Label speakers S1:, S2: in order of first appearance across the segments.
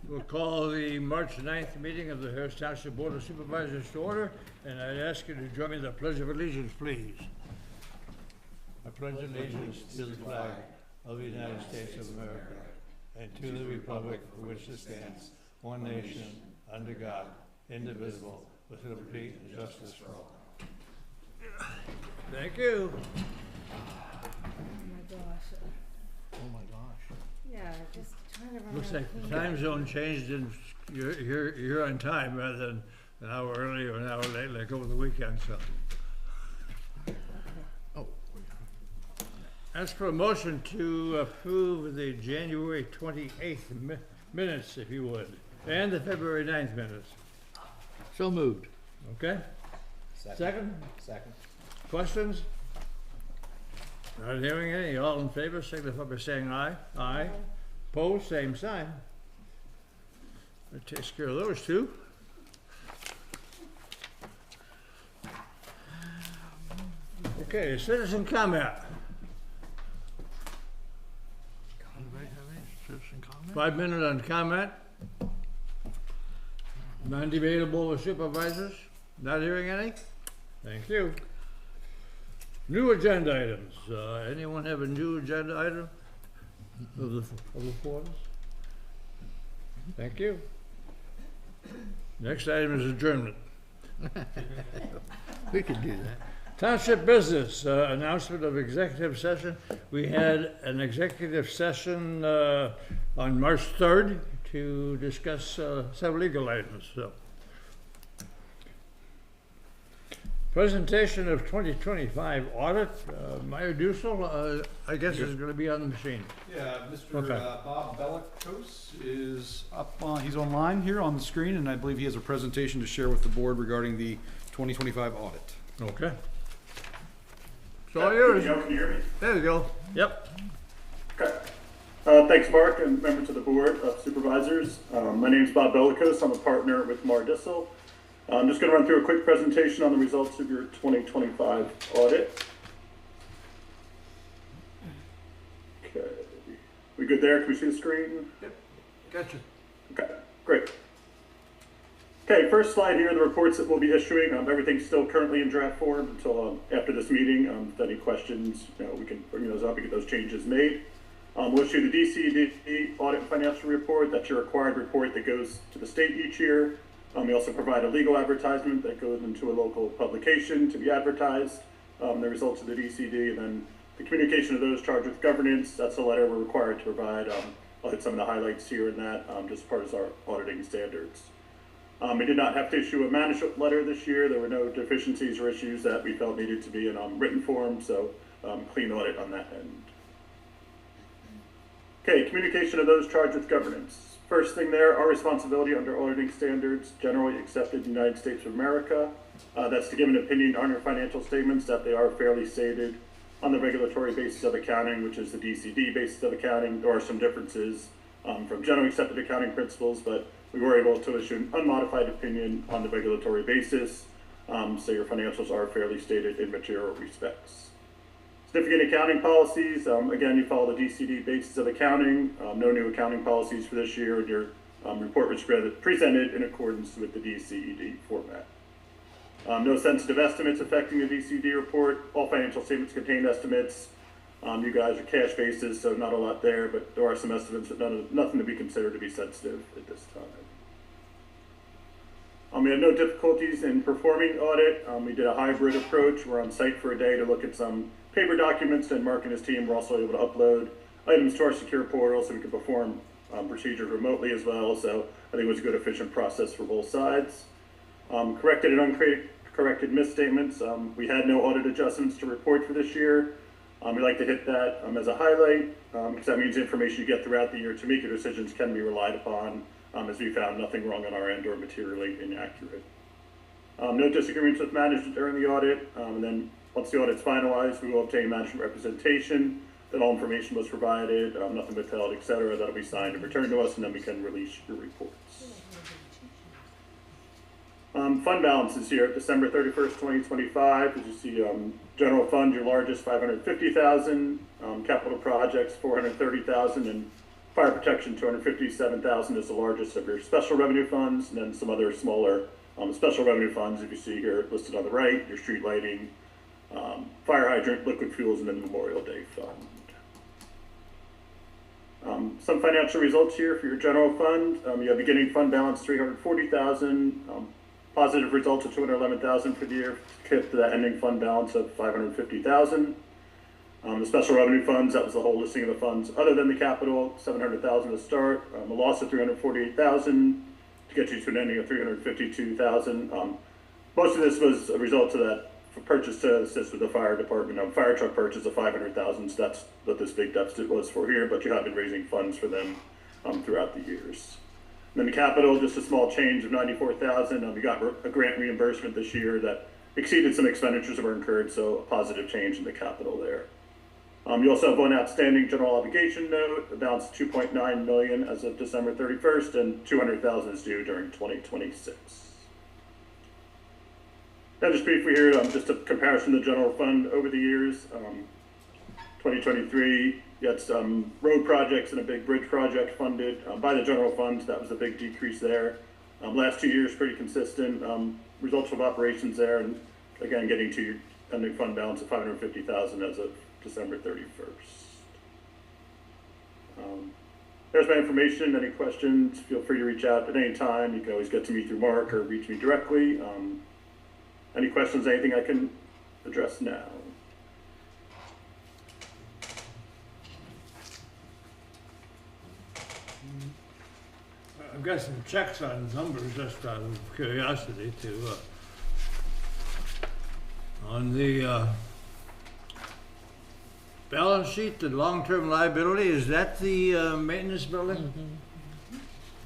S1: We'll call the March 9th meeting of the Harris Township Board of Supervisors to order, and I'd ask you to join me in the Pledge of Allegiance, please. I pledge allegiance to the flag of the United States of America and to the republic for which it stands, one nation, under God, indivisible, with liberty and justice for all. Thank you.
S2: Oh my gosh.
S3: Yeah, just trying to remember.
S1: Looks like the time zone changed and you're on time rather than an hour early or an hour late like over the weekend, so.
S2: Oh.
S1: Ask for a motion to approve the January 28th minutes, if you would, and the February 9th minutes.
S2: So moved.
S1: Okay? Second?
S4: Second.
S1: Questions? Not hearing any. All in favor, signify by saying aye. Aye. Opposed, same sign. That takes care of those two. Okay, citizen comment.
S2: Anybody have any citizen comment?
S1: 5 minutes on comment. Non-debatable with supervisors. Not hearing any? Thank you. New agenda items. Anyone have a new agenda item of the forums? Thank you. Next item is adjournment.
S2: We could do that.
S1: Township business, announcement of executive session. We had an executive session on March 3rd to discuss some legal items. So, presentation of 2025 audit. Meyer Dussel, I guess, is going to be on the machine.
S4: Yeah, Mr.
S1: Okay.
S4: Bob Bellicose is up on, he's online here on the screen, and I believe he has a presentation to share with the board regarding the 2025 audit.
S1: Okay. It's all yours.
S5: Can you hear me?
S1: There you go. Yep.
S5: Okay. Thanks, Mark, and members of the Board of Supervisors. My name is Bob Bellicose. I'm a partner with Meyer Dussel. I'm just going to run through a quick presentation on the results of your 2025 audit. Okay. We good there? Can we see the screen?
S1: Yep. Gotcha.
S5: Okay, great. Okay, first slide here, the reports that we'll be issuing. Everything's still currently in draft form until after this meeting. If any questions, we can bring those up and get those changes made. We'll issue the DCD audit and financial report. That's your required report that goes to the state each year. We also provide a legal advertisement that goes into a local publication to be advertised, the results of the DCD, and then the communication of those charged with governance. That's a letter we're required to provide. I'll hit some of the highlights here in that, just part of our auditing standards. We did not have to issue a management letter this year. There were no deficiencies or issues that we felt needed to be in written form, so clean audit on that end. Okay, communication of those charged with governance. First thing there, our responsibility under auditing standards generally accepted in the United States of America. That's to give an opinion on your financial statements that they are fairly stated on the regulatory basis of accounting, which is the DCD basis of accounting. There are some differences from generally accepted accounting principles, but we were able to issue an unmodified opinion on the regulatory basis, so your financials are fairly stated in material respects. Significant accounting policies, again, you follow the DCD basis of accounting. No new accounting policies for this year, and your report was presented in accordance with the DCED format. No sensitive estimates affecting the DCD report. All financial statements contain estimates. You guys are cash basis, so not a lot there, but there are some estimates, but nothing to be considered to be sensitive at this time. We had no difficulties in performing audit. We did a hybrid approach. We're on site for a day to look at some paper documents, and Mark and his team were also able to upload items to our secure portal so we could perform procedures remotely as well. So I think it was a good, efficient process for both sides. Corrected and uncorrected misstatements. We had no audit adjustments to report for this year. We like to hit that as a highlight because that means the information you get throughout the year to make your decisions can be relied upon, as we found nothing wrong on our end or materially inaccurate. No disagreements with management during the audit, and then once the audit's finalized, we will obtain management representation that all information was provided, nothing withheld, etc. That'll be signed and returned to us, and then we can release your reports. Fund balances here, December 31st, 2025. As you see, general fund, your largest, $550,000. Capital projects, $430,000, and Fire protection, 257,000 is the largest of your special revenue funds, and then some other smaller special revenue funds, if you see here listed on the right, your street lighting, fire hydrant, liquid fuels, and then Memorial Day fund. Some financial results here for your general fund. You have beginning fund balance 340,000, positive results of 211,000 for the year, kept to that ending fund balance of 550,000. The special revenue funds, that was the whole listing of the funds. Other than the capital, 700,000 to start, a loss of 348,000 to get you to an ending of 352,000. Most of this was a result of that purchase to assist with the fire department. Fire truck purchase of 500,000, so that's what this big deficit was for here, but you have been raising funds for them throughout the years. And then the capital, just a small change of 94,000. We got a grant reimbursement this year that exceeded some expenditures that were incurred, so a positive change in the capital there. You also have one outstanding general obligation note, a balance of 2.9 million as of December 31st, and 200,000 is due during 2026. Now, just briefly here, just a comparison of the general fund over the years. 2023, you had some road projects and a big bridge project funded by the general fund. That was a big decrease there. Last 2 years, pretty consistent. Results of operations there, and again, getting to your ending fund balance of 550,000 as of December 31st. There's my information. Any questions, feel free to reach out at any time. You can always get to me through Mark or reach me directly. Any questions, anything I can address now?
S1: I've got some checks on numbers just out of curiosity to, on the balance sheet, the long-term liability, is that the maintenance building?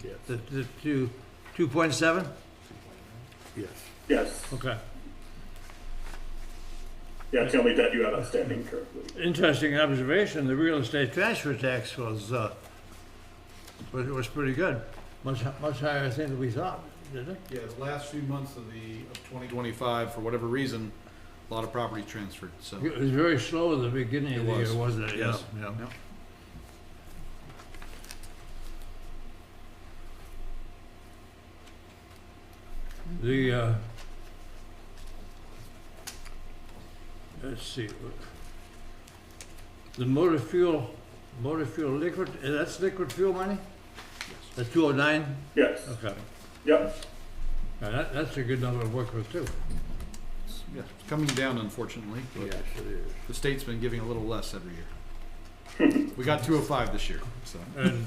S2: Yes.
S1: The 2.7?
S2: Yes.
S5: Yes.
S1: Okay.
S5: Yeah, it's the only debt you have outstanding currently.
S1: Interesting observation, the real estate transfer tax was pretty good. Much higher, I think, than we thought, didn't it?
S4: Yeah, the last few months of 2025, for whatever reason, a lot of property transferred, so.
S1: It was very slow at the beginning of the year, wasn't it?
S4: Yes.
S1: Yeah.
S4: Yep.
S1: The, let's see, the motor fuel liquid, that's liquid fuel money? The 209?
S5: Yes.
S1: Okay.
S5: Yep.
S1: Now that's a good number to work with too.
S4: Yeah, it's coming down unfortunately, but
S2: Yes, it is.
S4: the state's been giving a little less every year. We got 205 this year, so.
S1: And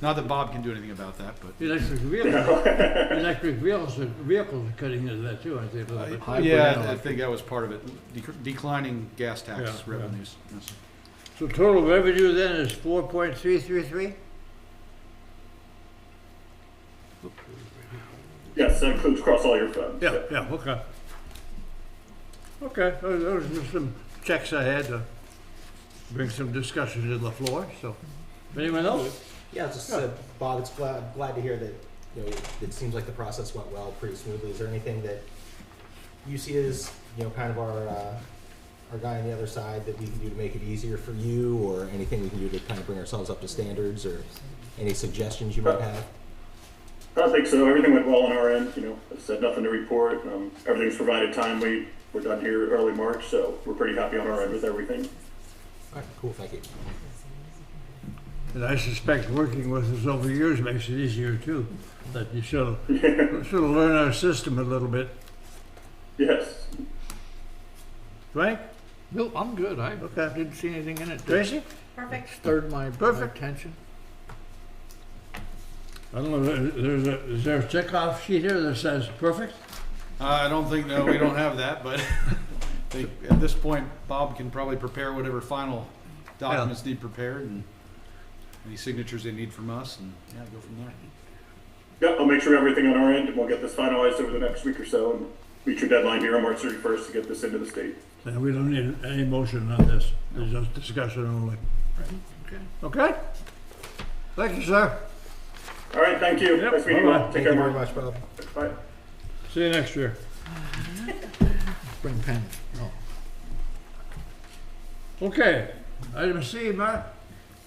S4: Not that Bob can do anything about that, but.
S1: electric vehicles are cutting into that too, aren't they, a little bit?
S2: Hybrid
S4: Yeah,
S2: and
S4: I think that was part of it. Declining gas tax
S1: Yeah, yeah.
S4: revenues. Yes.
S1: So total revenue then is 4.333?
S5: Yes, that includes across all your funds.
S1: Yeah, yeah, okay. Okay, those are just some checks I had to bring some discussion to the floor, so. Anyone else?
S6: Yeah, just Bob, it's glad to hear that, you know, it seems like the process went well, pretty smoothly. Is there anything that you see as, you know, kind of our guy on the other side that we can do to make it easier for you, or anything we can do to kind of bring ourselves up to standards, or any suggestions you might have?
S5: I don't think so. Everything went well on our end. You know, I said nothing to report. Everything's provided timely. We're done here early March, so we're pretty happy on our end with everything.
S6: All right, cool, thank you.
S1: And I suspect working with us over years makes it easier too, that you should learn our system a little bit.
S5: Yes.
S1: Frank?
S2: No, I'm good. I
S1: Okay.
S2: didn't see anything in it that
S1: Tracy?
S3: Perfect.
S2: stirred my
S1: Perfect.
S2: attention.
S1: I don't know, is there a checkoff sheet here that says perfect?
S4: I don't think, no, we don't have that, but at this point, Bob can probably prepare whatever final documents need prepared and any signatures they need from us, and yeah, go from there.
S5: Yeah, I'll make sure everything on our end, and we'll get this finalized over the next week or so, and meet your deadline here on March 31st to get this into the state.
S1: And we don't need any motion on this, it's just discussion only.
S2: Okay.
S1: Okay? Thank you, sir.
S5: All right, thank you.
S1: Yep,
S5: Nice meeting you all.
S1: bye-bye.
S5: Take
S6: Thank
S5: care,
S6: you very
S5: Mark.
S6: much, Bob.
S5: Bye.
S1: See you next year.
S2: Bring pen. Oh.
S1: Okay, item C, Mark?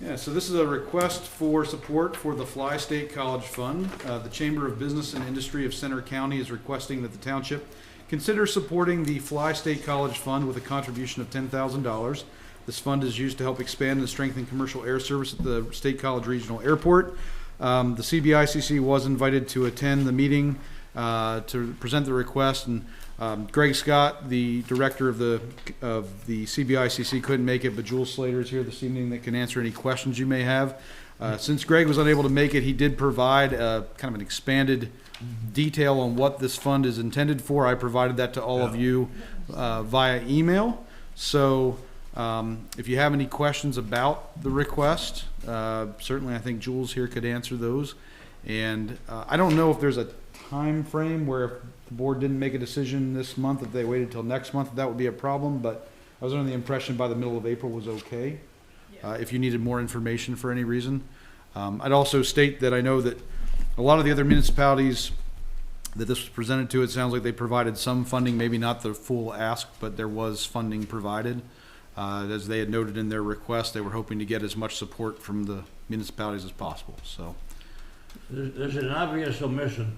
S4: Yeah, so this is a request for support for the Fly State College Fund. The Chamber of Business and Industry of Center County is requesting that the township consider supporting the Fly State College Fund with a contribution of $10,000. This fund is used to help expand and strengthen commercial air service at the State College Regional Airport. The CBICC was invited to attend the meeting to present the request, and Greg Scott, the director of the CBICC, couldn't make it, but Jules Slater is here this evening that can answer any questions you may have. Since Greg was unable to make it, he did provide kind of an expanded detail on what this fund is intended for. I provided that to all of you via email. So if you have any questions about the request, certainly I think Jules here could answer those. And I don't know if there's a time frame where if the board didn't make a decision this month, if they waited till next month, that would be a problem. But I was under the impression by the middle of April was okay. If you needed more information for any reason. I'd also state that I know that a lot of the other municipalities that this was presented to, it sounds like they provided some funding, maybe not the full ask, but there was funding provided. As they had noted in their request, they were hoping to get as much support from the municipalities as possible. So
S1: There's an obvious omission.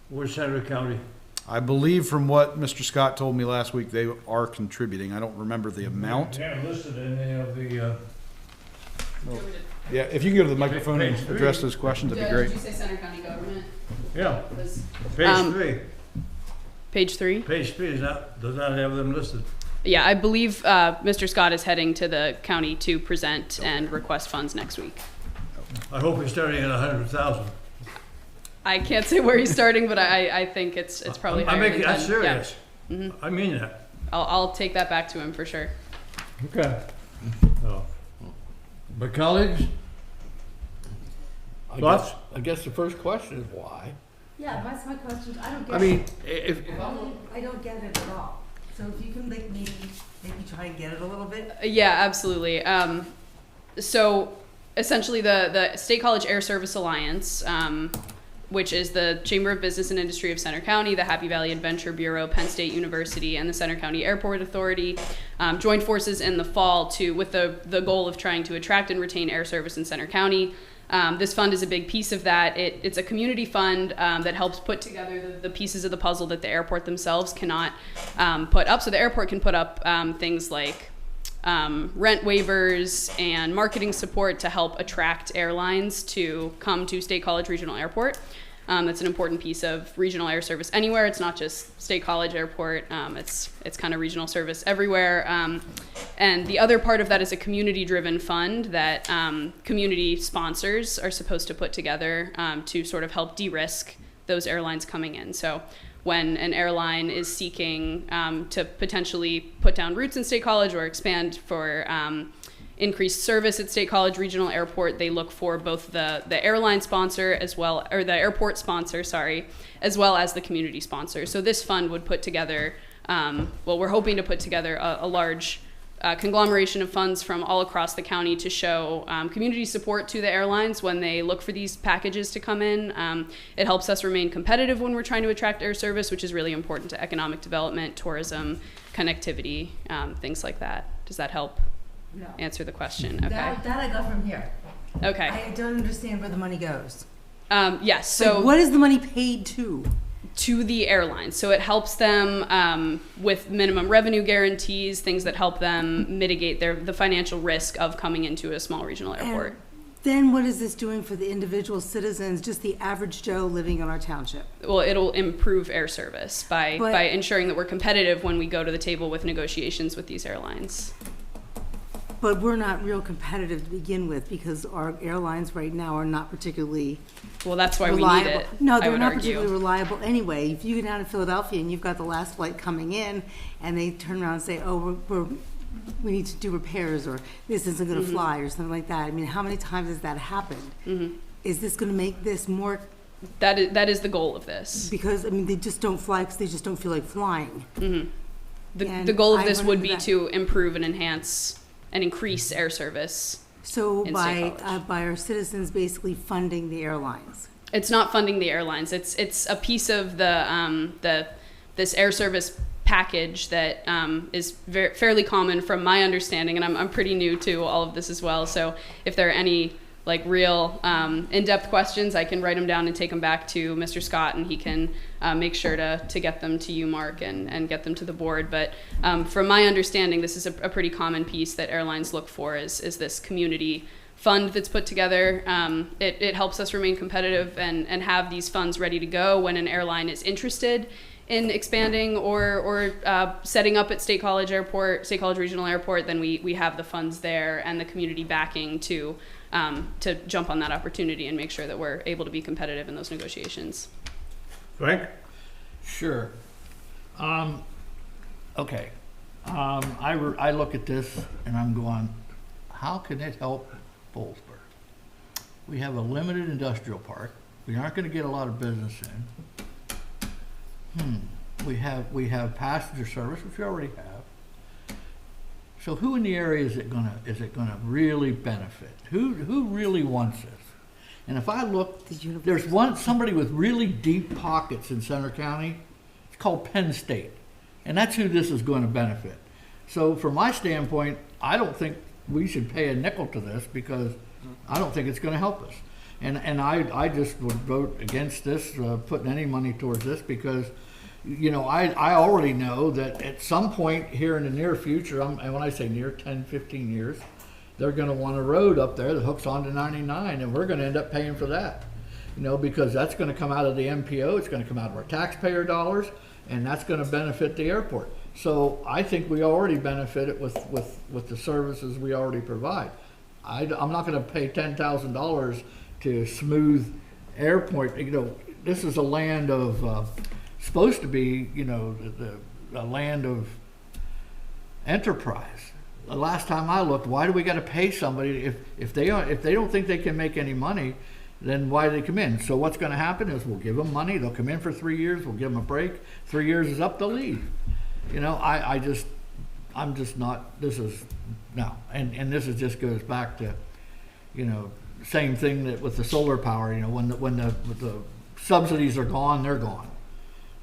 S1: Where's Center County?
S4: I believe from what Mr. Scott told me last week, they are contributing. I don't remember the amount.
S1: They haven't listed any of the,
S4: Yeah, if you can go to the microphone and
S1: Page 3.
S4: address those questions, that'd be
S7: Did
S4: great.
S7: you say Center County government?
S1: yeah,
S7: Was
S1: page 3.
S7: page 3?
S1: Page 3 does not have them listed.
S7: Yeah, I believe Mr. Scott is heading to the county to present and request funds next week.
S1: I hope he's starting at 100,000.
S7: I can't say where he's starting, but I think it's probably higher than
S1: I'm
S7: 10.
S1: serious.
S7: Yeah. Mhm.
S1: I mean that.
S7: I'll take that back to him for sure.
S1: Okay. Oh. But colleagues, thoughts?
S2: I guess the first question is why?
S3: Yeah, that's my question. I don't get
S2: I
S3: it.
S2: mean, if,
S3: I don't get it at all. So if you can like maybe try and get it a little bit.
S7: Yeah, absolutely. So essentially the State College Air Service Alliance, which is the Chamber of Business and Industry of Center County, the Happy Valley Adventure Bureau, Penn State University, and the Center County Airport Authority, joined forces in the fall with the goal of trying to attract and retain air service in Center County. This fund is a big piece of that. It's a community fund that helps put together the pieces of the puzzle that the airport themselves cannot put up. So the airport can put up things like rent waivers and marketing support to help attract airlines to come to State College Regional Airport. That's an important piece of regional air service anywhere. It's not just State College Airport. It's kind of regional service everywhere. And the other part of that is a community-driven fund that community sponsors are supposed to put together to sort of help de-risk those airlines coming in. So when an airline is seeking to potentially put down roots in State College or expand for increased service at State College Regional Airport, they look for both the airline sponsor or the airport sponsor, as well as the community sponsor. So this fund would put together, we're hoping to put together a large conglomeration of funds from all across the county to show community support to the airlines when they look for these packages to come in. It helps us remain competitive when we're trying to attract air service, which is really important to economic development, tourism, connectivity, things like that. Does that help
S3: No.
S7: answer the question? Okay.
S3: That I got from here.
S7: Okay.
S3: I don't understand where the money goes.
S7: Yes. So
S3: Like, what is the money paid to?
S7: to the airlines. So it helps them with minimum revenue guarantees, things that help them mitigate the financial risk of coming into a small regional airport.
S3: And then what is this doing for the individual citizens, just the average Joe living in our township?
S7: Well, it'll improve air service by
S3: But-
S7: ensuring that we're competitive when we go to the table with negotiations with these airlines.
S3: But we're not real competitive to begin with because our airlines right now are not particularly
S7: Well, that's why we
S3: reliable.
S7: need it.
S3: No,
S7: I
S3: they're
S7: would
S3: not
S7: argue.
S3: particularly reliable anyway. If you go down to Philadelphia and you've got the last flight coming in and they turn around and say, oh, we need to do repairs or this isn't going to
S7: Mm-hmm.
S3: fly or something like that. I mean, how many times has that happened?
S7: Mm-hmm.
S3: Is this going to make this more,
S7: That is the goal of this.
S3: because, I mean, they just don't fly because they just don't feel like flying.
S7: The
S3: And
S7: goal of
S3: I
S7: this
S3: wonder
S7: would be
S3: that-
S7: to improve and enhance and increase air service.
S3: So
S7: In
S3: by
S7: State College.
S3: by our citizens basically funding the airlines.
S7: It's not funding the airlines. It's a piece of this air service package that is fairly common from my understanding, and I'm pretty new to all of this as well. So if there are any like real in-depth questions, I can write them down and take them back to Mr. Scott, and he can make sure to get them to you, Mark, and get them to the board. But from my understanding, this is a pretty common piece that airlines look for is this community fund that's put together. It helps us remain competitive and have these funds ready to go when an airline is interested in expanding or setting up at State College Regional Airport. Then we have the funds there and the community backing to jump on that opportunity and make sure that we're able to be competitive in those negotiations.
S1: Frank?
S2: Sure. Okay. I look at this and I'm going, how can it help Boalsburg? We have a limited industrial park. We aren't going to get a lot of business in. We have passenger service, which we already have. So who in the area is it gonna really benefit? Who really wants this? And if I look, there's somebody with really deep pockets in Center County. It's called Penn State, and that's who this is going to benefit. So from my standpoint, I don't think we should pay a nickel to this because I don't think it's going to help us. And I just would vote against this, putting any money towards this, because I already know that at some point here in the near future, and when I say near, 10, 15 years, they're going to want a road up there that hooks onto 99, and we're going to end up paying for that, because that's going to come out of the MPO, it's going to come out of our taxpayer dollars, and that's going to benefit the airport. So I think we already benefit it with the services we already provide. I'm not going to pay $10,000 to smooth airport. This is a land of supposed to be, a land of enterprise. The last time I looked, why do we got to pay somebody if they don't think they can make any money? Then why do they come in? So what's going to happen is we'll give them money. They'll come in for 3 years. We'll give them a break. 3 years is up, they'll leave. I'm just not. This is no, and this is just goes back to, same thing that with the solar power. When the subsidies are gone, they're gone.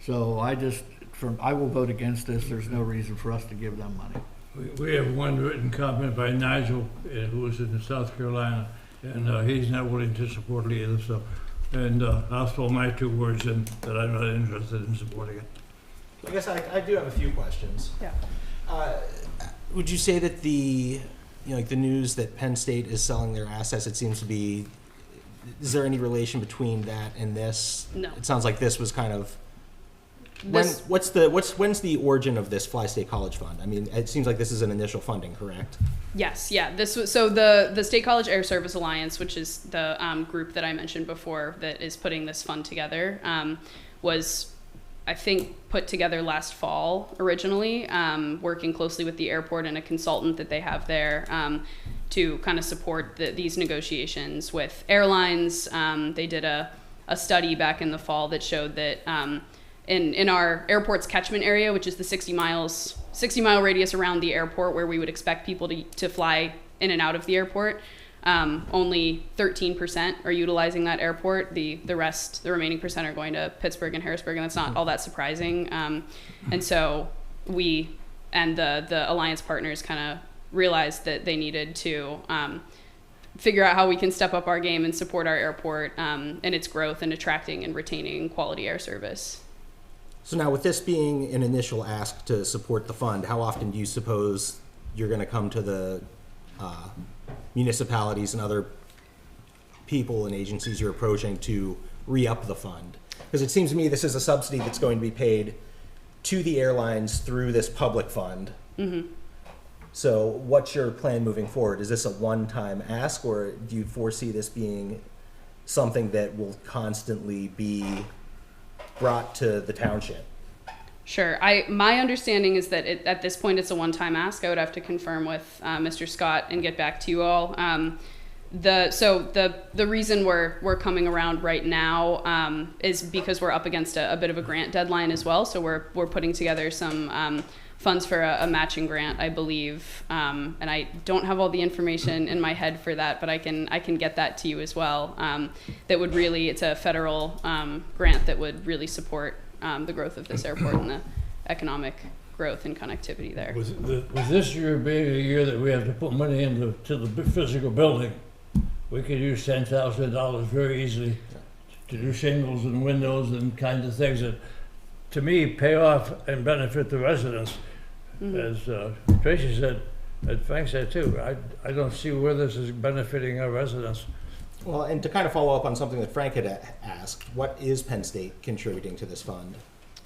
S2: So I will vote against this. There's no reason for us to give them money.
S1: We have one written comment by Nigel, who is in South Carolina, and he's not willing to support it either. So, and I'll throw my 2 words in that I'm not interested in supporting it.
S6: I guess I do have a few questions.
S7: Yeah.
S6: Would you say that the news that Penn State is selling their assets, it seems to be, is there any relation between that and this?
S7: No.
S6: It sounds like this was kind of,
S7: This-
S6: when's the origin of this Fly State College Fund? I mean, it seems like this is an initial funding, correct?
S7: Yes, yeah. This was so the State College Air Service Alliance, which is the group that I mentioned before that is putting this fund together, was, I think, put together last fall originally, working closely with the airport and a consultant that they have there to kind of support these negotiations with airlines. They did a study back in the fall that showed that in our airport's catchment area, which is the 60-mile radius around the airport where we would expect people to fly in and out of the airport, only 13% are utilizing that airport. The remaining percent are going to Pittsburgh and Harrisburg, and that's not all that surprising. And so we and the alliance partners kind of realized that they needed to figure out how we can step up our game and support our airport and its growth and attracting and retaining quality air service.
S6: So now, with this being an initial ask to support the fund, how often do you suppose you're going to come to the municipalities and other people and agencies you're approaching to re-up the fund? Because it seems to me this is a subsidy that's going to be paid to the airlines through this public fund.
S7: Mm-hmm.
S6: So what's your plan moving forward? Is this a one-time ask, or do you foresee this being something that will constantly be brought to the township?
S7: Sure. My understanding is that at this point it's a one-time ask. I would have to confirm with Mr. Scott and get back to you all. The reason we're coming around right now is because we're up against a bit of a grant deadline as well. So we're putting together some funds for a matching grant, I believe. And I don't have all the information in my head for that, but I can get that to you as well. That would really, it's a federal grant that would really support the growth of this airport and the economic growth and connectivity there.
S1: With this year being a year that we have to put money into the physical building, we could use $10,000 very easily to do shingles and windows and kinds of things that, to me, pay off and benefit the residents. As Tracy said, and Frank said too, I don't see where this is benefiting our residents.
S6: Well, and to kind of follow up on something that Frank had asked, what is Penn State contributing to this fund?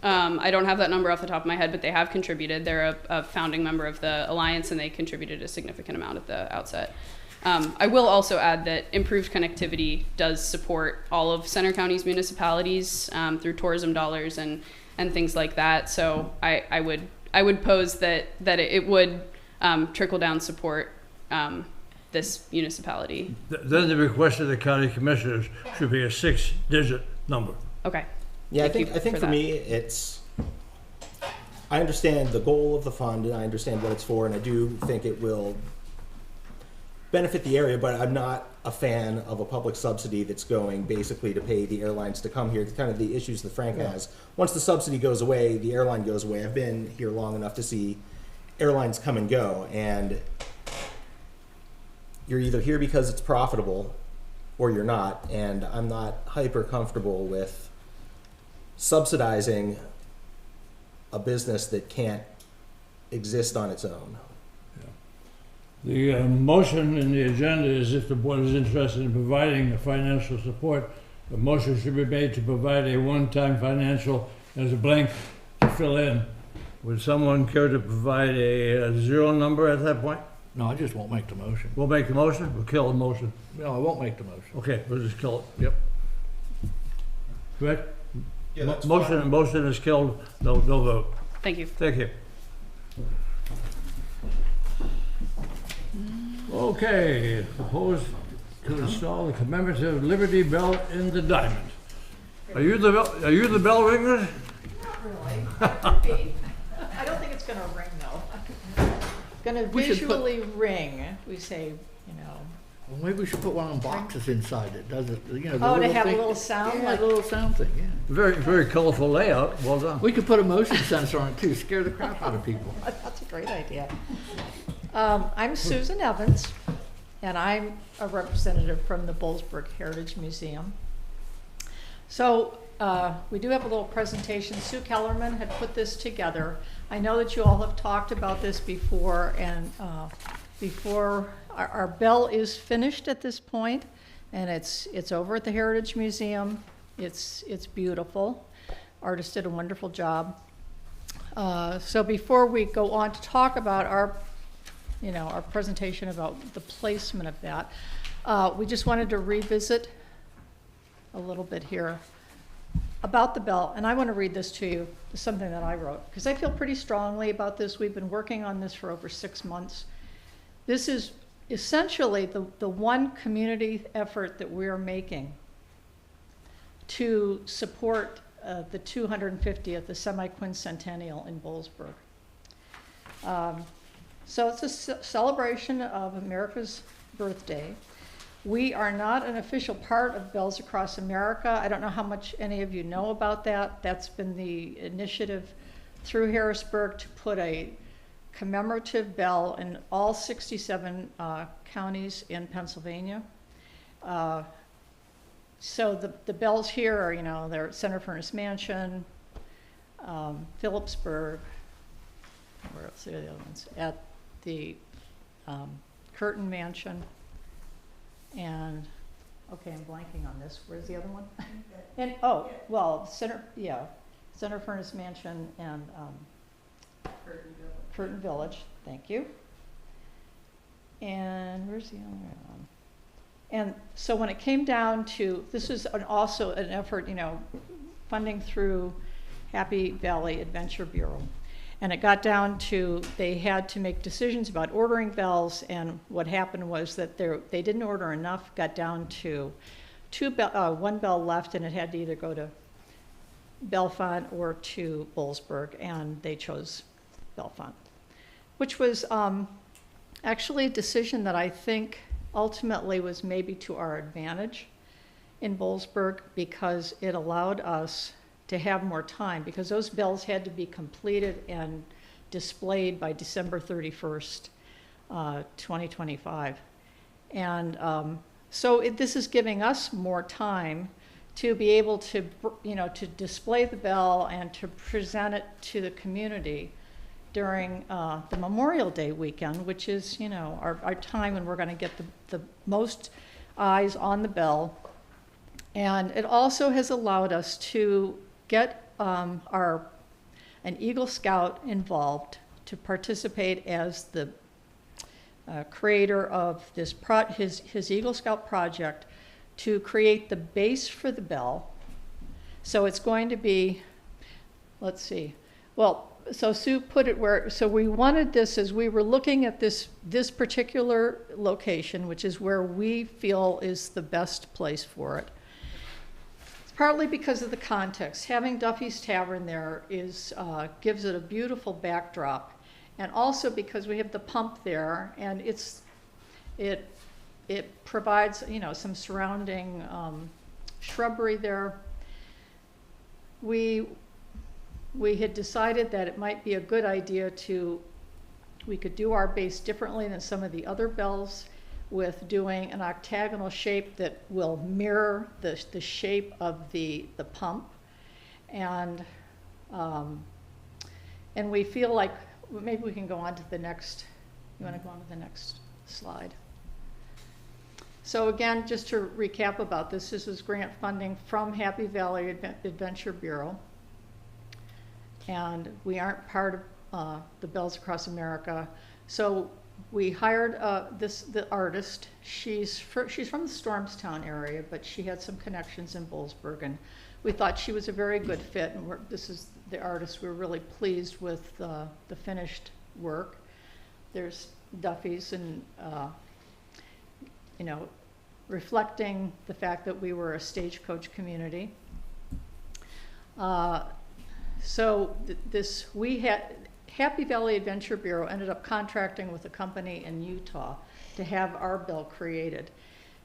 S7: I don't have that number off the top of my head, but they have contributed. They're a founding member of the Alliance, and they contributed a significant amount at the outset. I will also add that improved connectivity does support all of Center County's municipalities through tourism dollars and things like that. So I would pose that it would trickle down support this municipality.
S1: Then the request of the county commissioners should be a 6-digit number.
S7: Okay.
S6: Yeah,
S7: Thank you
S6: I think
S7: for
S6: for
S7: that.
S6: me, I understand the goal of the fund and I understand what it's for, and I do think it will benefit the area, but I'm not a fan of a public subsidy that's going basically to pay the airlines to come here. It's kind of the issues that Frank has. Once the subsidy goes away, the airline goes away. I've been here long enough to see airlines come and go, and you're either here because it's profitable or you're not, and I'm not hyper comfortable with subsidizing a business that can't exist on its own.
S1: The motion in the agenda is if the board is interested in providing the financial support, the motion should be made to provide a one-time financial as a blank to fill in. Would someone care to provide a zero number at that point?
S2: No, I just won't make the motion.
S1: We'll make the motion, we'll kill the motion.
S2: No, I won't make the motion.
S1: Okay, we'll just kill it.
S2: Yep.
S1: Correct?
S4: Yeah, that's
S1: Motion is killed, no vote.
S7: Thank you.
S1: Thank you. Okay, proposed to install the commemorative Liberty Bell in the diamond. Are you the bell ringer?
S8: Not really. I don't think it's gonna ring though. It's gonna
S2: We should put-
S8: visually ring. We say, you know,
S2: Well, maybe we should put one of them boxes inside it, does it, you know, the
S8: oh, to have a
S2: thing-
S8: little sound
S2: Yeah,
S8: like,
S2: a little sound thing, yeah.
S1: Very, very colorful layout, well done.
S2: We could put a motion sensor on it too, scare the crap out of people.
S8: that's a great idea. I'm Susan Evans, and I'm a representative from the Bollesburg Heritage Museum. So we do have a little presentation. Sue Kellerman had put this together. I know that you all have talked about this before, and before our bell is finished at this point, and it's over at the Heritage Museum. It's beautiful. Artist did a wonderful job. So before we go on to talk about our presentation about the placement of that, we just wanted to revisit a little bit here about the bell, and I want to read this to you. It's something that I wrote, because I feel pretty strongly about this. We've been working on this for over 6 months. This is essentially the one community effort that we're making to support the 250th, the semi-quincentennial in Bollesburg. So it's a celebration of America's birthday. We are not an official part of Bells Across America. I don't know how much any of you know about that. That's been the initiative through Harrisburg to put a commemorative bell in all 67 counties in Pennsylvania. So the bells here are, they're at Center Furnace Mansion, Phillipsburg, where else are the other ones? At the Curtin Mansion, and, okay, I'm blanking on this. Where's the other one? And, Center Furnace Mansion and Curtin Village, thank you. And where's the other one? And so when it came down to, this is also an effort, funding through Happy Valley Adventure Bureau. And it got down to, they had to make decisions about ordering bells, and what happened was that they didn't order enough, got down to one bell left, and it had to either go to Bellefonte or to Bollesburg, and they chose Bellefonte, which was actually a decision that I think ultimately was maybe to our advantage in Bollesburg, because it allowed us to have more time, because those bells had to be completed and displayed by December 31st, 2025. And this is giving us more time to be able to, to display the bell and to present it to the community during the Memorial Day weekend, which is, our time when we're going to get the most eyes on the bell. And it also has allowed us to get an Eagle Scout involved to participate as the creator of this his Eagle Scout project to create the base for the bell. So it's going to be, let's see, well, so Sue put it where, so we wanted this as we were looking at this particular location, which is where we feel is the best place for it. It's partly because of the context. Having Duffy's Tavern there gives it a beautiful backdrop, and also because we have the pump there, and it provides, some surrounding shrubbery there. We had decided that it might be a good idea we could do our base differently than some of the other bells, with doing an octagonal shape that will mirror the shape of the pump. And we feel like maybe we can go on to the next, you want to go on to the next slide? So again, just to recap about this is grant funding from Happy Valley Adventure Bureau. And we aren't part of the Bells Across America. So we hired the artist. She's from the Stormstown area, but she had some connections in Boalsburg, and we thought she was a very good fit. And this is the artist. We're really pleased with the finished work. There's Duffy's, and reflecting the fact that we were a stagecoach community. Happy Valley Adventure Bureau ended up contracting with a company in Utah to have our bell created.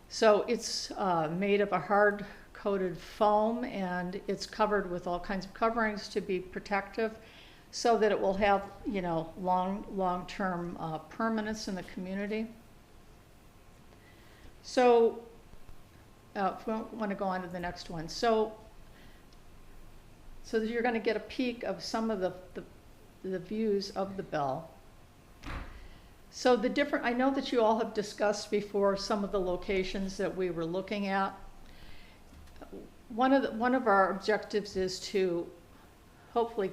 S8: So it's made of a hard-coated foam, and it's covered with all kinds of coverings to be protective, so that it will have, long-term permanence in the community. So, if we want to go on to the next one. So that you're going to get a peek of some of the views of the bell. So I know that you all have discussed before some of the locations that we were looking at. One of our objectives is to hopefully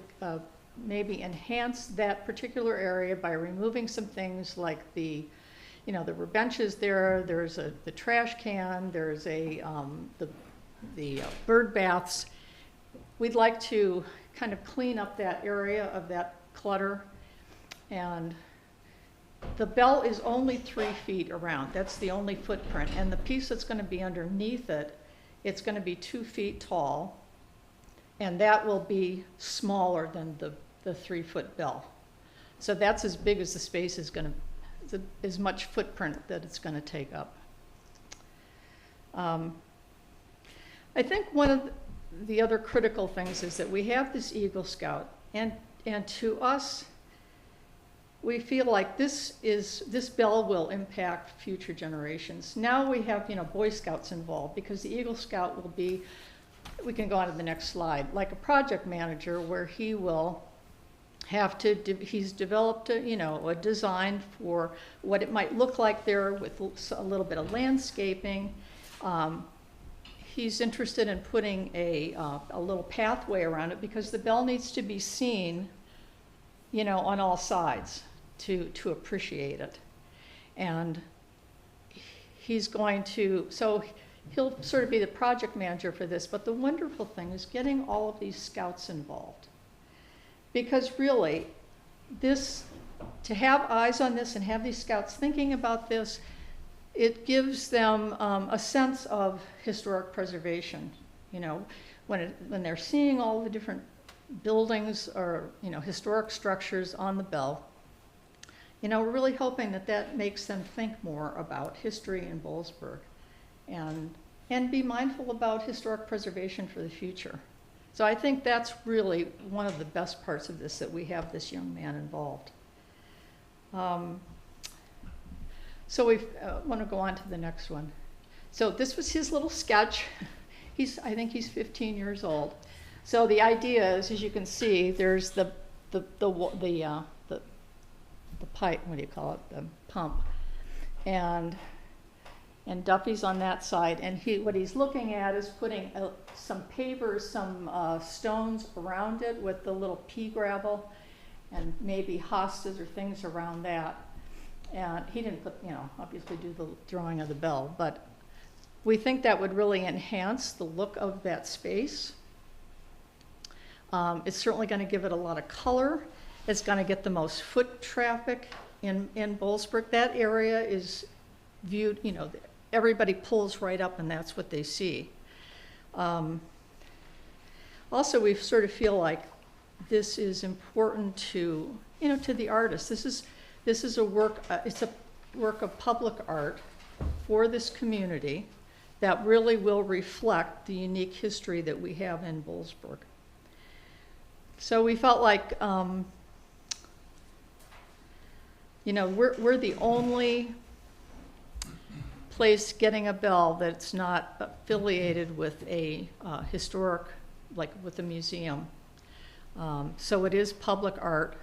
S8: maybe enhance that particular area by removing some things like there were benches there, there's the trash can, there's the bird baths. We'd like to kind of clean up that area of that clutter. And the bell is only 3 feet around. That's the only footprint. And the piece that's going to be underneath it, it's going to be 2 feet tall. And that will be smaller than the 3-foot bell. So that's as big as the space is going to, as much footprint that it's going to take up. I think one of the other critical things is that we have this Eagle Scout, and to us, we feel like this bell will impact future generations. Now we have Boy Scouts involved, because the Eagle Scout will be, we can go on to the next slide, like a project manager, where he will have to, he's developed a design for what it might look like there with a little bit of landscaping. He's interested in putting a little pathway around it, because the bell needs to be seen, on all sides to appreciate it. And he's going to, so he'll sort of be the project manager for this. But the wonderful thing is getting all of these scouts involved, because really, to have eyes on this and have these scouts thinking about this, it gives them a sense of historic preservation. When they're seeing all the different buildings or historic structures on the bell, we're really hoping that makes them think more about history in Boalsburg, and be mindful about historic preservation for the future. So I think that's really one of the best parts of this, that we have this young man involved. So we want to go on to the next one. So this was his little sketch. I think he's 15 years old. So the idea is, as you can see, there's the pipe. What do you call it? The pump, and Duffy's on that side. And what he's looking at is putting some pavers, some stones around it with the little pea gravel, and maybe hostas or things around that. And he didn't obviously do the drawing of the bell, but we think that would really enhance the look of that space. It's certainly going to give it a lot of color. It's going to get the most foot traffic in Boalsburg. That area is viewed, everybody pulls right up and that's what they see. Also, we sort of feel like this is important to the artist. This is a work, it's a work of public art for this community that really will reflect the unique history that we have in Boalsburg. So we felt like, we're the only place getting a bell that's not affiliated with a historic, like with a museum. So it is public art.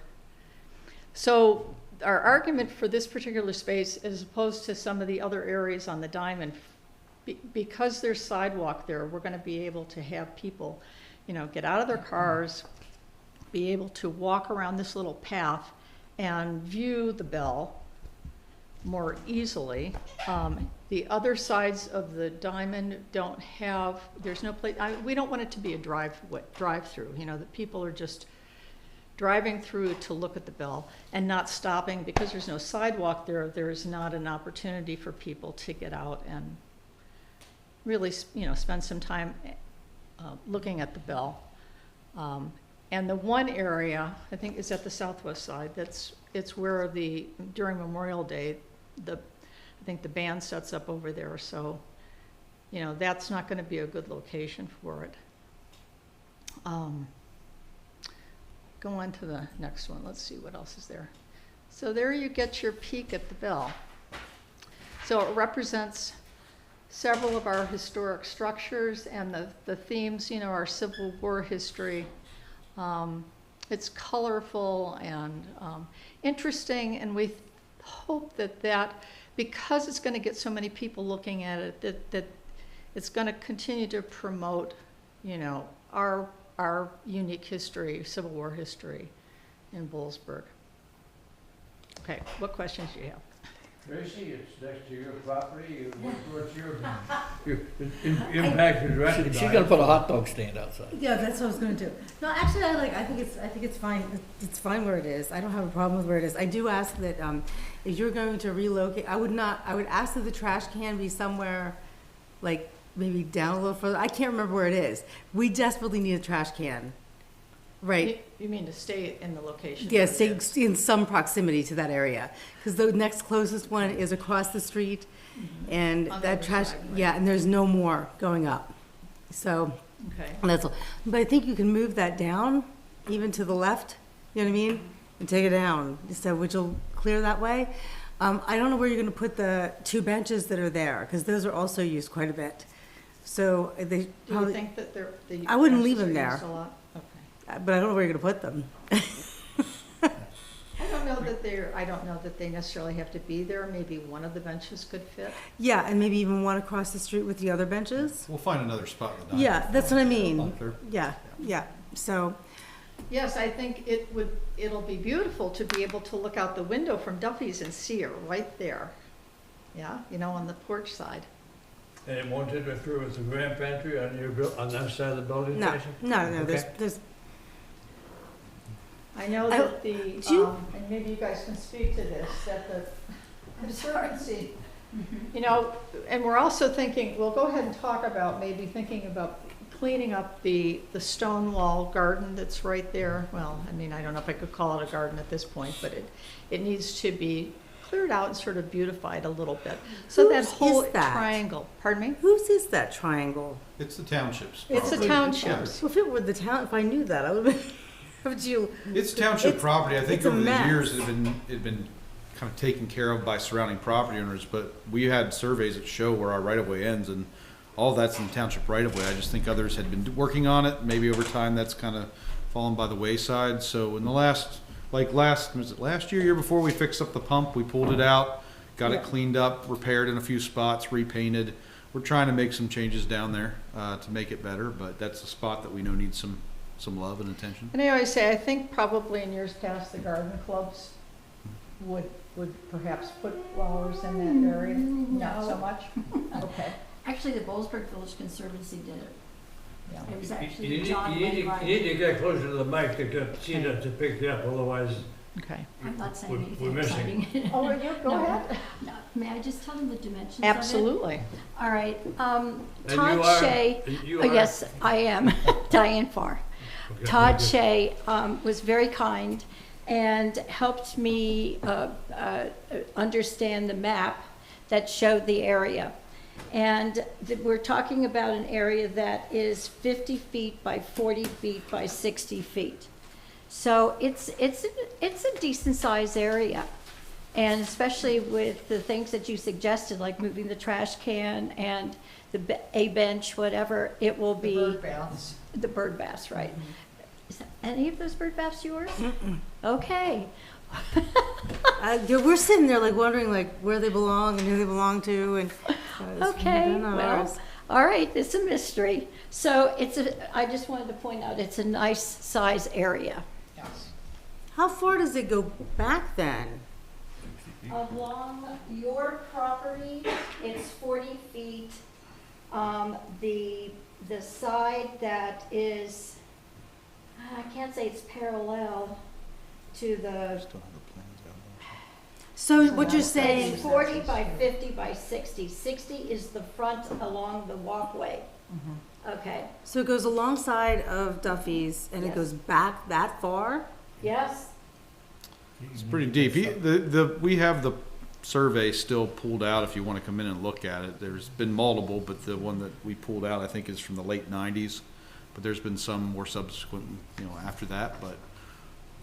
S8: So our argument for this particular space, as opposed to some of the other areas on the diamond, because there's sidewalk there, we're going to be able to have people, get out of their cars, be able to walk around this little path and view the bell more easily. The other sides of the diamond don't have, there's no place, we don't want it to be a drive-through, that people are just driving through to look at the bell and not stopping. Because there's no sidewalk there, there's not an opportunity for people to get out and really, spend some time looking at the bell. And the one area, I think, is at the southwest side. It's where during Memorial Day, I think the band sets up over there. So, that's not going to be a good location for it. Go on to the next one. Let's see what else is there. So there you get your peek at the bell. So it represents several of our historic structures, and the themes, our Civil War history. It's colorful and interesting, and we hope that because it's going to get so many people looking at it, that it's going to continue to promote, our unique history, Civil War history in Boalsburg. Okay, what questions do you have?
S1: Tracy, it's next to your property. What's your impact directly?
S2: She's gonna put a hot dog stand outside.
S3: Yeah, that's what I was gonna do. No, actually, I think it's fine. It's fine where it is. I don't have a problem with where it is. I do ask that if you're going to relocate, I would ask that the trash can be somewhere, like maybe down a little further. I can't remember where it is. We desperately need a trash can. Right.
S8: You mean to stay in the location?
S3: Yeah, stay in some proximity to that area, because the next closest one is across the street, and
S8: On the
S3: that
S8: other
S3: trash,
S8: side, right.
S3: yeah, and there's no more going up. So
S8: Okay.
S3: that's all. But I think you can move that down, even to the left. You know what I mean? And take it down, so which will clear that way. I don't know where you're going to put the 2 benches that are there, because those are also used quite a bit. So they
S8: Do you
S3: probably.
S8: think that the
S3: I wouldn't leave
S8: benches
S3: them
S8: are
S3: there.
S8: used a lot? Okay.
S3: But I don't know where you're going to put them.
S8: I don't know that they necessarily have to be there. Maybe one of the benches could fit.
S3: Yeah, and maybe even one across the street with the other benches.
S4: We'll find another spot in the diamond.
S3: Yeah, that's what I mean.
S4: Clear.
S3: Yeah. So,
S8: Yes, I think it'll be beautiful to be able to look out the window from Duffy's and see her right there. Yeah, on the porch side.
S1: And it won't interfere with the grand pantry on that side of the building,
S3: no,
S1: Tracy?
S3: no,
S1: Okay.
S3: there's,
S8: I know
S3: I-
S8: that
S3: do you-
S8: and maybe you guys can speak to this, that the Conservancy, and we're also thinking, we'll go ahead and talk about maybe thinking about cleaning up the stone wall garden that's right there. Well, I mean, I don't know if I could call it a garden at this point, but it needs to be cleared out and sort of beautified a little bit. So that
S3: Whose
S8: whole
S3: is that?
S8: triangle, pardon me?
S3: Whose is that triangle?
S4: It's the townships.
S8: It's the townships.
S3: Well, if it were the town, if I knew that, I would have been, haven't you?
S4: It's township
S3: It's-
S4: property. I think
S3: it's a
S4: over the
S3: mess.
S4: years it had been kind of taken care of by surrounding property owners, but we had surveys that show where our right of way ends, and all that's in township right of way. I just think others had been working on it. Maybe over time that's kind of fallen by the wayside. So in the last year before, we fixed up the pump, we pulled it out, got it cleaned up, repaired in a few spots, repainted. We're trying to make some changes down there to make it better, but that's a spot that we know needs some love and attention.
S8: And I always say, I think probably in years past, the garden clubs would perhaps put flowers in that area. Not so
S9: No.
S8: much? Okay.
S9: Actually, the Bollesburg Village Conservancy did it.
S8: Yeah.
S9: It was
S1: You
S9: actually
S1: need,
S9: John
S1: you need, you
S9: Wainwright.
S1: need to get closer to the mic to see that, to pick it up, otherwise
S8: Okay.
S9: I'm not saying
S1: we're
S9: anything
S1: missing.
S9: exciting.
S8: Oh, you go
S9: No.
S8: ahead.
S9: No, may I just tell them the dimensions of it?
S8: Absolutely.
S9: All right,
S1: And
S9: Todd
S1: you are-
S9: Shea,
S1: you
S9: oh,
S1: are-
S9: yes, I am, Diane Farr.
S1: Okay,
S9: Todd
S1: very
S9: Shea was very kind and helped me understand the map that showed the area. And we're talking about an area that is 50 feet by 40 feet by 60 feet. So it's a decent sized area. And especially with the things that you suggested, like moving the trash can and a bench, whatever, it will be.
S8: The bird baths.
S9: The bird baths, right. Is that any of those bird baths yours? Okay.
S3: We're sitting there like wondering like where they belong and who they belong to and.
S9: Okay,
S3: they're not
S9: well,
S3: ours.
S9: all right, it's a mystery. So I just wanted to point out, it's a nice size area.
S8: Yes.
S3: How far does it go back then?
S9: Along your property, it's 40 feet. The side that is, I can't say it's parallel to the,
S3: So what you're
S9: it's
S3: saying,
S9: 40 by 50 by 60. 60 is the front along the walkway. Okay,
S3: so it goes alongside of Duffy's and it
S9: Yes.
S3: goes back that far?
S9: yes?
S4: It's pretty deep. We have the survey still pulled out if you want to come in and look at it. There's been multiple, but the one that we pulled out, I think, is from the late 90s. But there's been some more subsequent, after that, but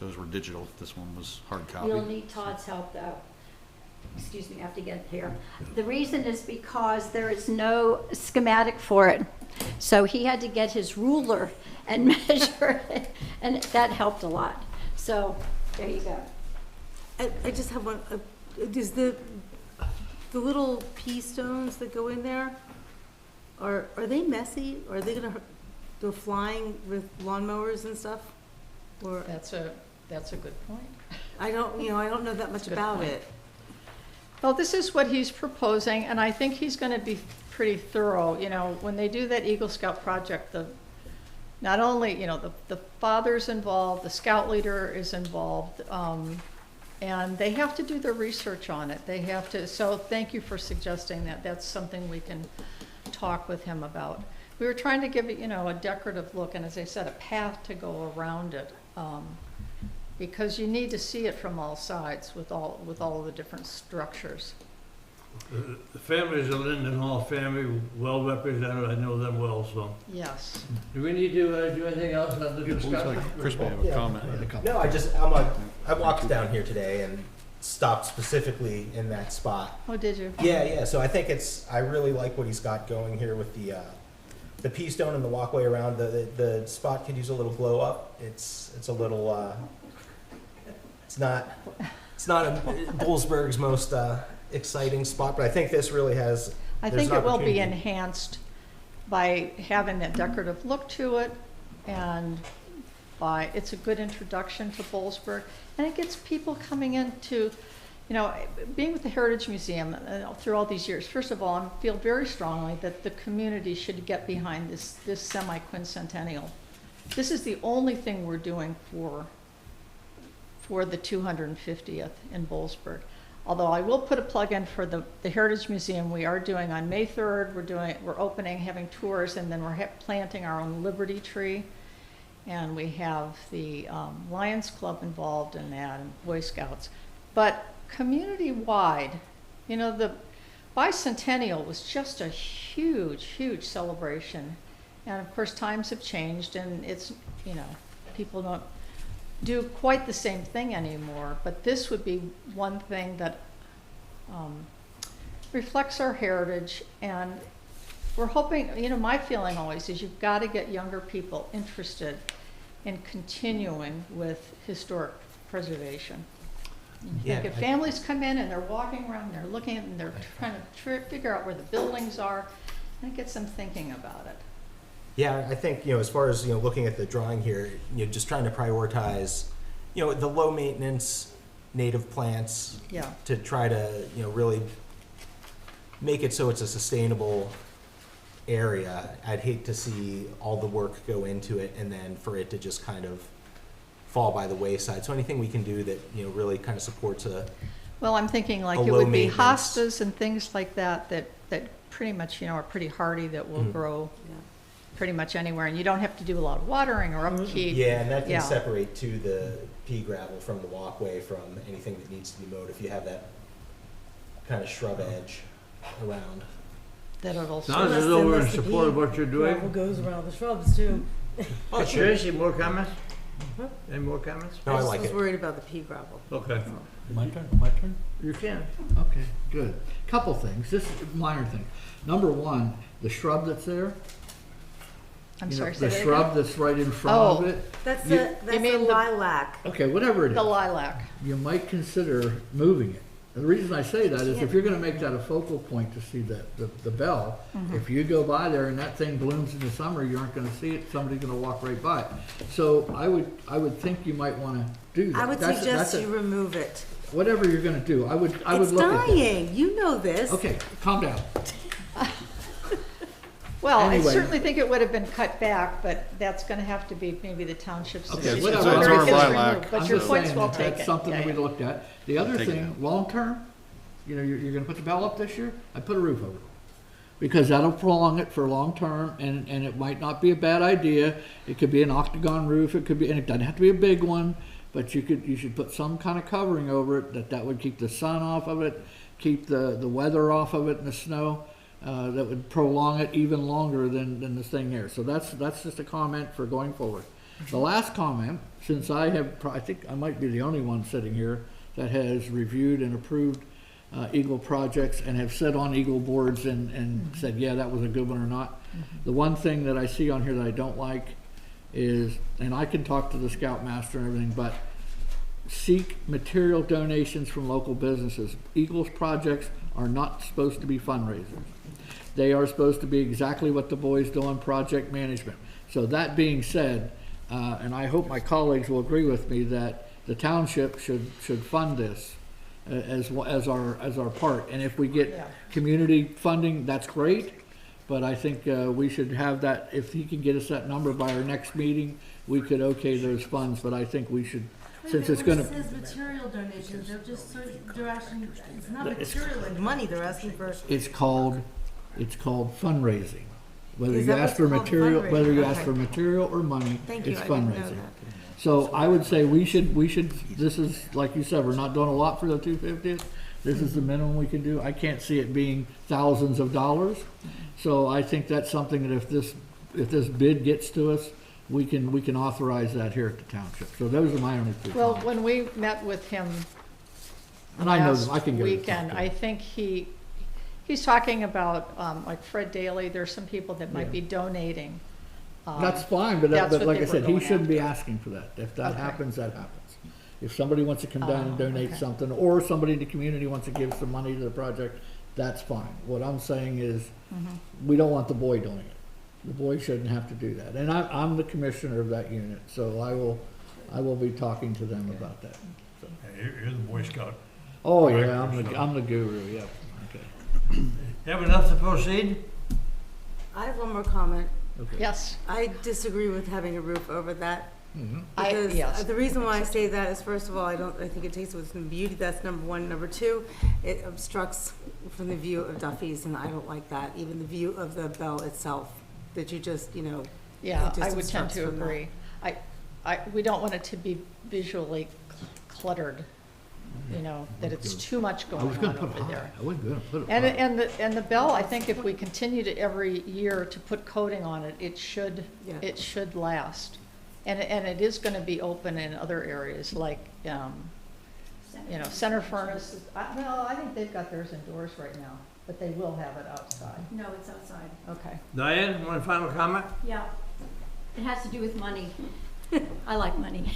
S4: those were digital. This one was hard copy.
S9: You'll need Todd's help though. Excuse me, I have to get here. The reason is because there is no schematic for it. So he had to get his ruler and measure it, and that helped a lot. So, there you go.
S3: I just have one, is the little pea stones that go in there, are they messy? Are they gonna go flying with lawnmowers and stuff? Or,
S8: That's a good point.
S3: I don't know that much
S8: Good
S3: about
S8: point.
S3: it.
S8: Well, this is what he's proposing, and I think he's going to be pretty thorough. When they do that Eagle Scout project, not only, the father's involved, the scout leader is involved, and they have to do their research on it. They have to, so thank you for suggesting that. That's something we can talk with him about. We were trying to give it, a decorative look, and as I said, a path to go around it. Because you need to see it from all sides with all of the different structures.
S1: The family is a Linden Hall family, well represented, I know them well, so.
S8: Yes.
S1: Do we need to do anything else on the
S4: Looks
S1: discussion?
S4: like Chris may have a
S6: Yeah.
S4: comment.
S6: No, I walked down here today and stopped specifically in that spot.
S8: Oh, did you?
S6: Yeah. So I think I really like what he's got going here with the pea stone and the walkway around. The spot could use a little glow up. It's a little. It's not Bollesburg's most exciting spot, but I think this really has.
S8: I
S6: there's
S8: think
S6: an
S8: it will be
S6: opportunity.
S8: enhanced by having that decorative look to it, and it's a good introduction to Bollesburg, and it gets people coming into, being with the Heritage Museum through all these years. First of all, I feel very strongly that the community should get behind this semi-quincentennial. This is the only thing we're doing for the 250th in Bollesburg. Although I will put a plug in for the Heritage Museum. We are doing on May 3rd, we're opening, having tours, and then we're planting our own Liberty tree. And we have the Lions Club involved in that, and Boy Scouts. But community-wide, you know, the bicentennial was just a huge, huge celebration. And of course, times have changed and it's, you know, people don't do quite the same thing anymore. But this would be one thing that reflects our heritage. And we're hoping, you know, my feeling always is you've got to get younger people interested in continuing with historic preservation.
S6: Yeah,
S8: Like if families come in and they're walking around and they're looking at and they're trying to figure out where the buildings are, and it gets them thinking about it.
S6: Yeah, I think, you know, as far as, you know, looking at the drawing here, you know, just trying to prioritize, you know, the low maintenance native plants
S8: Yeah.
S6: to try to, you know, really make it so it's a sustainable area. I'd hate to see all the work go into it and then for it to just kind of fall by the wayside. So anything we can do that, you know, really kind of supports a,
S8: Well, I'm thinking like
S6: A
S8: it
S6: low
S8: would be
S6: maintenance.
S8: hostas and things like that, that pretty much, you know, are pretty hardy, that will
S6: Mhm.
S8: grow pretty much anywhere. And you don't have to do a lot of watering or upkeep.
S6: yeah, and that can
S8: Yeah.
S6: separate to the pea gravel from the walkway from anything that needs to be mowed if you have that kind of shrub edge around.
S8: That it'll.
S1: Sounds as though we're in support of what you're
S3: Gravel
S1: doing.
S3: goes around the shrubs too.
S1: Tracy, more comments? Any more comments?
S6: No, I
S3: just
S6: like
S3: was
S6: it.
S3: worried about the pea gravel.
S1: Okay,
S2: My turn?
S1: you can.
S2: Okay, good. Couple things, just minor things. Number one, the shrub that's there.
S8: I'm
S2: you know,
S8: sorry, say
S2: the
S8: that
S2: shrub
S8: again?
S2: that's right in front of
S8: Oh.
S2: it.
S3: That's
S2: You-
S3: the
S8: mean the-
S3: lilac.
S2: Okay, whatever it
S8: The
S2: is,
S8: lilac.
S2: you might consider moving it. And the reason I say that is if
S3: Yeah.
S2: you're gonna make that a focal point to see the bell, if you go by there and that thing blooms in the summer, you aren't gonna see it, somebody's gonna walk right by it. So I would think you might wanna do that.
S3: I would
S2: That's
S3: suggest
S2: a-
S3: you remove it.
S2: Whatever you're gonna do, I would
S3: It's
S2: look at that.
S3: dying, you know this.
S2: Okay, calm down.
S8: Well, I
S2: Anyway.
S8: certainly think it would have been cut back, but that's gonna have to be maybe the township's
S2: Okay,
S8: decision.
S2: whatever.
S8: whether
S2: It's
S8: it
S2: our
S8: gets
S4: lilac.
S8: removed. But
S2: I'm
S8: your
S2: just
S8: point's
S2: saying
S8: well
S2: that
S8: taken.
S2: That's something
S8: Yeah,
S2: we
S8: yeah.
S2: looked at. The other
S4: Take it
S2: thing,
S4: out.
S2: long-term, you know, you're gonna put the bell up this year, I put a roof over it. Because that'll prolong it for long-term, and it might not be a bad idea. It could be an octagon roof, it could be, and it doesn't have to be a big one, but you should put some kind of covering over it, that would keep the sun off of it, keep the weather off of it and the snow. That would prolong it even longer than this thing here. So that's just a comment for going forward. The last comment, since I think I might be the only one sitting here that has reviewed and approved Eagle projects and have sat on Eagle boards and said, yeah, that was a good one or not. The one thing that I see on here that I don't like is, and I can talk to the scoutmaster and everything, but seek material donations from local businesses. Eagles projects are not supposed to be fundraisers. They are supposed to be exactly what the boys do on project management. So that being said, and I hope my colleagues will agree with me that the township should fund this as our part. And if we
S8: Yeah.
S2: get community funding, that's great. But I think we should have that, if he can get us that number by our next meeting, we could okay those funds. But I think we should, since it's gonna.
S3: It says material donations, they're asking, it's not material like money, they're asking for.
S2: It's called fundraising. Whether
S3: Is
S2: you
S3: that
S2: ask
S3: what's
S2: for
S3: called,
S2: material,
S3: fundraising?
S2: whether you ask
S3: Okay.
S2: for material or money,
S3: Thank you,
S2: it's
S3: I didn't know
S2: fundraising.
S3: that.
S2: So I would say we should, this is, like you said, we're not doing a lot for the 250th. This is the minimum we can do. I can't see it being thousands of dollars. So I think that's something that if this bid gets to us, we can authorize that here at the township. So those are my only two
S8: Well,
S2: comments.
S8: when we met with him
S2: And I know,
S8: last
S2: I can get it.
S8: weekend, I think he's talking about, like Fred Daly, there's some people that might
S2: Yeah.
S8: be donating.
S2: That's fine, but
S8: that's what
S2: like
S8: they
S2: I
S8: were
S2: said, he
S8: going
S2: shouldn't be
S8: after.
S2: asking for that. If that
S8: Okay.
S2: happens, that happens. If somebody wants to come down and
S8: Oh,
S2: donate
S8: okay.
S2: something, or somebody in the community wants to give some money to the project, that's fine. What I'm saying is,
S8: Mm-hmm.
S2: we don't want the boy doing it. The boy shouldn't have to do that. And I'm the commissioner of that unit, so I will be talking to them about that. So.
S1: You're the Boy Scout.
S2: Oh,
S1: Right,
S2: yeah,
S1: so-
S2: I'm the guru, yeah, okay.
S1: You have enough to proceed?
S3: I have one more comment.
S2: Okay.
S8: Yes,
S3: I disagree with having a roof over that.
S2: Mhm.
S3: Because
S8: yes.
S3: the reason why I say that is, first of all, I think it takes away some beauty, that's number one. Number two, it obstructs from the view of Duffy's, and I don't like that. Even the view of the bell itself, that you just,
S8: yeah,
S3: it just
S8: I would tend
S3: obstructs
S8: to
S3: from that.
S8: agree. We don't want it to be visually cluttered. you know, that it's too much
S2: I
S8: going
S2: was
S8: on
S2: gonna put
S8: over
S2: it high.
S8: there.
S2: I wasn't gonna put it
S8: And,
S2: high.
S8: and the bell, I think if we continue to every year to put coating on it, it should,
S3: Yeah.
S8: it should last. And it is gonna be open in other areas like, you know, center furnace. Well, I think they've got theirs indoors right now, but they will have it outside.
S9: No, it's outside.
S8: Okay.
S1: Diane, one final comment?
S9: Yeah, it has to do with money. I like money.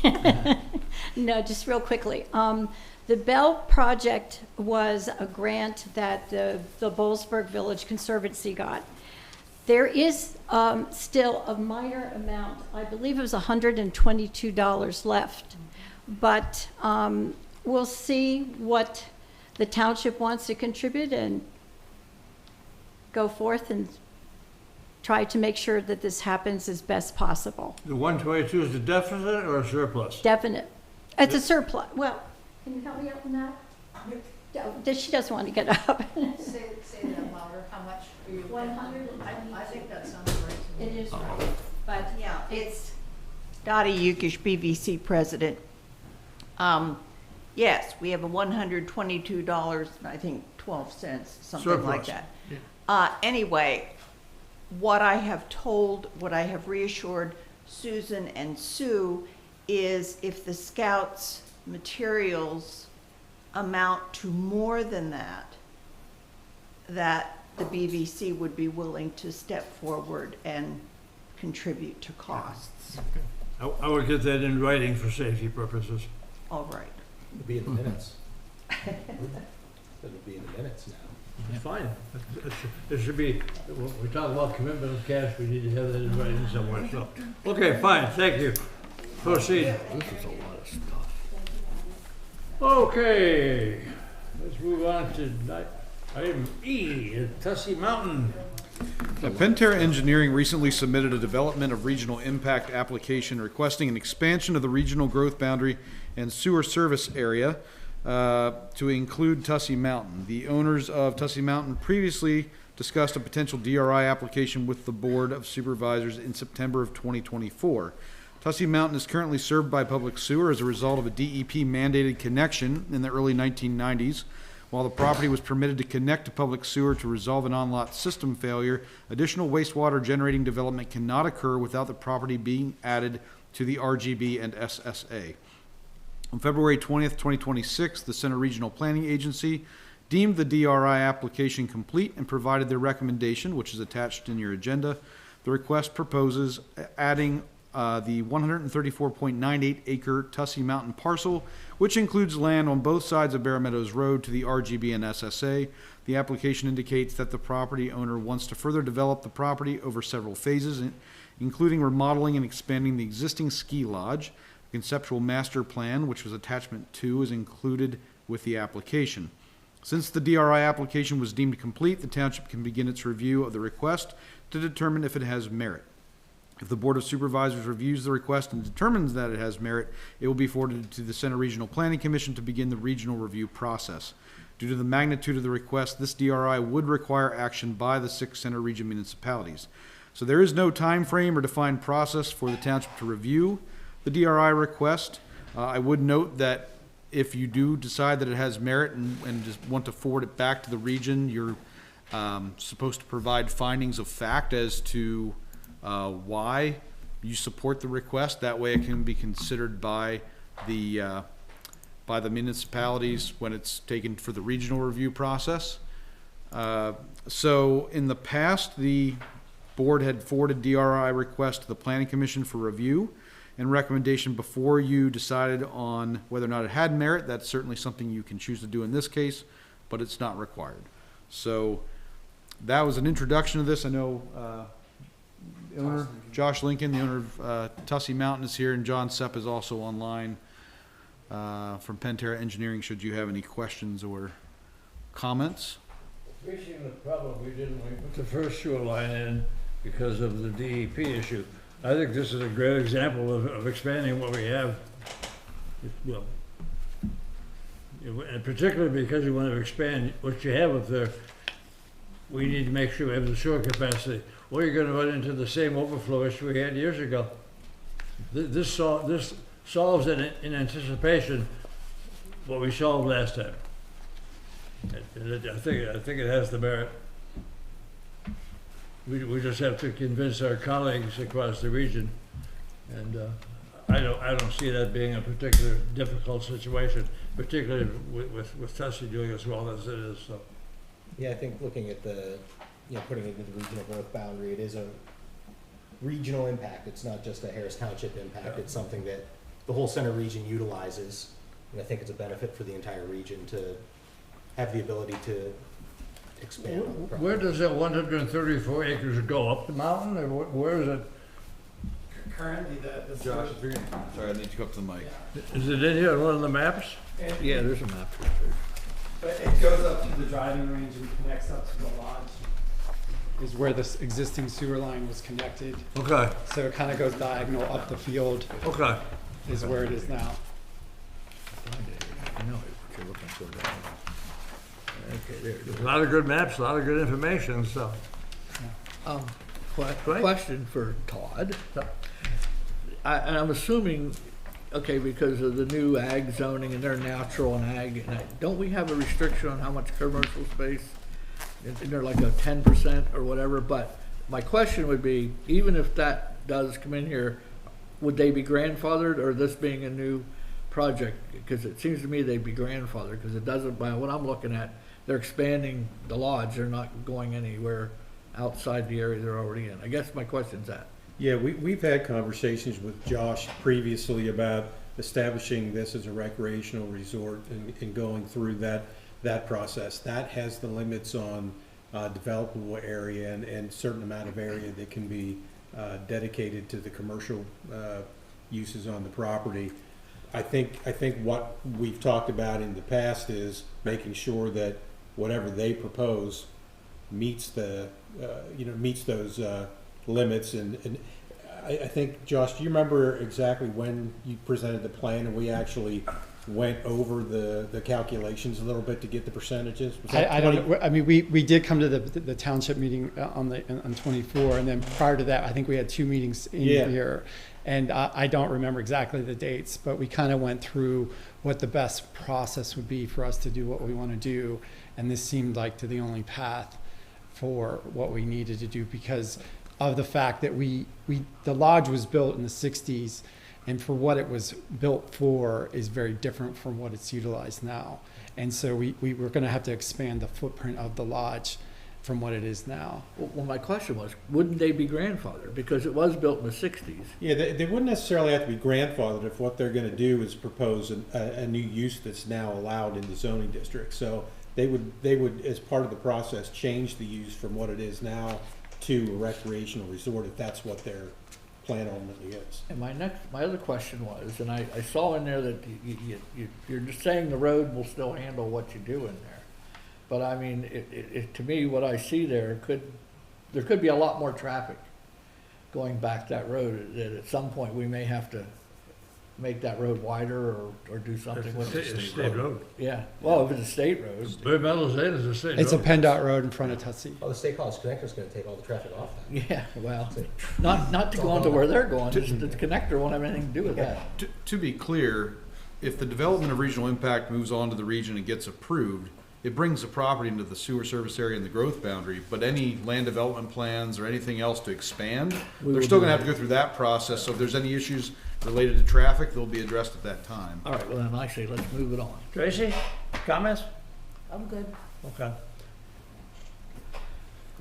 S9: No, just real quickly. The Bell project was a grant that the Bollesburg Village Conservancy got. There is still a minor amount, I believe it was $122 left, but we'll see what the township wants to contribute and go forth and try to make sure that this happens as best possible.
S1: The 122 is the deficit or a surplus?
S9: Definite. It's a surplus. Well, can you help me out on that? She doesn't want to get up.
S8: Say that louder, how much are you?
S9: 100.
S8: I think that sounds right to me.
S9: It is right, but
S10: Yeah, it's Dottie Yukish, BVC president. Yes, we have a $122, I think 12 cents, something like
S1: Surplus.
S10: that. Anyway, what I have told, what I have reassured Susan and Sue is if the Scouts materials amount to more than that, that the BVC would be willing to step forward and contribute to costs.
S1: I would get that in writing for safety purposes.
S10: All right.
S6: It'll be in the minutes. It'll be in the minutes now.
S1: It's fine. It should be, when we talk about commitment of cash, we need to have that in writing somewhere, so. Okay, fine, thank you. Proceed.
S2: This is a lot of stuff.
S1: Okay, let's move on to item E, Tussey Mountain.
S4: Pentair Engineering recently submitted a development of regional impact application requesting an expansion of the regional growth boundary and sewer service area to include Tussey Mountain. The owners of Tussey Mountain previously discussed a potential DRI application with the Board of Supervisors in September of 2024. Tussey Mountain is currently served by public sewer as a result of a DEP mandated connection in the early 1990s. While the property was permitted to connect to public sewer to resolve an on-lot system failure, additional wastewater generating development cannot occur without the property being added to the RGB and SSA. On February 20th, 2026, the Center Regional Planning Agency deemed the DRI application complete and provided their recommendation, which is attached in your agenda. The request proposes adding the 134.98 acre Tussey Mountain parcel, which includes land on both sides of Bear Meadows Road, to the RGB and SSA. The application indicates that the property owner wants to further develop the property over several phases, including remodeling and expanding the existing ski lodge. A conceptual master plan, which was attachment 2, is included with the application. Since the DRI application was deemed complete, the township can begin its review of the request to determine if it has merit. If the Board of Supervisors reviews the request and determines that it has merit, it will be forwarded to the Center Regional Planning Commission to begin the regional review process. Due to the magnitude of the request, this DRI would require action by the 6 Center Region municipalities. So there is no time frame or defined process for the township to review the DRI request. I would note that if you do decide that it has merit and just want to forward it back to the region, you're supposed to provide findings of fact as to why you support the request. That way it can be considered by the municipalities when it's taken for the regional review process. So in the past, the board had forwarded DRI request to the Planning Commission for review and recommendation before you decided on whether or not it had merit. That's certainly something you can choose to do in this case, but it's not required. So that was an introduction to this. I know the owner, Josh Lincoln, the owner of Tussey Mountain, is here, and John Sepp is also online from Pentair Engineering, should you have any questions or comments.
S1: Facing the problem we did when we put the first sewer line in because of the DEP issue. I think this is a great example of expanding what we have. Well, and particularly because you want to expand what you have up there, we need to make sure we have the sewer capacity. Or you're going to run into the same overflow issue we had years ago. This solves it in anticipation what we solved last time. And I think it has the merit. We just have to convince our colleagues across the region, and I don't see that being a particular difficult situation, particularly with Tussie doing as well as it is. So.
S6: Yeah, I think looking at the, putting it into the regional growth boundary, it is a regional impact. It's not just a Harris Township impact. It's something that the whole center region utilizes. And I think it's a benefit for the entire region to have the ability to expand on the property.
S1: Where does that 134 acres go? Up the mountain, or where is it?
S11: Currently, the
S4: Josh, if you're gonna, sorry, I need to go up to the mic.
S1: Is it in here on one of the maps?
S2: Yeah, there's a map.
S11: but it goes up to the driving range and connects up to the lodge. Is where this existing sewer line was connected.
S1: Okay,
S11: So it kind of goes diagonal up the field.
S1: okay.
S11: Is where it is now.
S2: I know what you're looking for there. Okay, there it is.
S1: There's a lot of good maps, a lot of good information, so. Right.
S2: Question for Todd. And I'm assuming, okay, because of the new ag zoning and they're natural and ag, don't we have a restriction on how much commercial space? Isn't there like a 10% or whatever? But my question would be, even if that does come in here, would they be grandfathered, or this being a new project? Because it seems to me they'd be grandfathered, because it doesn't, by what I'm looking at, they're expanding the lodge, they're not going anywhere outside the area they're already in. I guess my question's that.
S12: Yeah, we've had conversations with Josh previously about establishing this as a recreational resort and going through that process. That has the limits on developable area and certain amount of area that can be dedicated to the commercial uses on the property. I think what we've talked about in the past is making sure that whatever they propose meets the meets those limits. And I think, Josh, do you remember exactly when you presented the plan and we actually went over the calculations a little bit to get the percentages? Was that
S11: I don't know. I mean, we did come to the township meeting on 24, and then prior to that, I think we had 2 meetings in here. And I don't remember exactly the dates, but we kind of went through what the best process would be for us to do what we want to do. And this seemed like the only path for what we needed to do, because of the fact that the lodge was built in the 60s, and for what it was built for is very different from what it's utilized now. And so we were going to have to expand the footprint of the lodge from what it is now.
S2: Well, my question was, wouldn't they be grandfathered? Because it was built in the 60s.
S12: Yeah, they wouldn't necessarily have to be grandfathered if what they're going to do is propose a new use that's now allowed in the zoning district. So they would, as part of the process, change the use from what it is now to a recreational resort if that's what their plan ultimately is.
S2: And my other question was, and I saw in there that you're just saying the road will still handle what you do in there. But I mean, to me, what I see there could be a lot more traffic going back that road, that at some point we may have to make that road wider or do something with it.
S1: It's a state road.
S2: Yeah, well, if it's a state road.
S1: Bird Meadows Lane is a state road.
S11: It's a PennDOT road in front of Tussey.
S6: Well, the State College Connector's gonna take all the traffic off that.
S2: Yeah, well, not to go on to where they're going, the connector won't have anything to do with that.
S4: To be clear, if the development of regional impact moves on to the region and gets approved, it brings the property into the sewer service area and the growth boundary, but any land development plans or anything else to expand, they're still gonna have to go through that process. So if there's any issues related to traffic, they'll be addressed at that time.
S2: All right, well then I say let's move it on.
S1: Tracy, comments?
S3: I'm good.
S1: Okay.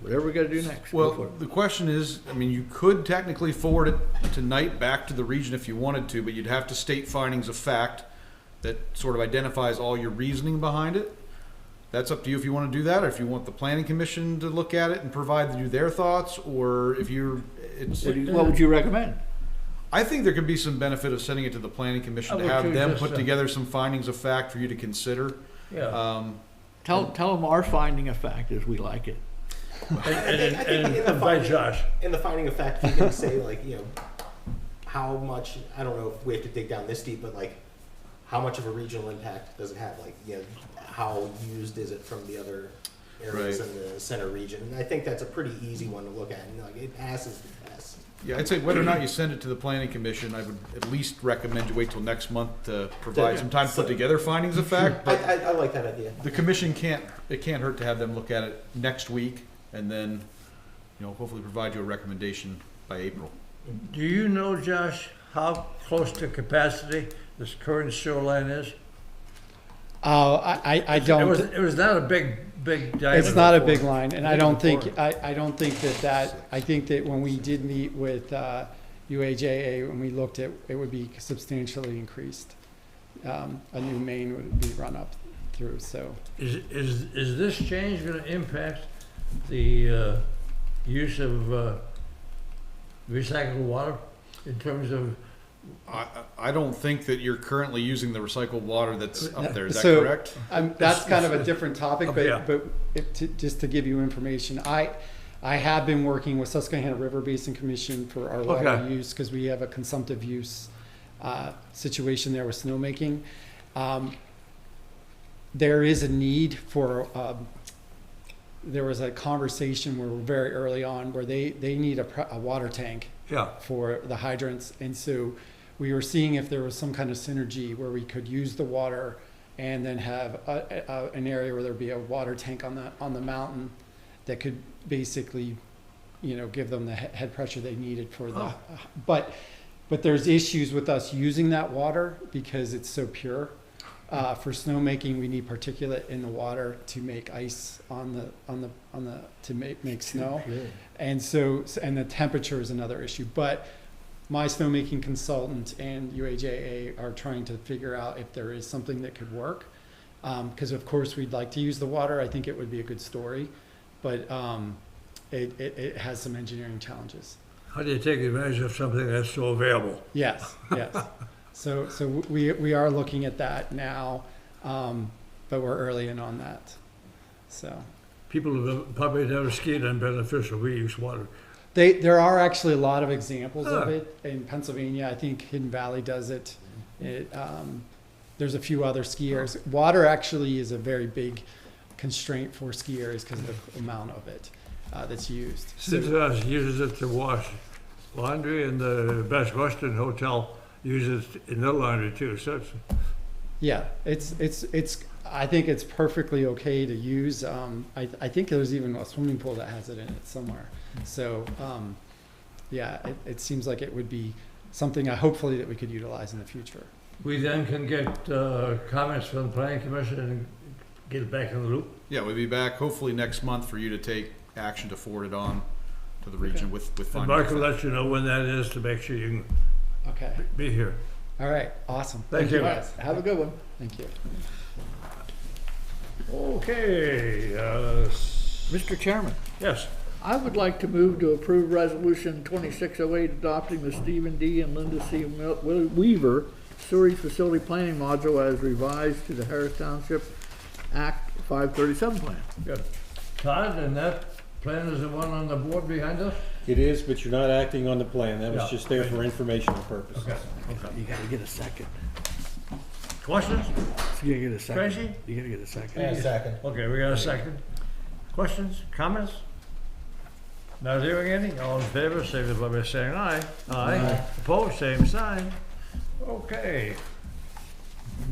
S2: Whatever we gotta do next. go for
S4: Well,
S2: it.
S4: the question is, I mean, you could technically forward it tonight back to the region if you wanted to, but you'd have to state findings of fact that sort of identifies all your reasoning behind it. That's up to you if you want to do that, or if you want the planning commission to look at it and provide you their thoughts, or if you're,
S2: What would you recommend?
S4: I think there could be some benefit of sending it to the planning commission to have them put together some findings of fact for you to consider.
S1: Yeah.
S2: Tell them our finding of fact is we like it.
S1: And by Josh.
S6: In the finding of fact, you can say like, how much, I don't know if we have to dig down this deep, but like, how much of a regional impact does it have? Like, how used is it from the other areas
S4: Right.
S6: in the center region? And I think that's a pretty easy one to look at, and like, it passes the test.
S4: Yeah, I'd say whether or not you send it to the planning commission, I would at least recommend you wait till next month to provide some time to put together findings of fact. But
S6: I like that idea.
S4: the commission it can't hurt to have them look at it next week and then, hopefully provide you a recommendation by April.
S1: Do you know, Josh, how close to capacity this current sewer line is?
S11: I don't.
S1: It was not a big diameter.
S11: It's not a
S1: before.
S11: big line, and I don't think I think that when we did meet with UAJA, when we looked at it, would be substantially increased. A new main would be run up through. So
S1: Is this change going to impact the use of recycled water in terms of?
S4: I don't think that you're currently using the recycled water that's up there. Is that
S11: So,
S4: correct?
S11: that's kind of a different topic, but,
S1: Yeah.
S11: just to give you information, I have been working with Susquehanna River Basin Commission for our water
S1: Okay.
S11: use, because we have a consumptive use situation there with snowmaking. There is a need for, there was a conversation where very early on where they need a water tank
S1: Yeah.
S11: for the hydrants, and so we were seeing if there was some kind of synergy where we could use the water and then have an area where there'd be a water tank on the mountain that could basically, give them the head pressure they needed for the. But there's issues with us using that water because it's so pure. For snowmaking, we need particulate in the water to make ice to make snow. And and the temperature is another issue. But my snowmaking consultant and UAJA are trying to figure out if there is something that could work. Because of course we'd like to use the water. I think it would be a good story, but it has some engineering challenges.
S1: How do you take advantage of something that's so available?
S11: Yes. So we are looking at that now, but we're early in on that. So
S1: People have probably never skied on beneficial reuse water.
S11: there are actually a lot of examples of
S1: Ah.
S11: it in Pennsylvania. I think Hidden Valley does it. There's a few other skiers. Water actually is a very big constraint for skiers because of the amount of it that's used.
S1: Supervisors uses it to wash laundry, and the Best Western Hotel uses it in their laundry too. So it's,
S11: Yeah, it's. I think it's perfectly okay to use. I think there's even a swimming pool that has it in it somewhere. So, yeah, it seems like it would be something hopefully that we could utilize in the future.
S1: we then can get comments from the planning commission and get it back in the loop.
S4: Yeah, we'll be back hopefully next month for you to take action to forward it on to the region with
S1: And
S4: findings.
S1: Mark will let you know when that is to make sure you
S11: Okay.
S1: can be here.
S11: All right. Awesome.
S1: Thank you.
S11: guys. Have a good one. Thank you.
S1: Okay,
S2: Mr. Chairman,
S1: yes.
S2: I would like to move to approve Resolution 2608 adopting the Stephen D. and Linda C. Weaver Sewerage Facility Planning Module as revised to the Harris Township Act 537 plan.
S1: Good. Todd, and that plan is the one on the board behind us?
S12: It is, but you're not acting on the plan. That was
S1: Yeah.
S12: just there for informational purposes.
S1: Okay.
S2: You gotta get a second.
S1: Questions?
S2: You gotta get a second.
S1: Tracy?
S2: You gotta get a second.
S6: And a second.
S1: Okay, we got a second. Questions, comments? Not hearing any? All in favor, signify by saying aye. Aye. Opposed, same sign. Okay.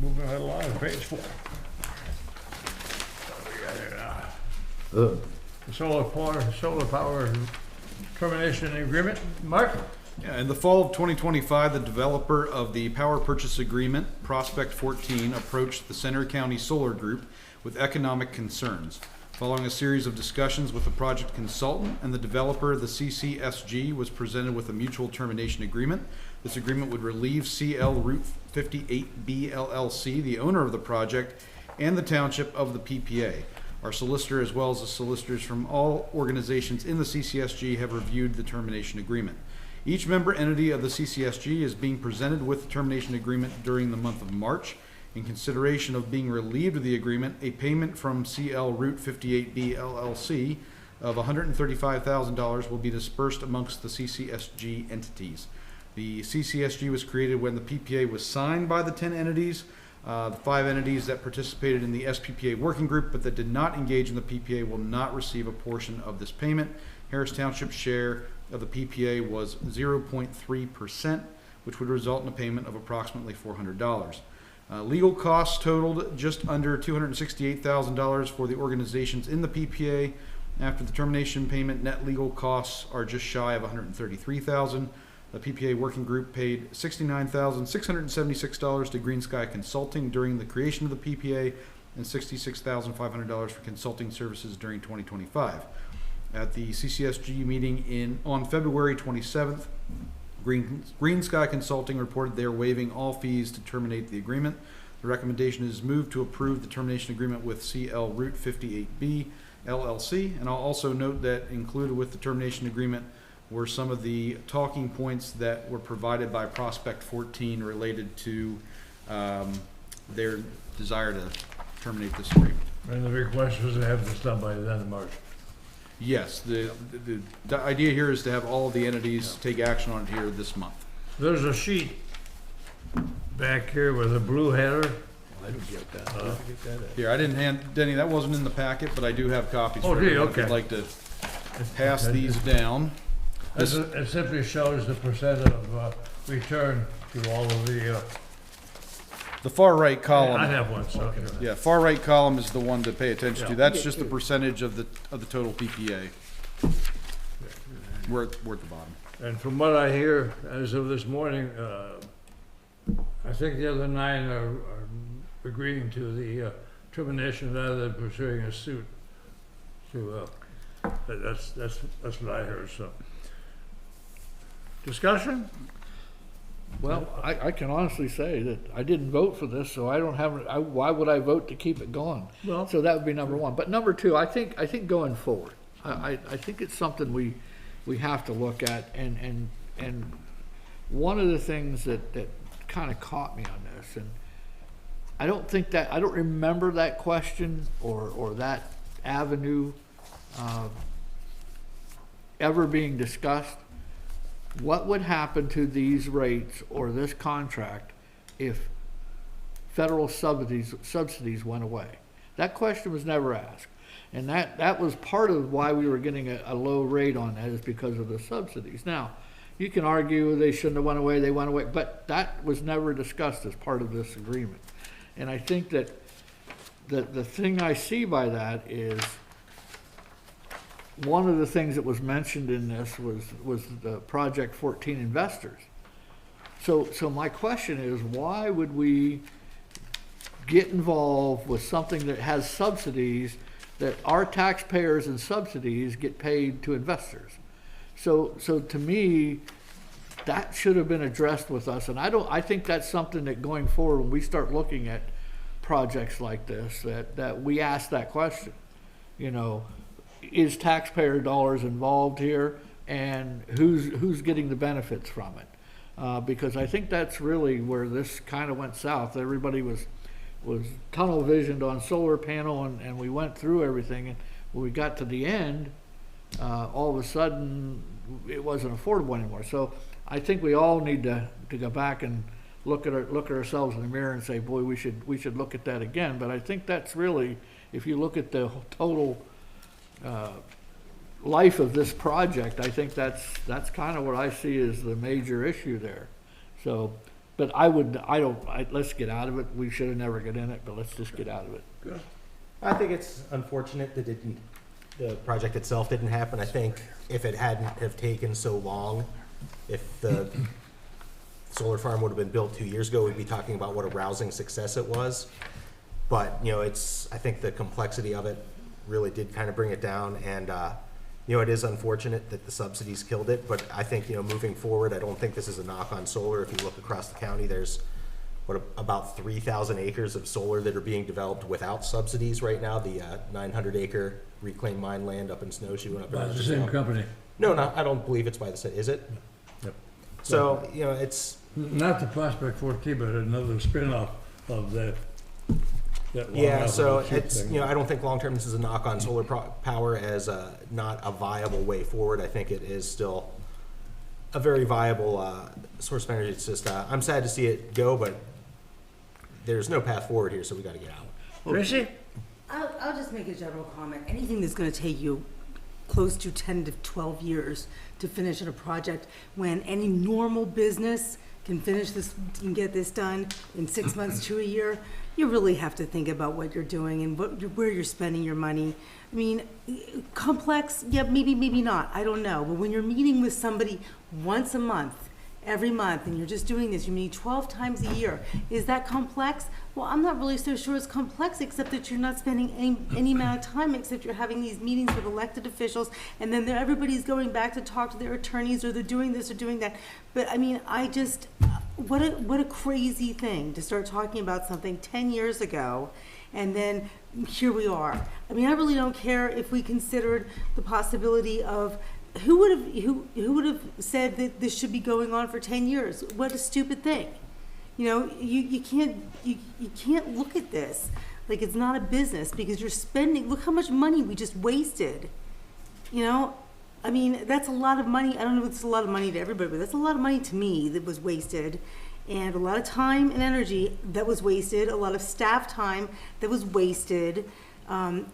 S1: Moving right along, page 4. What do we got here now? Solar power termination agreement. Mark?
S4: Yeah, in the fall of 2025, the developer of the power purchase agreement, Prospect 14, approached the Center County Solar Group with economic concerns. Following a series of discussions with the project consultant and the developer, the CCSG was presented with a mutual termination agreement. This agreement would relieve CL Route 58B LLC, the owner of the project, and the township of the PPA. Our solicitor, as well as the solicitors from all organizations in the CCSG, have reviewed the termination agreement. Each member entity of the CCSG is being presented with the termination agreement during the month of March. In consideration of being relieved of the agreement, a payment from CL Route 58B LLC of $135,000 will be dispersed amongst the CCSG entities. The CCSG was created when the PPA was signed by the 10 entities. The 5 entities that participated in the SPPA working group but that did not engage in the PPA will not receive a portion of this payment. Harris Township's share of the PPA was 0.3%, which would result in a payment of approximately $400. Legal costs totaled just under $268,000 for the organizations in the PPA. After the termination payment, net legal costs are just shy of $133,000. The PPA working group paid $69,676 to Green Sky Consulting during the creation of the PPA and $66,500 for consulting services during 2025. At the CCSG meeting on February 27th, Green Sky Consulting reported they are waiving all fees to terminate the agreement. The recommendation is moved to approve the termination agreement with CL Route 58B LLC. And I'll also note that included with the termination agreement were some of the talking points that were provided by Prospect 14 related to their desire to terminate this agreement.
S1: And the request was to have this done by the end of March.
S4: Yes, the idea here is to have all of the entities take action on it here this month.
S1: There's a sheet back here with a blue header.
S2: I didn't get that. I didn't get that.
S4: Here, I didn't hand, Denny, that wasn't in the packet, but I do have copies.
S1: Oh,
S4: for
S1: do you?
S4: everyone if
S1: Okay.
S4: you'd like to pass
S1: Okay.
S4: these down. This,
S1: It simply shows the percent of return to all of the,
S4: the far right column.
S1: I have one, so.
S4: Yeah, far right column is the one to pay attention to.
S1: Yeah.
S4: That's just the percentage of the total PPA. We're at the bottom.
S1: And from what I hear as of this morning, I think the other 9 are agreeing to the termination rather than pursuing a suit. To that's what I heard. So, discussion.
S2: Well, I can honestly say that I didn't vote for this, so I don't have, why would I vote to keep it going?
S1: Well,
S2: So that would be number one. But number two, I think going forward, I think it's something we have to look at. And one of the things that kind of caught me on this, and I don't remember that question or that avenue ever being discussed. What would happen to these rates or this contract if federal subsidies went away? That question was never asked. And that was part of why we were getting a low rate on that, is because of the subsidies. Now, you can argue they shouldn't have went away, they went away, but that was never discussed as part of this agreement. And I think that the thing I see by that is, one of the things that was mentioned in this was the Project 14 investors. So my question is, why would we get involved with something that has subsidies, that our taxpayers and subsidies get paid to investors? So to me, that should have been addressed with us. And I think that's something that going forward, when we start looking at projects like this, that we ask that question. You know, is taxpayer dollars involved here, and who's getting the benefits from it? Because I think that's really where this kind of went south. Everybody was tunnel visioned on solar panel, and we went through everything, and when we got to the end, all of a sudden it wasn't affordable anymore. So I think we all need to go back and look at ourselves in the mirror and say, boy, we should look at that again. But I think that's really, if you look at the total life of this project, I think that's kind of what I see as the major issue there. So, but let's get out of it. We should have never got in it, but let's just get out of it.
S1: Good.
S6: I think it's unfortunate that the project itself didn't happen. I think if it hadn't have taken so long, if the solar farm would have been built 2 years ago, we'd be talking about what a rousing success it was. But, I think the complexity of it really did kind of bring it down, and it is unfortunate that the subsidies killed it, but I think moving forward, I don't think this is a knock on solar. If you look across the county, there's about 3,000 acres of solar that are being developed without subsidies right now. The 900-acre reclaimed mine land up in Snowshoe and up in
S1: By the same company.
S6: No, I don't believe it's by the same. Is it?
S1: Yep.
S6: So it's
S1: Not the Prospect 14, but another spin-off of that.
S6: Yeah, so
S1: it's,
S6: I don't think long-term this is a knock on solar power as not a viable way forward. I think it is still a very viable source of energy. It's just, I'm sad to see it go, but there's no path forward here, so we got to get out.
S1: Tracy?
S3: I'll just make a general comment. Anything that's going to take you close to 10 to 12 years to finish a project, when any normal business can finish this, can get this done in 6 months to a year. You really have to think about what you're doing and where you're spending your money. I mean, complex, yeah, maybe not, I don't know. But when you're meeting with somebody once a month, every month, and you're just doing this, you meet 12 times a year, is that complex? Well, I'm not really so sure it's complex, except that you're not spending any amount of time, except you're having these meetings with elected officials, and then everybody's going back to talk to their attorneys, or they're doing this or doing that. But I mean, what a crazy thing to start talking about something 10 years ago, and then here we are. I mean, I really don't care if we considered the possibility of who would have said that this should be going on for 10 years? What a stupid thing. You know, you can't look at this like it's not a business, because you're spending, look how much money we just wasted. You know, I mean, that's a lot of money. I don't know if it's a lot of money to everybody, but that's a lot of money to me that was wasted, and a lot of time and energy that was wasted, a lot of staff time that was wasted.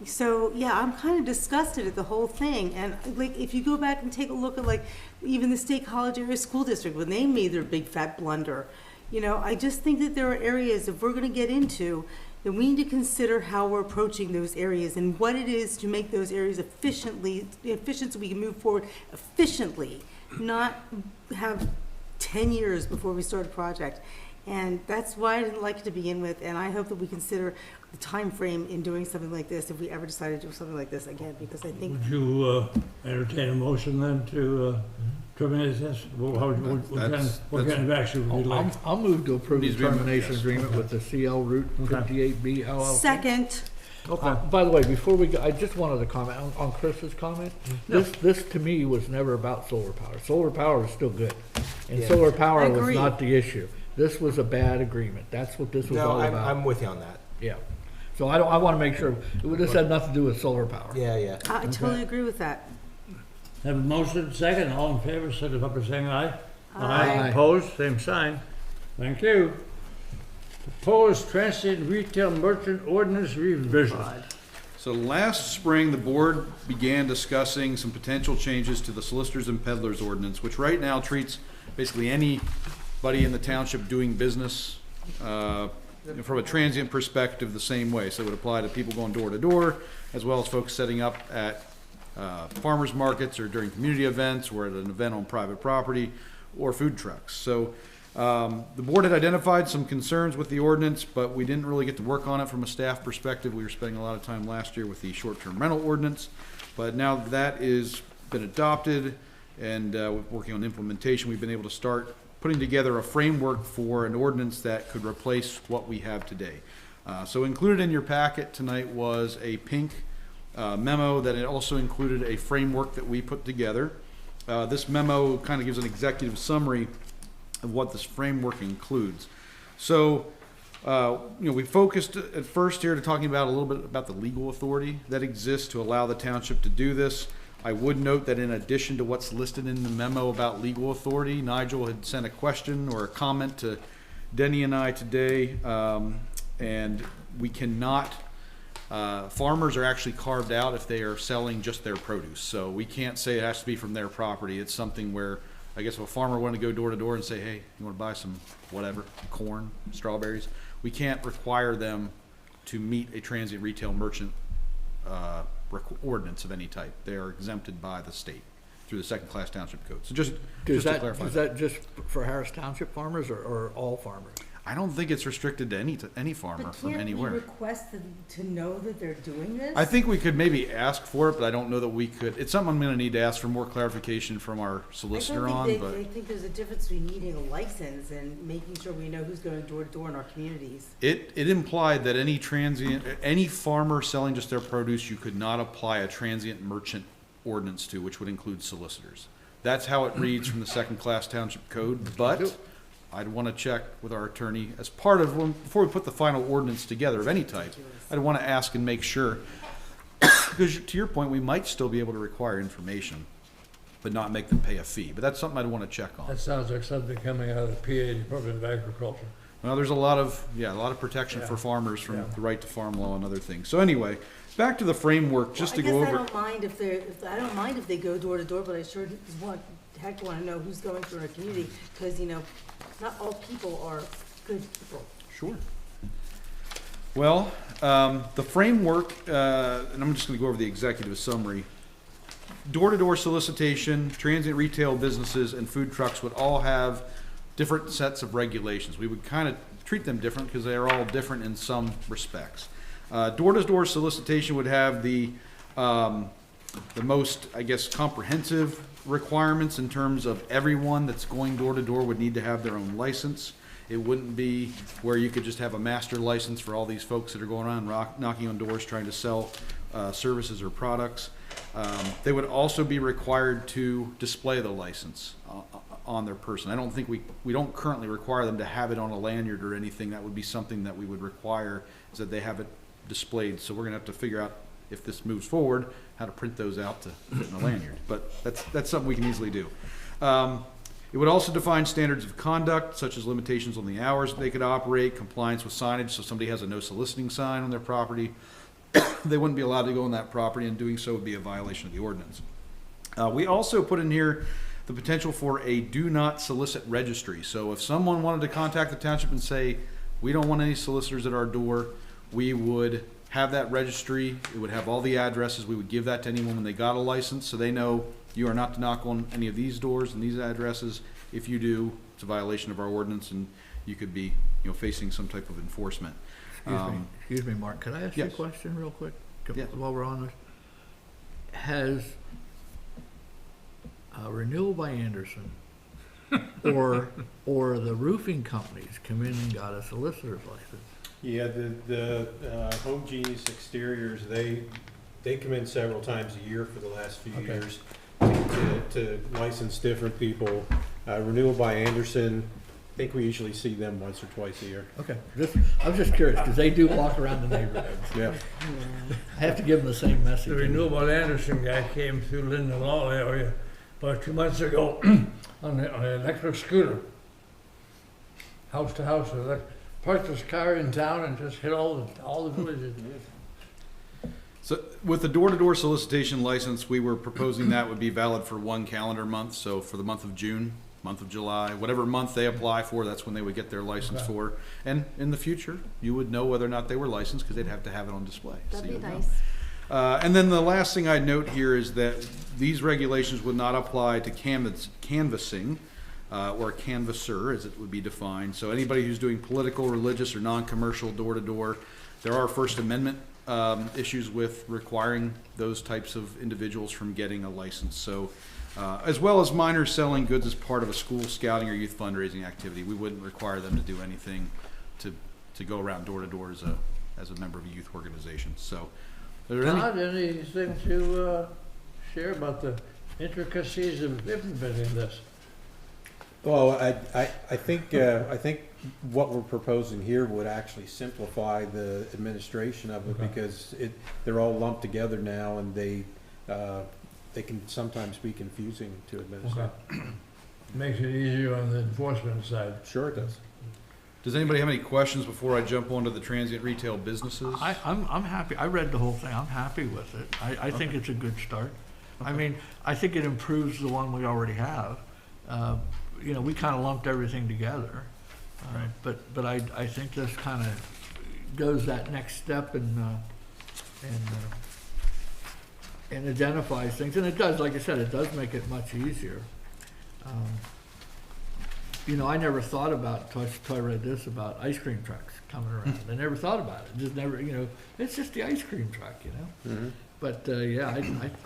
S3: So yeah, I'm kind of disgusted at the whole thing. And like, if you go back and take a look at like even the State College Area School District, when they made their big fat blunder, you know, I just think that there are areas, if we're going to get into, then we need to consider how we're approaching those areas and what it is to make those areas efficient so we can move forward efficiently, not have 10 years before we start a project. And that's why I didn't like it to begin with, and I hope that we consider the time frame in doing something like this if we ever decide to do something like this again, because I think.
S1: Would you entertain a motion then to terminate this? What kind of action would you like?
S2: I'll move to approve the
S4: Needs to be a motion,
S2: termination
S4: yes.
S2: agreement with the CL Route 58B LLC.
S3: Second.
S1: Okay.
S2: By the way, before we go, I just wanted to comment on Chris's comment. This to me was never about solar power. Solar power is still good, and
S6: Yeah.
S2: solar
S3: I
S2: power was
S3: agree.
S2: not the issue. This was a bad agreement. That's what this was
S6: No,
S2: all about.
S6: I'm with you on that.
S2: Yeah. So I want to make sure, this had nothing to do with solar power.
S6: Yeah.
S3: I totally agree with that.
S1: Have a motion, second, all in favor, signify by saying aye.
S2: Aye.
S1: Opposed, same sign. Thank you. Proposed transient retail merchant ordinance revision.
S4: So last spring, the board began discussing some potential changes to the solicitors and peddlers ordinance, which right now treats basically anybody in the township doing business from a transient perspective the same way. So it would apply to people going door to door, as well as folks setting up at farmers markets or during community events or at an event on private property or food trucks. So the board had identified some concerns with the ordinance, but we didn't really get to work on it from a staff perspective. We were spending a lot of time last year with the short-term rental ordinance, but now that is been adopted and we're working on implementation, we've been able to start putting together a framework for an ordinance that could replace what we have today. So included in your packet tonight was a pink memo that it also included a framework that we put together. This memo kind of gives an executive summary of what this framework includes. So, we focused at first here to talking about a little bit about the legal authority that exists to allow the township to do this. I would note that in addition to what's listed in the memo about legal authority, Nigel had sent a question or a comment to Denny and I today, and we cannot, farmers are actually carved out if they are selling just their produce. So we can't say it has to be from their property. It's something where, I guess if a farmer wanted to go door to door and say, hey, you want to buy some whatever, corn, strawberries, we can't require them to meet a transient retail merchant ordinance of any type. They are exempted by the state through the second-class township code. So just to clarify.
S2: Is that just for Harris Township farmers or all farmers?
S4: I don't think it's restricted to any farmer
S3: But
S4: from
S3: can't we
S4: anywhere.
S3: request them to know that they're doing this?
S4: I think we could maybe ask for it, but I don't know that we could. It's something I'm going to need to ask for more clarification from our solicitor on.
S3: I
S4: But
S3: think there's a difference between needing a license and making sure we know who's going door to door in our communities.
S4: it implied that any farmer selling just their produce, you could not apply a transient merchant ordinance to, which would include solicitors. That's how it reads from the second-class township code, but I'd want to check with our attorney as part of, before we put the final ordinance together of any type, I'd want to ask and make sure, because to your point, we might still be able to require information, but not make them pay a fee. But that's something I'd want to check on.
S1: That sounds like something coming out of the PA Department of Agriculture.
S4: Well, there's a lot of protection for farmers from the right to farm law and other things. So anyway, back to the framework, just to go
S3: I guess I
S4: over.
S3: don't mind I don't mind if they go door to door, but I sure want to know who's going through our community, because, not all people are good people.
S4: Sure. Well, the framework, and I'm just going to go over the executive summary. Door-to-door solicitation, transient retail businesses, and food trucks would all have different sets of regulations. We would kind of treat them different because they are all different in some respects. Door-to-door solicitation would have the most, I guess, comprehensive requirements in terms of everyone that's going door-to-door would need to have their own license. It wouldn't be where you could just have a master license for all these folks that are going around knocking on doors trying to sell services or products. They would also be required to display the license on their person. I don't think we don't currently require them to have it on a lanyard or anything. That would be something that we would require, is that they have it displayed. So we're gonna have to figure out, if this moves forward, how to print those out to put in a lanyard. But that's something we can easily do. It would also define standards of conduct, such as limitations on the hours they could operate, compliance with signage. So if somebody has a no soliciting sign on their property, they wouldn't be allowed to go on that property, and doing so would be a violation of the ordinance. We also put in here the potential for a do not solicit registry. So if someone wanted to contact the township and say, we don't want any solicitors at our door, we would have that registry. It would have all the addresses. We would give that to anyone when they got a license, so they know you are not to knock on any of these doors and these addresses. If you do, it's a violation of our ordinance, and you could be, facing some type of enforcement.
S2: Excuse me, Mark, could I ask you a
S4: Yes.
S2: question real quick?
S4: Yes.
S2: While we're on this? Has Renewal by Anderson or the roofing companies come in and got a solicitor's license?
S12: Yeah, the Home Genius Exteriors, they come in several times a year for the last few
S2: Okay.
S12: years to license different people. Renewal by Anderson, I think we usually see them once or twice a year.
S2: Okay, I was just curious, because they do walk around the neighborhoods.
S12: Yeah.
S2: I have to give them the same message.
S1: The renewable Anderson guy came through Linden Law area about 2 months ago on an electric scooter. House to house, parked his car in town and just hit all the villages.
S4: So with the door-to-door solicitation license, we were proposing that would be valid for 1 calendar month. So for the month of June, month of July, whatever month they apply for, that's when they would get their license
S1: Okay.
S4: for. And in the future, you would know whether or not they were licensed, because they'd have to have it on display. So
S3: That'd
S4: you
S3: be
S4: would know.
S3: nice.
S4: And then the last thing I'd note here is that these regulations would not apply to canvassing or a canvasser, as it would be defined. So anybody who's doing political, religious, or non-commercial door-to-door, there are First Amendment issues with requiring those types of individuals from getting a license. So as well as minors selling goods as part of a school scouting or youth fundraising activity, we wouldn't require them to do anything to go around door-to-door as a member of a youth organization. So are there any?
S1: Todd, anything to share about the intricacies of implementing this?
S12: Well, I think what we're proposing here would actually simplify the administration of it,
S1: Okay.
S12: because they're all lumped together now, and they can sometimes be confusing to administer.
S1: Okay. Makes it easier on the enforcement side.
S12: Sure it does.
S4: Does anybody have any questions before I jump onto the transient retail businesses?
S2: I'm happy, I read the whole thing, I'm happy with it. I think it's a good start. I mean, I think it improves the one we already have. We kind of lumped everything together. But I think this kind of goes that next step and identifies things. And it does, like I said, it does make it much easier. I never thought about, until I read this, about ice cream trucks coming around. I never thought about it. Just never, it's just the ice cream truck,
S12: Mhm.
S2: But, yeah,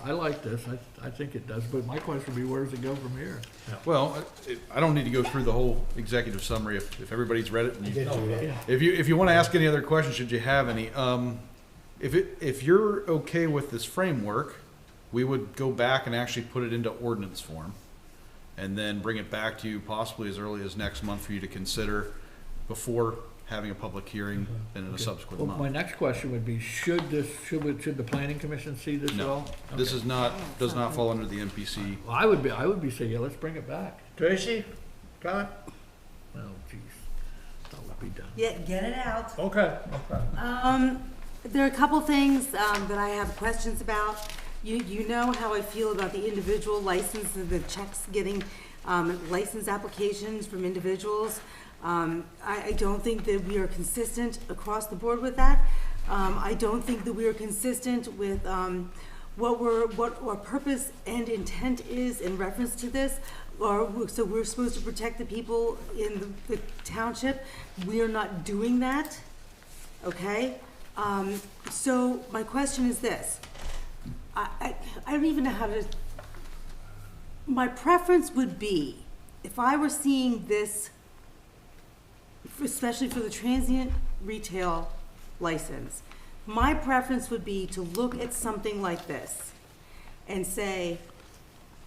S2: I like this. I think it does. But my question would be, where does it go from here?
S4: Well, I don't need to go through the whole executive summary if everybody's read it. And
S6: I did do that.
S2: Yeah.
S4: If you want to ask any other questions, should you have any, if you're okay with this framework, we would go back and actually put it into ordinance form, and then bring it back to you possibly as early as next month for you to consider before having a public hearing and in a subsequent
S2: Well, my
S4: month.
S2: next question would be, should the planning commission see this at
S4: No.
S2: all?
S4: This
S2: Okay.
S4: does not fall under the MPC.
S2: Well, I would be saying, yeah, let's bring it back.
S1: Tracy, comment?
S2: Oh, geez. That would be done.
S3: Yeah, get it out.
S1: Okay.
S3: There are a couple things that I have questions about. You know how I feel about the individual license and the checks getting license applications from individuals. I don't think that we are consistent across the board with that. I don't think that we are consistent with what our purpose and intent is in reference to this. So we're supposed to protect the people in the township. We are not doing that, okay? So my question is this. I don't even know how to, my preference would be, if I were seeing this, especially for the transient retail license, my preference would be to look at something like this and say,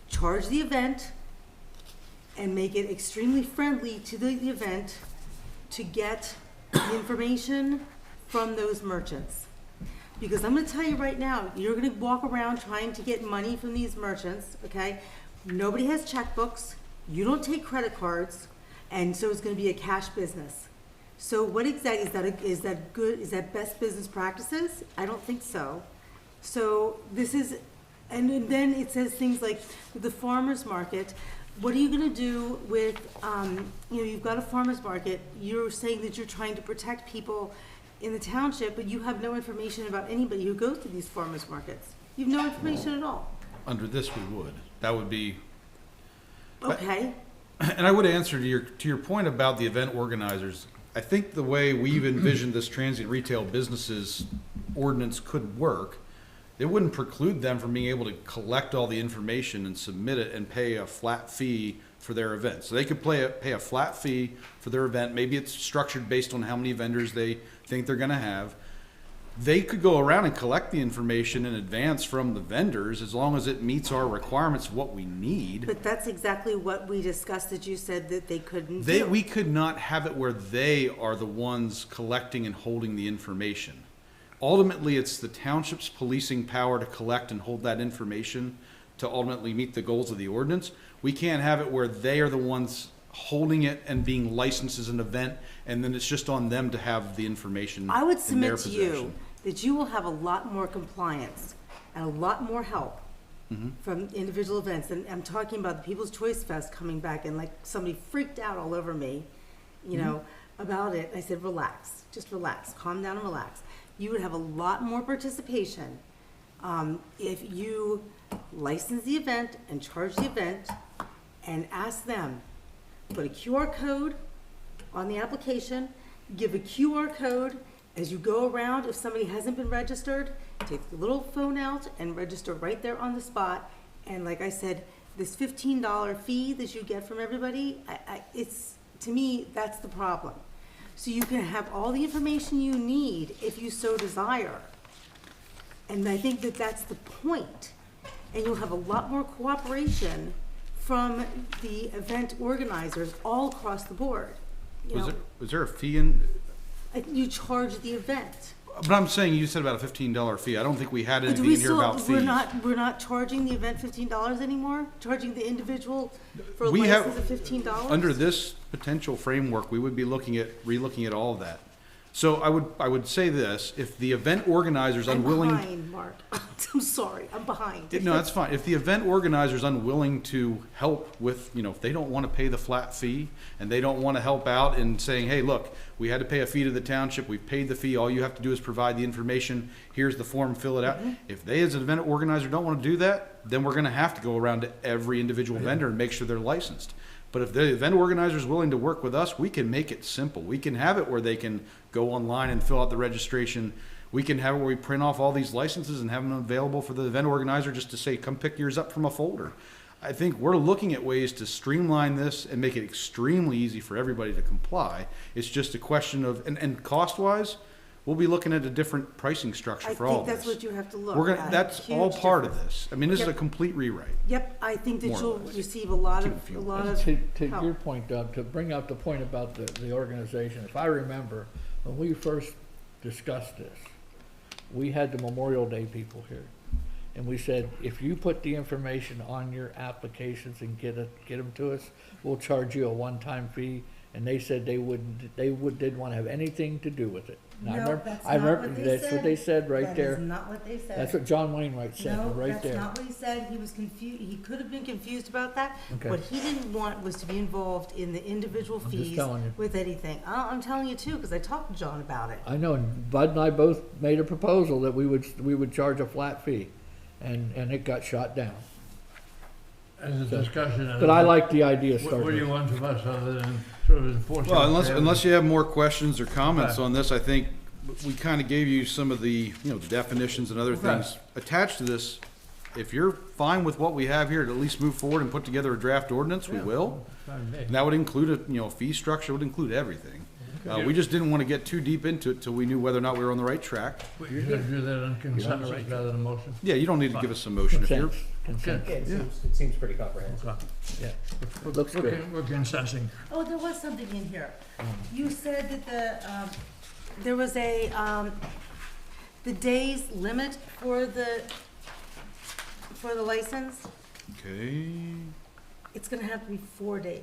S3: charge the event and make it extremely friendly to the event to get the information from those merchants. Because I'm gonna tell you right now, you're gonna walk around trying to get money from these merchants, okay? Nobody has checkbooks, you don't take credit cards, and so it's gonna be a cash business. So what exactly, is that good, is that best business practices? I don't think so. So this is, and then it says things like the farmer's market. What are you gonna do with, you've got a farmer's market, you're saying that you're trying to protect people in the township, but you have no information about anybody who goes to these farmer's markets. You have no information at all.
S4: Under this, we would. That would be.
S3: Okay.
S4: And I would answer to your point about the event organizers. I think the way we've envisioned this transient retail businesses ordinance could work, it wouldn't preclude them from being able to collect all the information and submit it and pay a flat fee for their event. So they could pay a flat fee for their event. Maybe it's structured based on how many vendors they think they're going to have. They could go around and collect the information in advance from the vendors as long as it meets our requirements of what we need.
S3: But that's exactly what we discussed, that you said that they couldn't do.
S4: We could not have it where they are the ones collecting and holding the information. Ultimately, it's the township's policing power to collect and hold that information to ultimately meet the goals of the ordinance. We can't have it where they are the ones holding it and being licensed as an event, and then it's just on them to have the information
S3: I would
S4: in their
S3: submit to you
S4: possession.
S3: that you will have a lot more compliance and a lot more help from individual events. And I'm talking about the People's Choice Fest coming back, and like somebody freaked out all over me, you know, about it. I said, relax, just relax, calm down and relax. You would have a lot more participation if you license the event and charge the event and ask them, put a QR code on the application, give a QR code as you go around. If somebody hasn't been registered, take the little phone out and register right there on the spot. And like I said, this $15 fee that you get from everybody, it's, to me, that's the problem. So you can have all the information you need if you so desire. And I think that that's the point. And you'll have a lot more cooperation from the event organizers all across the board. You know,
S4: Was there a fee in?
S3: you charge the event.
S4: But I'm saying you said about a $15 fee. I don't think we had
S3: But do
S4: anything
S3: we
S4: in here
S3: still,
S4: about fees.
S3: we're not charging the event $15 anymore? Charging the individual for a
S4: We have-
S3: license of $15?
S4: Under this potential framework, we would be relooking at all of that. So I would say this: if the event organizer's
S3: I'm
S4: unwilling.
S3: behind, Mark. I'm sorry, I'm behind.
S4: No, that's fine. If the event organizer's unwilling to help with, if they don't want to pay the flat fee and they don't want to help out in saying, hey, look, we had to pay a fee to the township, we've paid the fee, all you have to do is provide the information, here's the form, fill it out. If they as an event organizer don't want to do that, then we're going to have to go around to every individual vendor and make sure they're licensed. But if the event organizer is willing to work with us, we can make it simple. We can have it where they can go online and fill out the registration. We can have it where we print off all these licenses and have them available for the event organizer just to say, come pick yours up from a folder. I think we're looking at ways to streamline this and make it extremely easy for everybody to comply. It's just a question of, and cost-wise, we'll be looking at a different pricing structure for all of this.
S3: I think that's what you have to look at.
S4: That's all
S3: Huge
S4: part of
S3: difference.
S4: this. I mean, this is a
S3: Yep.
S4: complete rewrite.
S3: Yep, I think that
S4: More or
S3: you'll
S4: less.
S3: receive a lot of
S2: To
S3: help.
S2: your point, Doug, to bring up the point about the organization, if I remember, when we first discussed this, we had the Memorial Day people here. And we said, if you put the information on your applications and get them to us, we'll charge you a one-time fee and they said didn't want to have anything to do with it. And I
S3: No,
S2: remember-
S3: that's
S2: I
S3: not
S2: remember-
S3: what they
S2: that's what they said right
S3: That
S2: there.
S3: is not what they said.
S2: That's what John Wainwright said,
S3: No,
S2: right
S3: that's
S2: there.
S3: not what he said. He was confused. He could have been confused about that.
S2: Okay.
S3: What he didn't want was to be involved in the individual
S2: I'm just
S3: fees
S2: telling you.
S3: with anything. I'm telling you too, because I talked to John about it.
S2: I know, and Bud and I both made a proposal that we would charge a flat fee, and it got shot down.
S1: As a discussion.
S2: But I like the idea of
S1: What do you
S2: starting.
S1: want from us other than sort of enforcing?
S4: Well,
S1: fairness?
S4: unless you have more questions or comments
S1: Okay.
S4: on this, I think we kind of gave you some of the, the definitions and other
S1: Okay.
S4: things attached to this. If you're fine with what we have here, to at least move forward and put together a draft ordinance, we
S1: Yeah.
S4: will.
S1: Fine with me.
S4: And that would include a, fee structure, would include everything. We just didn't want to get too deep into it till we knew whether or not we were on the right track.
S1: But you're gonna do that on consensus
S2: right
S1: rather than motion?
S4: Yeah, you don't need to give us a motion if you're,
S2: Consent,
S6: Yeah, it seems pretty comprehensive.
S1: Okay.
S2: yeah. Looks good.
S1: We're consenting.
S3: Oh, there was something in here. You said that there was the days limit for the license.
S4: okay.
S3: It's gonna have to be 4 days.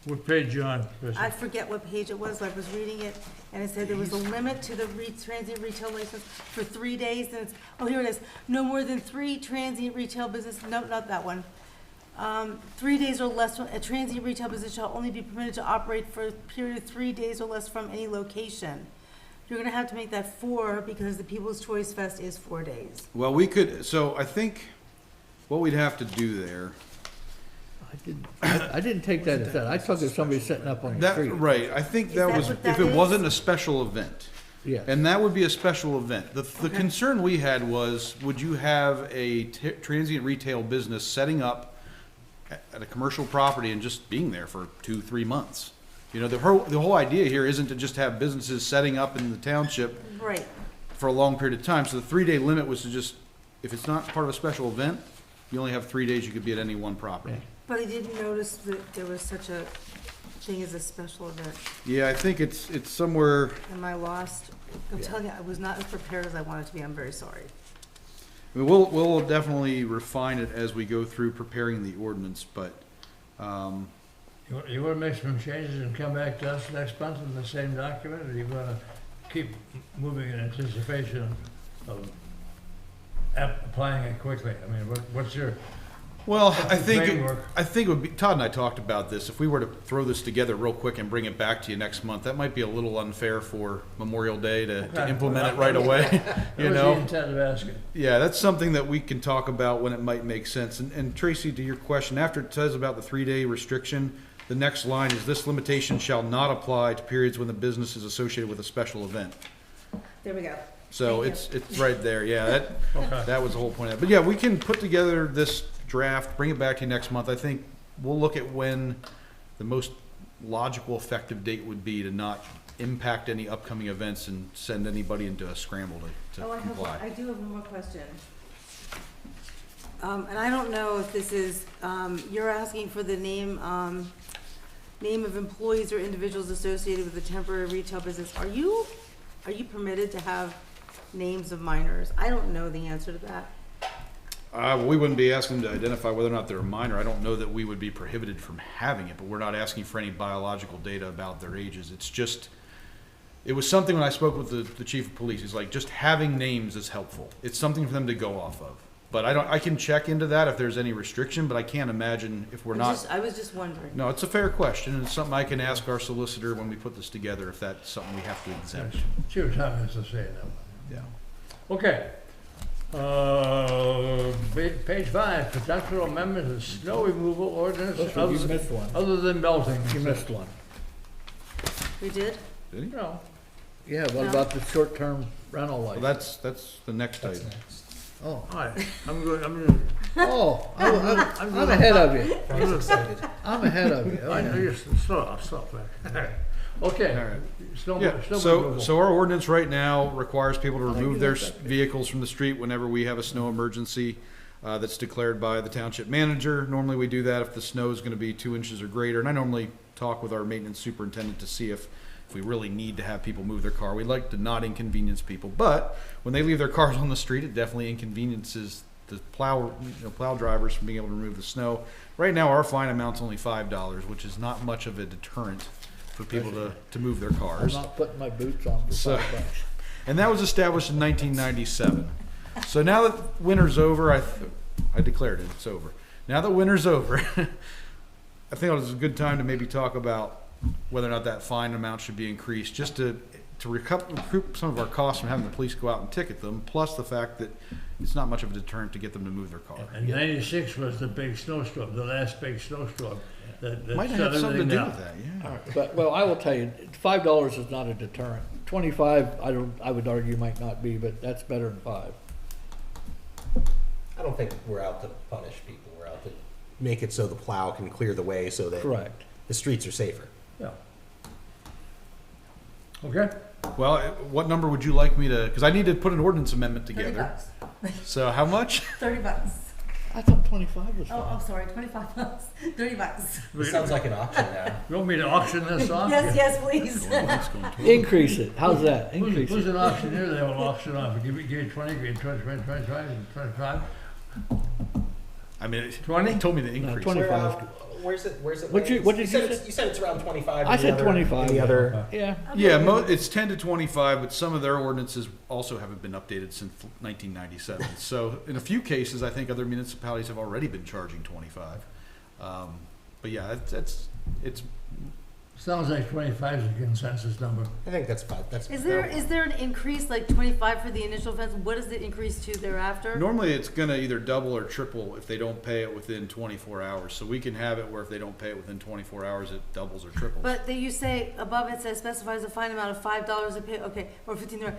S1: What page you on, Chris?
S3: I forget what page it was, I was reading it, and it said there was a limit to the transient retail license for 3 days, and it's, oh, here it is. No more than 3 transient retail business, no, not that one. 3 days or less, a transient retail business shall only be permitted to operate for a period of 3 days or less from any location. You're gonna have to make that 4, because the People's Choice Fest is 4 days.
S4: Well, we could, so I think what we'd have to do there,
S2: I didn't take that as that. I took it as somebody sitting up on the
S4: that,
S2: street.
S4: right, I think
S3: Is
S4: that
S3: that
S4: was,
S3: what
S4: if
S3: that
S4: it
S3: is?
S4: wasn't a special event.
S2: Yeah.
S4: And that would be a special event. The
S3: Okay.
S4: concern we had was, would you have a transient retail business setting up at a commercial property and just being there for 2-3 months? The whole idea here isn't to just have businesses setting up in the township
S3: Right.
S4: for a long period of time. So the 3-day limit was to just, if it's not part of a special event, you only have 3 days you could be at any one property.
S3: But I didn't notice that there was such a thing as a special event.
S4: Yeah, I think it's somewhere,
S3: Am I lost? I'm telling you, I was not as prepared as I wanted to be. I'm very sorry.
S4: I mean, we'll definitely refine it as we go through preparing the ordinance, but,
S1: You wanna make some changes and come back to us next month with the same document, or you wanna keep moving in anticipation of applying it quickly? I mean, what's your,
S4: well, I
S1: the
S4: think,
S1: framework?
S4: it would be, Todd and I talked about this, if we were to throw this together real quick and bring it back to you next month, that might be a little unfair for Memorial Day to
S1: Okay.
S4: implement it right away,
S1: That was the intent of asking.
S4: Yeah, that's something that we can talk about when it might make sense. And Tracy, to your question, after it says about the 3-day restriction, the next line is, this limitation shall not apply to periods when the business is associated with a special event.
S3: There we go.
S4: So
S3: Thank you.
S4: it's right there, yeah,
S1: Okay.
S4: that was the whole point of it. But yeah, we can put together this draft, bring it back to you next month. I think we'll look at when the most logical effective date would be to not impact any upcoming events and send anybody into a scramble to
S3: Oh, I
S4: comply.
S3: do have one more question. And I don't know if this is, you're asking for the name of employees or individuals associated with a temporary retail business. Are you permitted to have names of minors? I don't know the answer to that.
S4: We wouldn't be asking to identify whether or not they're a minor. I don't know that we would be prohibited from having it, but we're not asking for any biological data about their ages. It's just, it was something when I spoke with the chief of police, he's like, just having names is helpful. It's something for them to go off of. But I can check into that if there's any restriction, but I can't imagine if we're not.
S3: I was just wondering.
S4: No, it's a fair question, and it's something I can ask our solicitor when we put this together, if that's something we have to exempt.
S1: See what Tom has to say now.
S4: Yeah.
S1: Okay. Page 5, potential amendment to snow removal ordinance
S2: You missed one.
S1: other than melting.
S2: You missed one.
S3: We did?
S4: Did he?
S1: No.
S2: Yeah, what
S3: No.
S2: about the short-term rental
S4: Well,
S2: license?
S4: that's the next item.
S2: Oh,
S1: All right, I'm going,
S2: oh, I'm ahead of you. I'm ahead of you.
S1: I know
S2: Okay.
S1: you're stop there. Okay.
S4: All right.
S1: Snow
S4: Yeah,
S1: snow
S4: so,
S1: removal.
S4: so our ordinance right now requires people to remove their
S2: that.
S4: vehicles from the street whenever we have a snow emergency that's declared by the township manager. Normally, we do that if the snow is gonna be 2 inches or greater, and I normally talk with our maintenance superintendent to see if we really need to have people move their car. We like to not inconvenience people, but when they leave their cars on the street, it definitely inconveniences plow drivers from being able to remove the snow. Right now, our fine amount's only $5, which is not much of a deterrent for people to move their
S2: I'm
S4: cars.
S2: not putting my boots on for
S4: So-
S2: $5.
S4: And that was established in 1997. So now that winter's over, I declared it, it's over. Now that winter's over, I think it was a good time to maybe talk about whether or not that fine amount should be increased, just to recoup some of our costs from having the police go out and ticket them, plus the fact that it's not much of a deterrent to get them to move their car.
S1: And 96 was the big snowstorm, the last big snowstorm. That
S4: Might
S1: shut
S4: have something to
S1: everything
S4: do
S1: down.
S4: with that, yeah.
S2: All right, but, well, I will tell you, $5 is not a deterrent. 25, I would argue might not be, but that's better than 5.
S6: I don't think we're out to punish people. We're out to make it so the plow can clear the way so that
S2: Correct.
S6: the streets are safer.
S1: Yeah. Okay.
S4: Well, what number would you like me to, because I need to put an ordinance amendment together.
S3: $30.
S4: So how much?
S3: $30.
S2: I thought 25 was
S3: Oh,
S2: fine.
S3: sorry, $25. $30.
S6: It sounds like an auction now.
S1: You want me to auction this off?
S3: Yes, please.
S2: Increase it. How's that? Increase
S1: Who's
S2: it.
S1: an auctioneer that will auction off? Give me 20, give me 20, 25, 25.
S4: I mean,
S1: 20?
S4: He told me to
S2: No,
S4: increase.
S2: 25.
S6: Where's it?
S2: What did you
S6: said?
S2: say?
S6: You said it's around 25.
S2: I
S6: in the
S2: said
S6: other-
S2: 25.
S6: in the other.
S2: Yeah.
S4: Yeah, it's 10 to 25, but some of their ordinances also haven't been updated since 1997. So in a few cases, I think other municipalities have already been charging 25. But yeah, it's
S1: Sounds like 25 is a consensus number.
S6: I think that's fine. That's.
S3: Is there an increase, like 25 for the initial offense? What is the increase to thereafter?
S4: normally it's gonna either double or triple if they don't pay it within 24 hours. So we can have it where if they don't pay it within 24 hours, it doubles or triples.
S3: But you say above it says specifies a fine amount of $5 a pay, okay, or 15.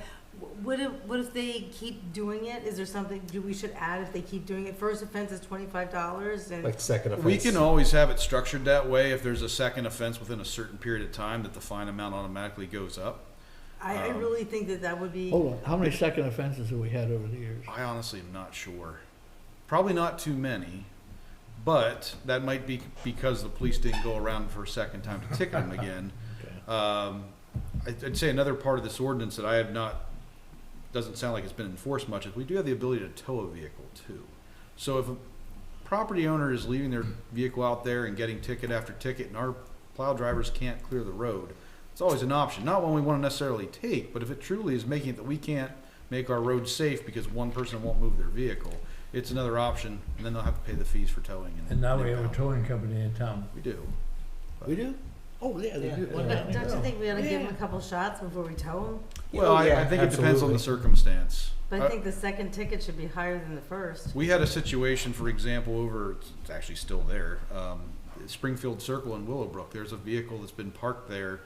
S3: What if they keep doing it? Is there something we should add if they keep doing it? First offense is $25 and.
S6: Like second offense.
S4: We can always have it structured that way. If there's a second offense within a certain period of time, that the fine amount automatically goes up.
S3: I really think that would be.
S2: Hold on. How many second offenses have we had over the years?
S4: I honestly am not sure. Probably not too many, but that might be because the police didn't go around for a second time to ticket them again.
S2: Okay.
S4: I'd say another part of this ordinance that I have not, doesn't sound like it's been enforced much, is we do have the ability to tow a vehicle too. So if a property owner is leaving their vehicle out there and getting ticket after ticket and our plow drivers can't clear the road, it's always an option. Not one we want to necessarily take, but if it truly is making it that we can't make our roads safe because one person won't move their vehicle, it's another option, and then they'll have to pay the fees for towing.
S1: And now we have a
S4: impound.
S1: towing company in town.
S4: We do.
S2: We do? Oh, yeah, they do. One
S3: But
S2: down
S3: don't
S2: there.
S3: you think we ought to give
S2: Yeah.
S3: them a couple shots before we tow them?
S4: Well,
S6: Yeah,
S4: I think it depends on
S6: absolutely.
S4: the circumstance.
S3: But I think the second ticket should be higher than the first.
S4: We had a situation, for example, over, it's actually still there, Springfield Circle in Willowbrook. There's a vehicle that's been parked there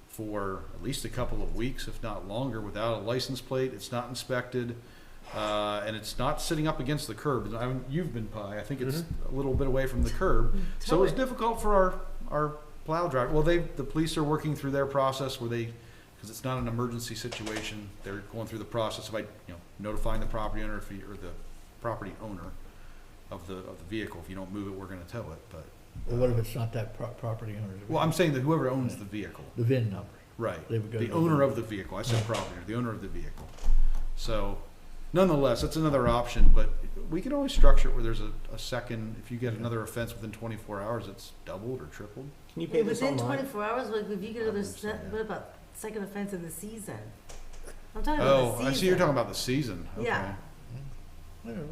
S4: for at least a couple of weeks, if not longer, without a license plate. It's not inspected, and it's not sitting up against the curb. You've been by, I think it's a little bit away from the curb. So it was difficult for our plow driver. Well, the police are working through their process where they, because it's not an emergency situation, they're going through the process of notifying the property owner or the property owner of the vehicle. If you don't move it, we're going to tow it. But
S2: Well, what if it's not that property owner?
S4: well, I'm saying that whoever owns the vehicle,
S2: The VIN number.
S4: right?
S2: They would go
S4: The
S2: to
S4: owner
S2: the-
S4: of the vehicle. I said property owner, the owner of the vehicle. So, nonetheless, that's another option. But we can always structure it where there's a second. If you get another offense within 24 hours, it's doubled or tripled.
S6: Can you pay this
S3: Within
S6: online?
S3: 24 hours, like if you get another,
S4: so, yeah.
S3: what about second offense in the season? I'm talking about
S4: Oh,
S3: the season.
S4: I see. You're talking about the season. Okay.
S3: Yeah.
S2: Whatever.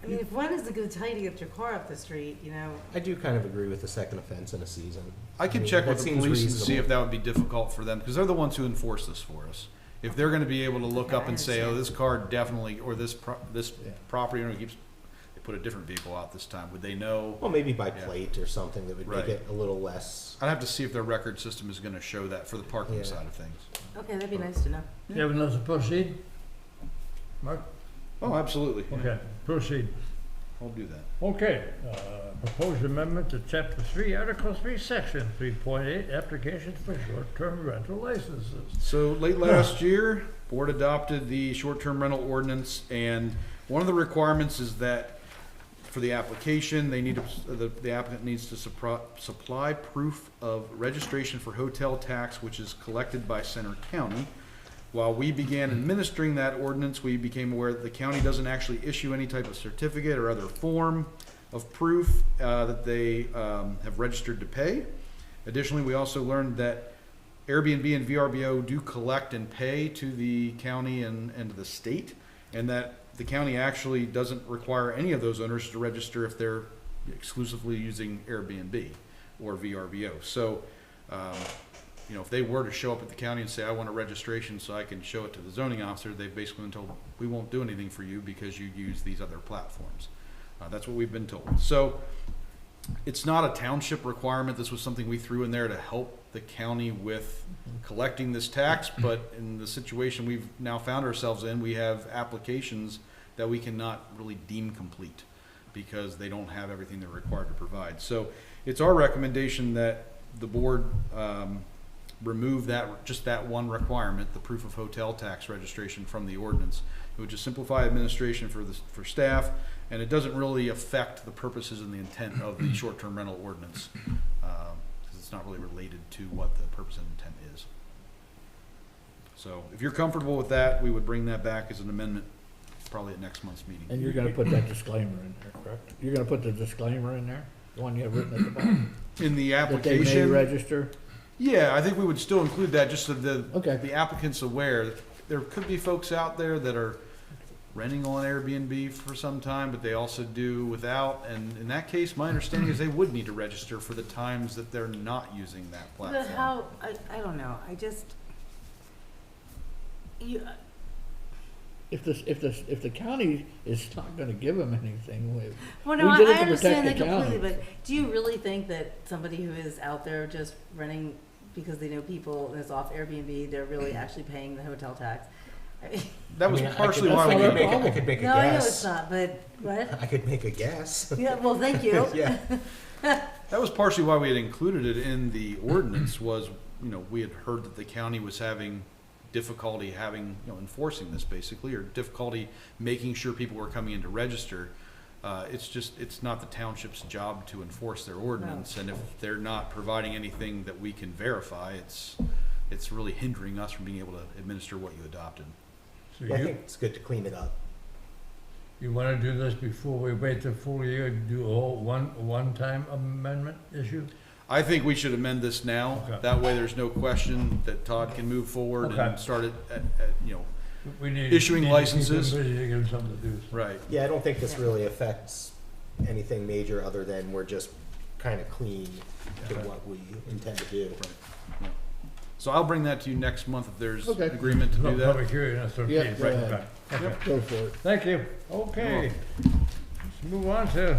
S3: I mean, if one is a good tell you to get your car up the street,
S6: I do kind of agree with the second offense in a season.
S4: I can
S6: mean,
S4: check
S6: that
S4: with the
S6: seems
S4: police and see
S6: reasonable.
S4: if that would be difficult for them, because they're the ones who enforce this for us. If they're gonna be able to look
S3: Okay,
S4: up
S3: I
S4: and say, oh,
S3: understand.
S4: this car definitely, or this
S2: Yeah.
S4: property owner keeps, they put a different vehicle out this time, would they know?
S6: Well, maybe by
S4: Yeah.
S6: plate or something that would
S4: Right.
S6: make it a little less.
S4: I'd have to see if their record system is gonna show that for the parking
S6: Yeah.
S4: side of things.
S3: okay, that'd be nice to know.
S1: You have another proceed? Mark?
S4: Oh, absolutely.
S1: Okay, proceed.
S4: I'll do that.
S1: Okay, proposed amendment to chapter 3, article 3, section 3.8, applications for short-term rental licenses.
S4: So late last year, board adopted the short-term rental ordinance, and one of the requirements is that for the application, they need to, the applicant needs to supply proof of registration for hotel tax, which is collected by Center County. While we began administering that ordinance, we became aware that the county doesn't actually issue any type of certificate or other form of proof that they have registered to pay. Additionally, we also learned that Airbnb and VRBO do collect and pay to the county and to the state, and that the county actually doesn't require any of those owners to register if they're exclusively using Airbnb or VRBO. So, you know, if they were to show up at the county and say, I want a registration so I can show it to the zoning officer, they've basically been told, we won't do anything for you because you use these other platforms. That's what we've been told. So it's not a township requirement. This was something we threw in there to help the county with collecting this tax, but in the situation we've now found ourselves in, we have applications that we cannot really deem complete because they don't have everything they're required to provide. So it's our recommendation that the board remove that, just that one requirement, the proof of hotel tax registration, from the ordinance. It would just simplify administration for staff, and it doesn't really affect the purposes and the intent of the short-term rental ordinance, because it's not really related to what the purpose and intent is. So if you're comfortable with that, we would bring that back as an amendment probably at next month's meeting.
S2: And you're gonna put that disclaimer in there, correct? You're gonna put the disclaimer in there, the one you have written at the bottom?
S4: In the
S2: That they may
S4: application,
S2: register?
S4: yeah, I think we would still include that just so
S2: Okay.
S4: the applicant's aware that there could be folks out there that are renting on Airbnb for some time, but they also do without. And in that case, my understanding is they would need to register for the times that they're not using that
S3: But
S4: platform.
S3: how, I don't know, I just, you,
S2: If the county is not gonna give them anything,
S3: well, no,
S2: we did it
S3: I
S2: to
S3: understand that
S2: protect the county.
S3: completely, but do you really think that somebody who is out there just renting because they know people and is off Airbnb, they're really actually paying the hotel tax?
S4: That was
S6: I mean,
S4: partially
S2: that's
S4: why
S2: not
S4: we
S2: our
S6: I
S2: problem.
S6: could make a
S3: No, I know
S6: guess.
S3: it's not, but, what?
S6: I could make a guess.
S3: Yeah, well, thank you.
S6: Yeah.
S4: that was partially why we had included it in the ordinance. Was, you know, we had heard that the county was having difficulty enforcing this, basically, or difficulty making sure people were coming in to register. It's not the township's job to enforce their ordinance, and if they're not providing anything that we can verify, it's really hindering us from being able to administer what you adopted.
S1: So
S6: Yeah, I think it's good to clean it up.
S1: you wanna do this before we wait the full year, do a whole one-time amendment issue?
S4: I think we should amend this now.
S1: Okay.
S4: That way there's no question that Todd can move forward
S1: Okay.
S4: and start it at,
S1: We need.
S4: Issuing
S1: need to keep
S4: licenses.
S1: them busy to give them something to do.
S4: right.
S6: Yeah, I don't think this really affects anything major other than we're just kind of clean to
S4: Okay.
S6: what we intend to do.
S4: So I'll bring that to you next month if there's
S2: Okay.
S4: agreement to do that.
S1: Public hearing, that's okay.
S2: Yeah, go
S1: Right,
S2: ahead.
S1: okay. Okay.
S2: Go for it.
S1: Thank you. Okay. Let's move on to,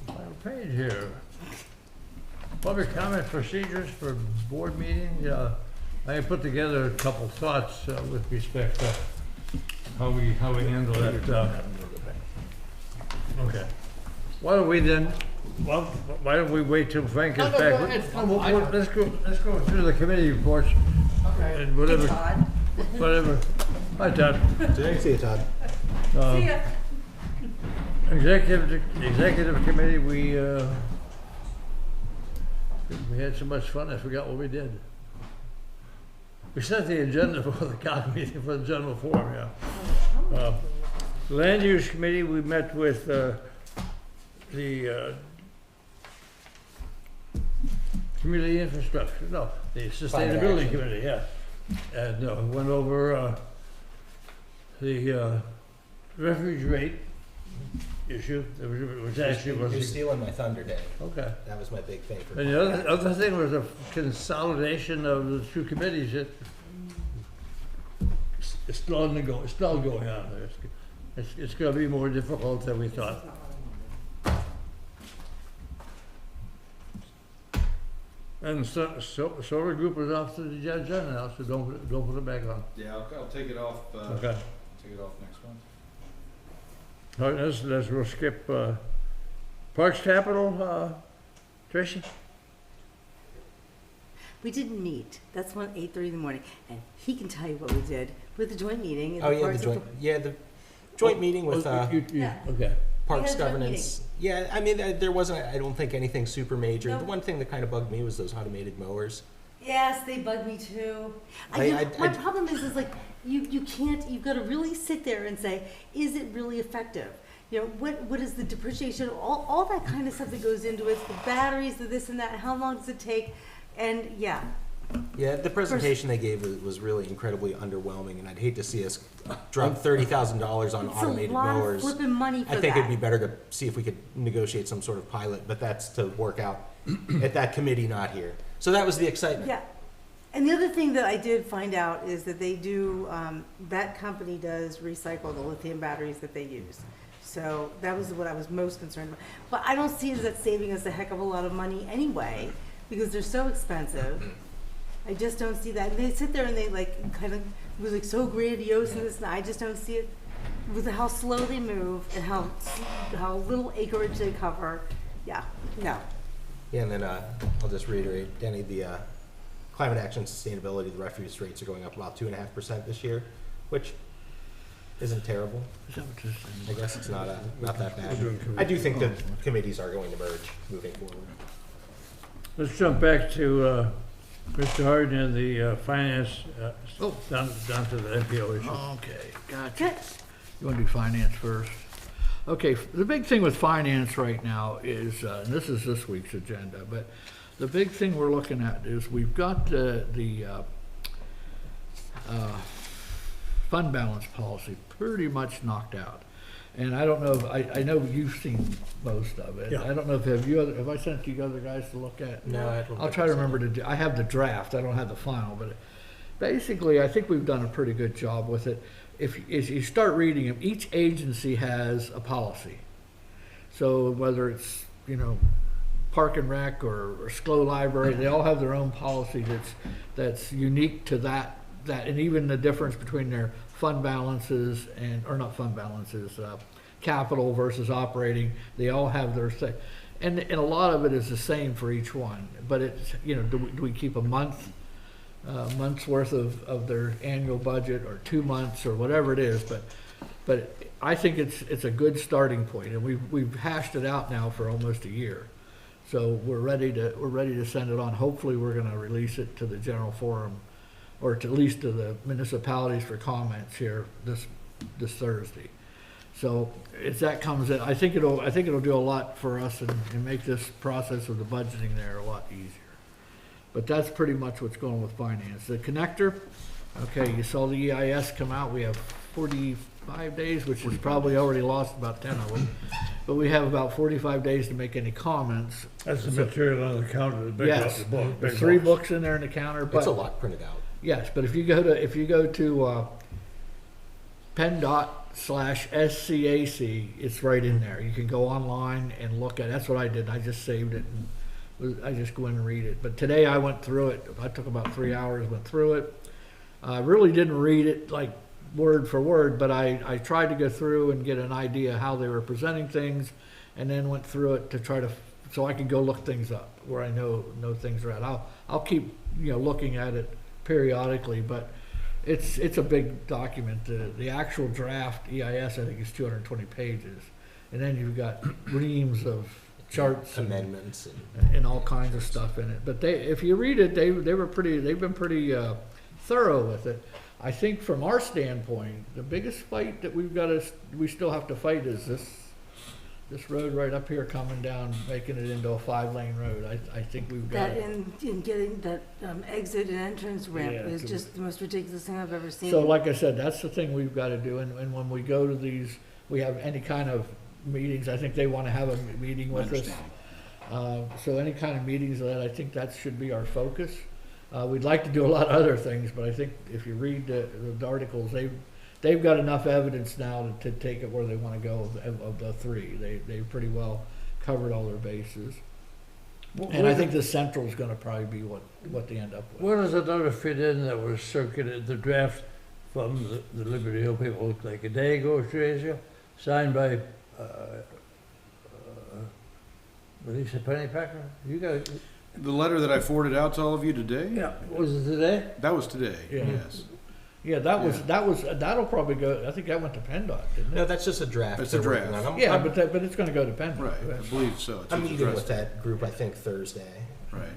S1: final page here. Public comment procedures for board meetings. I put together a couple thoughts with respect to how we handle that. Okay. Why don't we then, well, why don't we wait till Frank gets
S2: No,
S1: back?
S2: go ahead.
S1: Let's go through the committee reports and whatever. Whatever. Hi, Todd.
S6: See you, Todd.
S3: See ya.
S1: Executive committee, we had so much fun, I forgot what we did. We set the agenda for the COG meeting for the general forum, yeah. Land use committee, we met with the community infrastructure, no, the sustainability
S6: action.
S1: committee, yeah. And went over the refuge rate issue, which actually
S6: You're
S1: was,
S6: stealing my thunder, Dave.
S1: okay.
S6: That was my big thing for.
S1: And the other thing was a consolidation of the two committees that it's still going on. It's gonna be more difficult than we thought. And solar group is off to the agenda now, so don't put it back on.
S4: Yeah, I'll take it off.
S1: Okay.
S4: Take it off next month.
S1: All right, we'll skip, Parks Capital, Tracy?
S3: We didn't meet. That's 8:30 in the morning, and he can tell you what we did with the joint meeting. and
S6: Oh,
S3: the
S6: yeah,
S3: Parks
S6: the
S3: and
S6: joint meeting with,
S3: Yeah.
S2: Okay.
S6: Parks
S3: We had a joint
S6: governance. Yeah, I mean, there wasn't, I don't think anything super major.
S3: No.
S6: The one thing that kind of bugged me was those automated mowers.
S3: Yes, they bug me too. My problem is like, you can't, you've got to really sit there and say, is it really effective? You know, what is the depreciation, all that kind of stuff that goes into it, the batteries, the this and that, how long does it take? And yeah.
S6: Yeah, the presentation they gave was really incredibly underwhelming, and I'd hate to see us drop $30,000 on automated
S3: It's a lot
S6: mowers.
S3: of flipping money for
S6: I think
S3: that.
S6: it'd be better to see if we could negotiate some sort of pilot, but that's to work out at that committee, not here. So that was the excitement.
S3: Yeah. And the other thing that I did find out is that they do, that company does recycle the lithium batteries that they use. So that was what I was most concerned about. But I don't see it as that saving us a heck of a lot of money anyway, because they're so expensive. I just don't see that. And they sit there and they like kind of, it was like so grandiose and this, and I just don't see it with how slow they move and how little acreage they cover. Yeah, no.
S6: Yeah, and then I'll just reiterate, Denny, the climate action sustainability, the refuse rates are going up about 2.5% this year, which isn't terrible. I guess it's not that bad. I do think that committees are going to merge moving forward.
S1: Let's jump back to Mr. Harden and the finance, down to the MPO issue.
S2: Okay, gotcha. You want to do finance first? Okay, the big thing with finance right now is, and this is this week's agenda, but the big thing we're looking at is we've got the fund balance policy pretty much knocked out. And I don't know, I know you've seen most of it.
S1: Yeah.
S2: I don't know if have I sent you other guys to look at?
S6: No, I don't
S2: I'll
S6: think
S2: try to
S6: so.
S2: remember to do, I have the draft, I don't have the final, but basically, I think we've done a pretty good job with it. If you start reading them, each agency has a policy. So whether it's, you know, Park and Rec or SCLO Library, they all have their own policy that's unique to that, and even the difference between their fund balances or not fund balances, capital versus operating, they all have their thing. And a lot of it is the same for each one, but it's, you know, do we keep a month's worth of their annual budget, or 2 months, or whatever it is, but I think it's a good starting point, and we've hashed it out now for almost a year. So we're ready to send it on. Hopefully we're gonna release it to the general forum, or at least to the municipalities for comments here this Thursday. So if that comes in, I think it'll do a lot for us and make this process of the budgeting there a lot easier. But that's pretty much what's going with finance. The connector, okay, you saw the EIS come out. We have 45 days, which is probably already lost about 10 of them. But we have about 45 days to make any comments.
S1: That's the material on the counter, the big
S2: Yes,
S1: the book,
S2: there's
S1: big
S2: 3
S1: box.
S2: books in there in the counter.
S6: It's
S2: But
S6: a lot printed out.
S2: yes, but if you go to PennDOT/SCAC, it's right in there. You can go online and look at it. That's what I did. I just saved it and I just go in and read it. But today I went through it. I took about 3 hours, went through it. I really didn't read it like word for word, but I tried to go through and get an idea how they were presenting things, and then went through it to try to, so I can go look things up where I know things are at. I'll keep, you know, looking at it periodically, but it's a big document. The actual draft EIS, I think, is 220 pages, and then you've got reams of charts
S6: Amendments.
S2: and all kinds of stuff in it. But if you read it, they've been pretty thorough with it. I think from our standpoint, the biggest fight that we still have to fight is this road right up here coming down, making it into a 5-lane road. I think we've got
S3: That in getting that exit and entrance ramp
S2: Yeah,
S3: is
S2: to-
S3: just the most ridiculous thing I've ever seen.
S2: So like I said, that's the thing we've got to do. And when we go to these, we have any kind of meetings, I think they want to have a meeting with us. So any kind of meetings of that, I think that should be our focus. We'd like to do a lot of other things, but I think if you read the articles, they've got enough evidence now to take it where they want to go of the 3. They've pretty well covered all their bases. And I think the central is going to probably be what they end up with.
S1: Where does another fit in that was circulated, the draft from the Liberty Hill people, looked like a day ago, Teresa, signed by Lisa Pennypacker? You got
S4: The letter that I forwarded out to all of you today?
S1: yeah, was it today?
S4: That was today,
S2: Yeah.
S4: yes.
S2: Yeah, that'll probably go, I think that went to PennDOT, didn't
S6: No,
S2: it?
S6: that's just a draft.
S4: It's a
S6: they're working
S4: draft.
S6: on.
S2: Yeah, but it's going to go to PennDOT.
S4: Right, I believe so. It's
S6: I'm
S4: just
S6: meeting
S4: addressed-
S6: with that group, I think, Thursday.
S4: Right.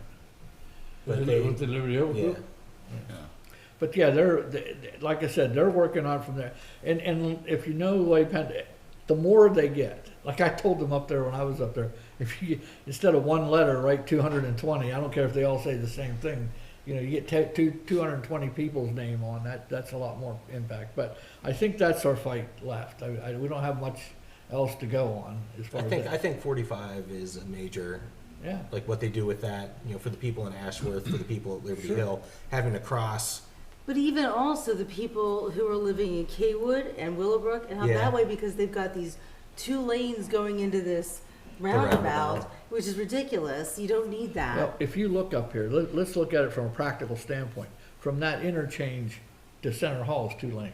S6: but they,
S1: With the Liberty Hill
S6: yeah.
S1: group?
S2: But yeah, like I said, they're working on from there. And if you know Lake Penn, the more they get, like I told them up there when I was up there, if you, instead of one letter, write 220, I don't care if they all say the same thing. You know, you get 220 people's name on that, that's a lot more impact. But I think that's our fight left. We don't have much else to go on as far as that.
S6: I think 45 is a major,
S2: Yeah.
S6: like what they do with that, you know, for the people in Ashworth, for the people at Liberty
S2: Sure.
S6: Hill, having to cross.
S3: But even also the people who are living in Kaywood and Willowbrook and out
S6: Yeah.
S3: that way because they've got these 2 lanes going into this roundabout, which is ridiculous. You don't need that.
S2: Well, if you look up here, let's look at it from a practical standpoint. From that interchange to Center Hall is 2 lanes.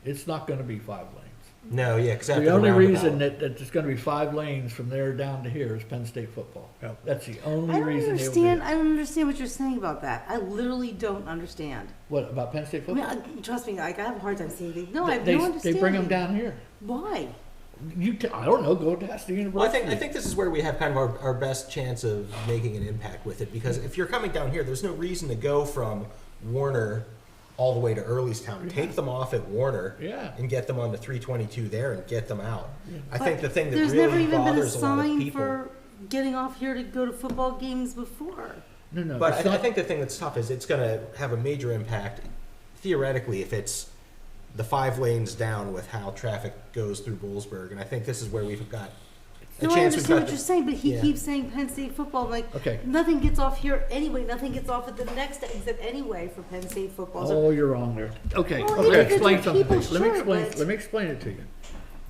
S2: It's not gonna be 5 lanes.
S6: No, yeah, because after
S2: The only
S6: roundabout-
S2: reason that it's gonna be 5 lanes from there down to here is Penn State football.
S1: Yep.
S2: That's the
S3: I
S2: only
S3: don't
S2: reason they
S3: understand.
S2: will
S3: I don't understand what you're saying about that. I literally don't understand.
S2: What, about Penn State
S3: I mean,
S2: football?
S3: trust me, like, I have a hard time seeing things. No, I have
S2: They
S3: no understanding.
S2: bring them down here.
S3: Why?
S2: I don't know, go to ask the
S6: Well,
S2: university.
S6: I think this is where we have kind of our best chance of making an impact with it, because if you're coming down here, there's no reason to go from Warner all the way to Earlestown. Take them off at Warner
S2: Yeah.
S6: and get them onto 322 there and get them out. I think the thing that
S3: There's never
S6: really
S3: even been a
S6: bothers a lot of
S3: sign
S6: people.
S3: for getting off here to go to football games before.
S2: No,
S6: But
S2: it's
S6: I
S2: not,
S6: think the thing that's tough is it's going to have a major impact, theoretically, if it's the 5 lanes down with how traffic goes through Boolsburg. And I think this is where we've got a
S3: No, I
S6: chance.
S3: understand what you're saying, but he
S6: yeah.
S3: keeps saying Penn State football. Like,
S2: Okay.
S3: nothing gets off here anyway. Nothing gets off at the next exit anyway for Penn State football. So
S2: oh, you're wrong there. Okay,
S3: Well,
S2: okay,
S3: individual
S2: explain something to
S3: people,
S2: you.
S3: sure, but-
S2: Let me explain it to you.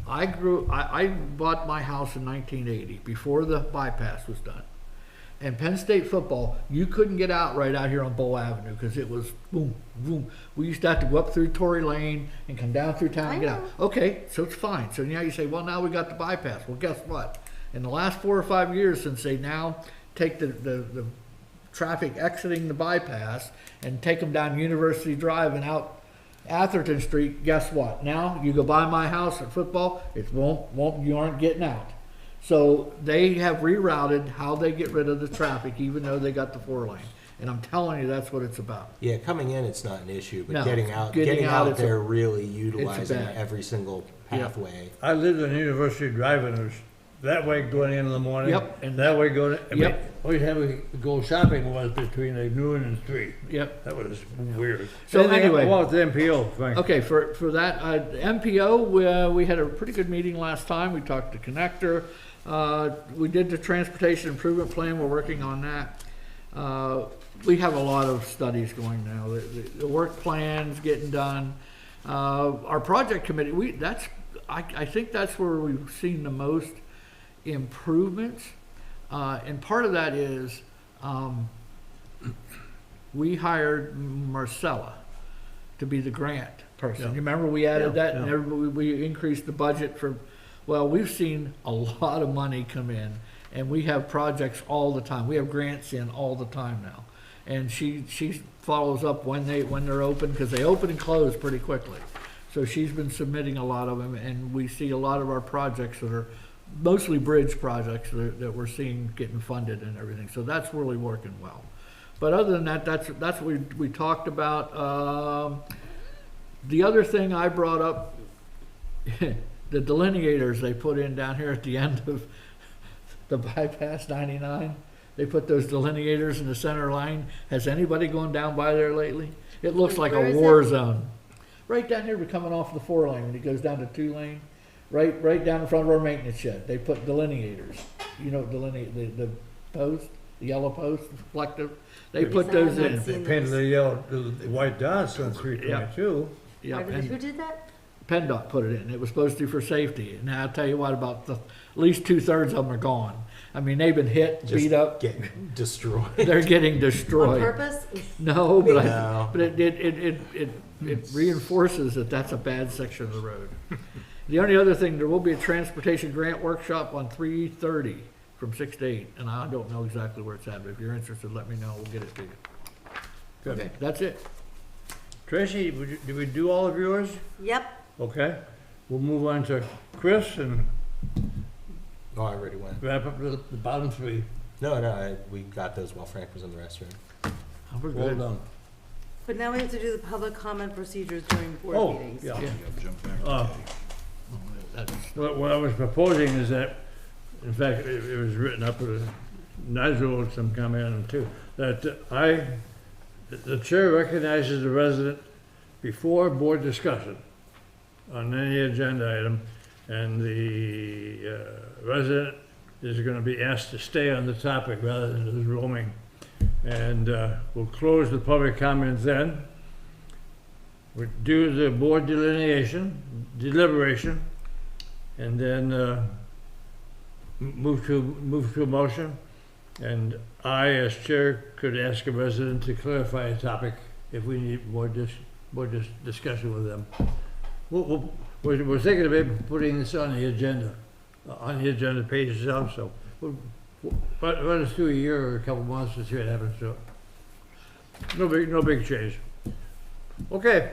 S2: I bought my house in 1980, before the bypass was done. And Penn State football, you couldn't get out right out here on Bow Avenue because it was boom, boom. We used to have to go up through Tory Lane and come down through town and get out. Okay, so it's fine. So now you say, well, now we got the bypass. Well, guess what? In the last 4 or 5 years, since they now take the traffic exiting the bypass and take them down University Drive and out Atherton Street, guess what? Now you go by my house at football, it you aren't getting out. So they have rerouted how they get rid of the traffic, even though they got the 4 lane. And I'm telling you, that's what it's about.
S6: Yeah, coming in, it's not an issue, but
S2: No,
S6: getting out
S2: it's
S6: there, really utilizing
S2: bad.
S6: every single pathway.
S1: I lived on University Drive and it was that way going in the morning.
S2: Yep.
S1: And that way going, I mean,
S2: Yep.
S1: all you had to go shopping was between like noon and 3.
S2: Yep.
S1: That was weird.
S2: So
S1: Anything
S2: anyway.
S1: about the MPO, Frank?
S2: Okay, for that, MPO, we had a pretty good meeting last time. We talked to Connector. We did the transportation improvement plan. We're working on that. We have a lot of studies going now. The work plan's getting done. Our project committee, I think that's where we've seen the most improvements. And part of that is, we hired Marcella to be the grant person.
S1: Yeah.
S2: You remember we added
S1: Yeah,
S2: that and
S1: yeah.
S2: we increased the budget for, well, we've seen a lot of money come in and we have projects all the time. We have grants in all the time now. And she follows up when they're open, because they open and close pretty quickly. So she's been submitting a lot of them, and we see a lot of our projects that are mostly bridge projects that we're seeing getting funded and everything. So that's really working well. But other than that, that's what we talked about. The other thing I brought up, the delineators they put in down here at the end of the bypass 99. They put those delineators in the center line. Has anybody gone down by there lately? It looks like
S3: Where
S2: a
S3: is
S2: war
S3: it?
S2: zone. Right down here, we're coming off the 4 lane when it goes down to 2 lane. Right down in front of our maintenance shed. They put delineators. You know, the post, the yellow post, reflective. They put those
S3: I'm not
S2: in.
S3: seeing
S1: They painted
S3: those.
S1: the yellow, the white dots on 322.
S2: Yeah,
S3: Who
S2: and
S3: did that?
S2: PennDOT put it in. It was supposed to be for safety. And I'll tell you what, about at least 2/3 of them are gone. I mean, they've been hit,
S6: Just
S2: beat up.
S6: getting destroyed.
S2: They're getting
S3: On
S2: destroyed.
S3: purpose?
S2: No, but
S6: No.
S2: but it reinforces that that's a bad section of the road. The only other thing, there will be a transportation grant workshop on 3/30 from 6 to 8, and I don't know exactly where it's at, but if you're interested, let me know, we'll get it to you.
S1: Good.
S2: Okay, that's it.
S1: Tracy, did we do all of yours?
S3: Yep.
S1: Okay. We'll move on to Chris and
S6: Oh, I already went.
S1: wrap up the bottom 3.
S6: No, we got those while Frank was in the restroom.
S1: we're
S2: Well
S1: good.
S2: done.
S3: But now we have to do the public comment procedures during board
S1: Oh,
S3: meetings.
S1: yeah.
S2: That's-
S1: What I was proposing is that, in fact, it was written up, Nigel wrote some comment on it too, that the chair recognizes the resident before board discussion on any agenda item, and the resident is gonna be asked to stay on the topic rather than just roaming. And we'll close the public comments then. We'll do the board deliberation, and then move to a motion. And I, as chair, could ask a resident to clarify a topic if we need more discussion with them. We're thinking of maybe putting this on the agenda page itself, so run us through a year or a couple months to see what happens to it. No big change. Okay,